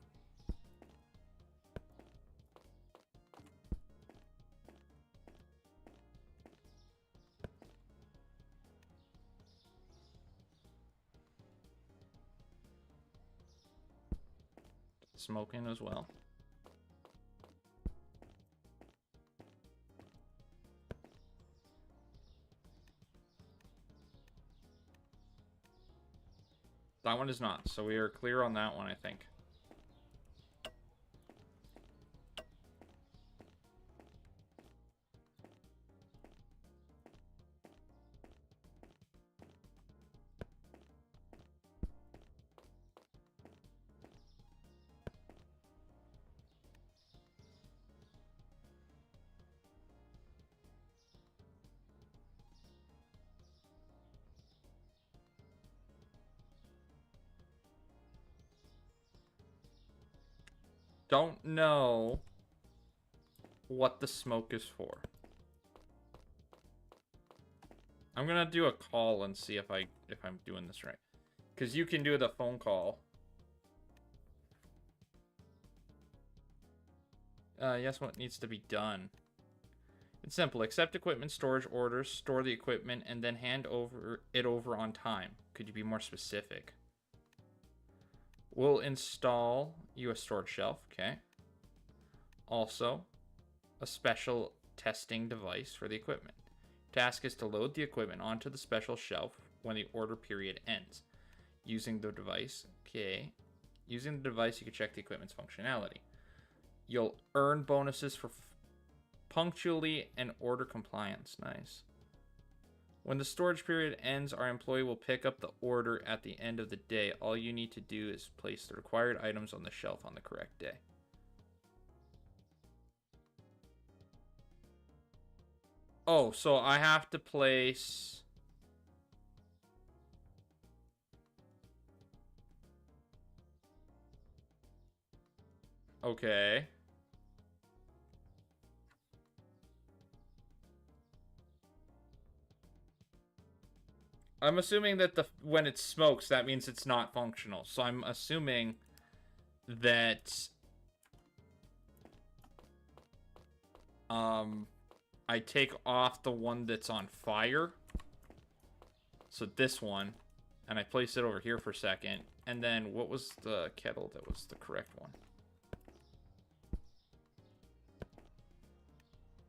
Smoking as well. That one is not, so we are clear on that one, I think. don't know what the smoke is for. I'm gonna do a call and see if I'm doing this right. Because you can do the phone call. Yes, what needs to be done? It's simple. Accept equipment storage orders, store the equipment, and then hand it over on time. Could you be more specific? We'll install you a storage shelf. Okay. Also, a special testing device for the equipment. Task is to load the equipment onto the special shelf when the order period ends. Using the device. Okay. Using the device, you can check the equipment's functionality. You'll earn bonuses for punctually and order compliance. Nice. When the storage period ends, our employee will pick up the order at the end of the day. All you need to do is place the required items on the shelf on the correct day. Oh, so I have to place... Okay. I'm assuming that when it smokes, that means it's not functional. So I'm assuming that I take off the one that's on fire. So this one, and I place it over here for a second. And then what was the kettle that was the correct one?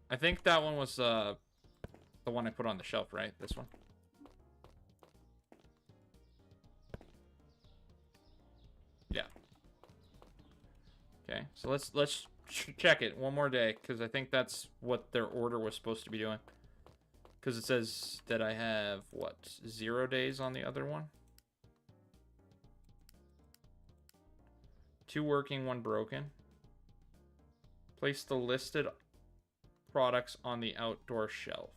I think that one was the one I put on the shelf, right? This one. Yeah. Okay, so let's check it one more day, because I think that's what their order was supposed to be doing. Because it says that I have, what, 0 days on the other one? 2 working, 1 broken. Place the listed products on the outdoor shelf.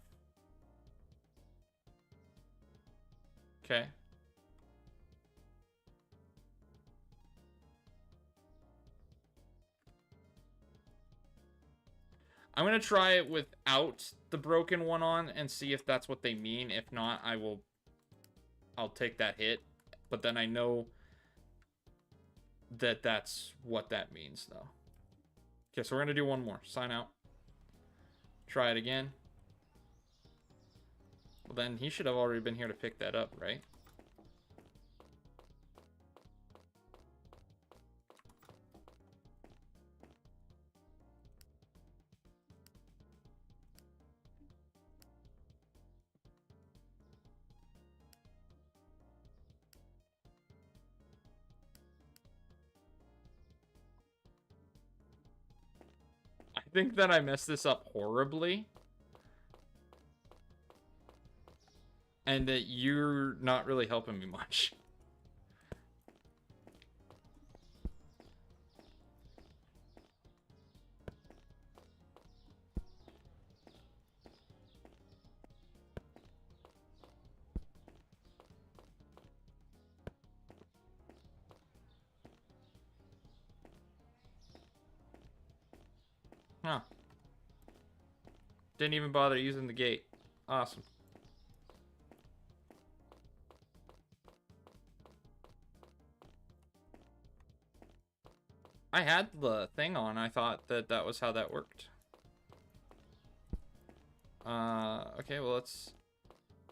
Okay. I'm going to try it without the broken one on and see if that's what they mean. If not, I'll take that hit. But then I know that that's what that means, though. Okay, so we're going to do one more. Sign out. Try it again. Well, then he should have already been here to pick that up, right? I think that I messed this up horribly. And that you're not really helping me much. Huh. Didn't even bother using the gate. Awesome. I had the thing on. I thought that that was how that worked. Okay, well, let's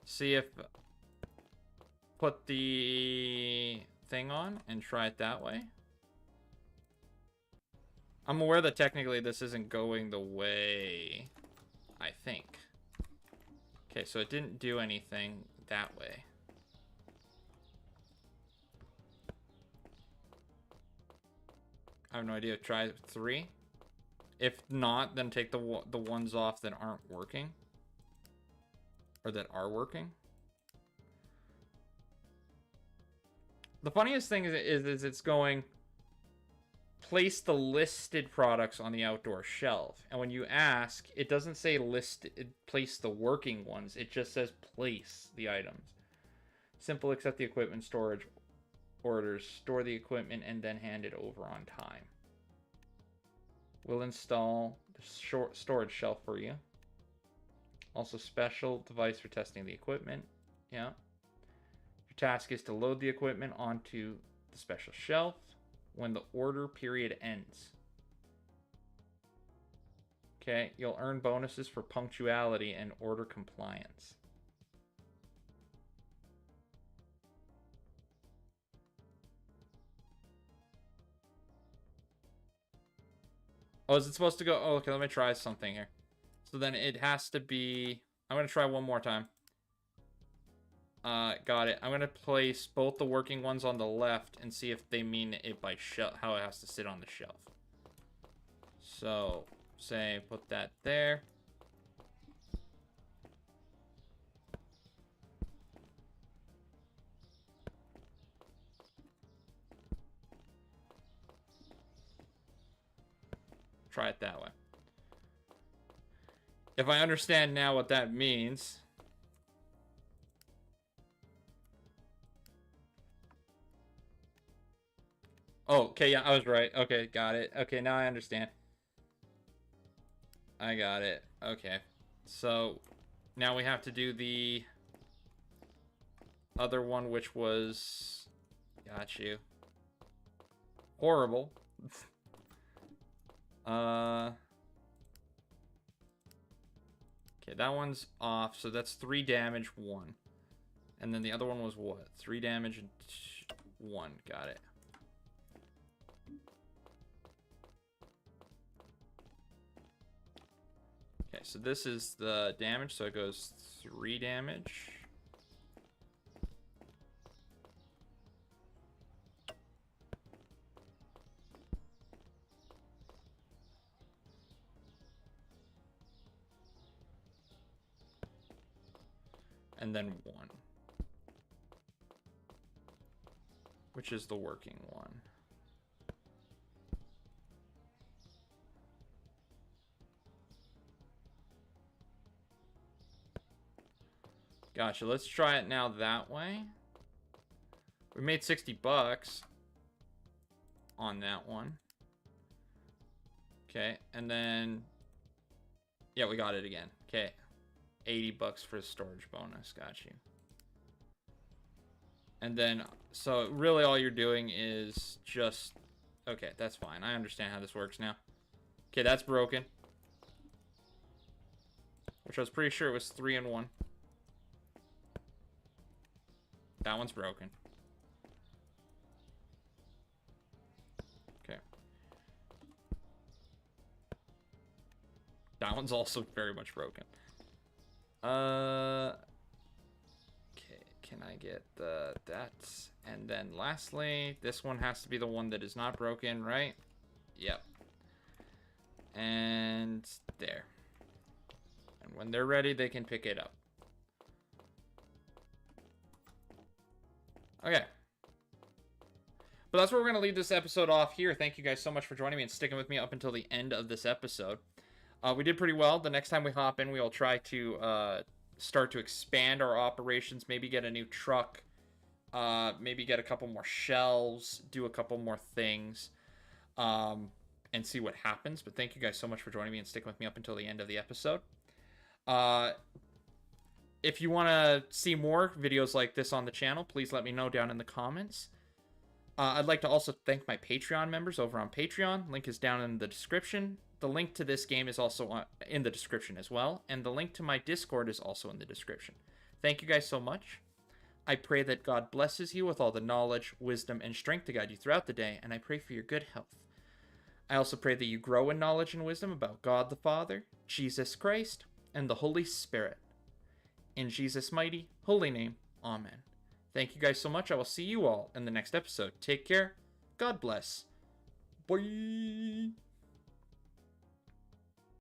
see if... Put the thing on and try it that way. I'm aware that technically this isn't going the way I think. Okay, so it didn't do anything that way. I have no idea. Try 3. If not, then take the ones off that aren't working. Or that are working. The funniest thing is it's going... Place the listed products on the outdoor shelf. And when you ask, it doesn't say place the working ones. It just says place the items. Simple, accept the equipment storage orders, store the equipment, and then hand it over on time. We'll install the storage shelf for you. Also, special device for testing the equipment. Yeah. Your task is to load the equipment onto the special shelf when the order period ends. Okay, you'll earn bonuses for punctuality and order compliance. Oh, is it supposed to go? Oh, okay, let me try something here. So then it has to be... I'm going to try one more time. Got it. I'm going to place both the working ones on the left and see if they mean it by shelf, how it has to sit on the shelf. So, say, put that there. Try it that way. If I understand now what that means... Oh, okay, yeah, I was right. Okay, got it. Okay, now I understand. I got it. Okay. So, now we have to do the other one, which was... Got you. Horrible. Okay, that one's off, so that's 3 damage, 1. And then the other one was what? 3 damage and 1. Got it. Okay, so this is the damage, so it goes 3 damage. And then 1. Which is the working one. Gotcha, let's try it now that way. We made 60 bucks on that one. Okay, and then... Yeah, we got it again. Okay. 80 bucks for the storage bonus. Got you. And then, so really all you're doing is just... Okay, that's fine. I understand how this works now. Okay, that's broken. Which I was pretty sure it was 3 and 1. That one's broken. Okay. That one's also very much broken. Okay, can I get that? And then lastly, this one has to be the one that is not broken, right? Yep. And there. And when they're ready, they can pick it up. Okay. But that's where we're going to leave this episode off here. Thank you guys so much for joining me and sticking with me up until the end of this episode. We did pretty well. The next time we hop in, we'll try to start to expand our operations. Maybe get a new truck. Maybe get a couple more shelves. Do a couple more things. And see what happens. But thank you guys so much for joining me and sticking with me up until the end of the episode. If you want to see more videos like this on the channel, please let me know down in the comments. I'd like to also thank my Patreon members over on Patreon. Link is down in the description. The link to this game is also in the description as well. And the link to my Discord is also in the description. Thank you guys so much. I pray that God blesses you with all the knowledge, wisdom, and strength to guide you throughout the day. And I pray for your good health. I also pray that you grow in knowledge and wisdom about God the Father, Jesus Christ, and the Holy Spirit. In Jesus' mighty, holy name, amen. Thank you guys so much. I will see you all in the next episode. Take care. God bless. Bye.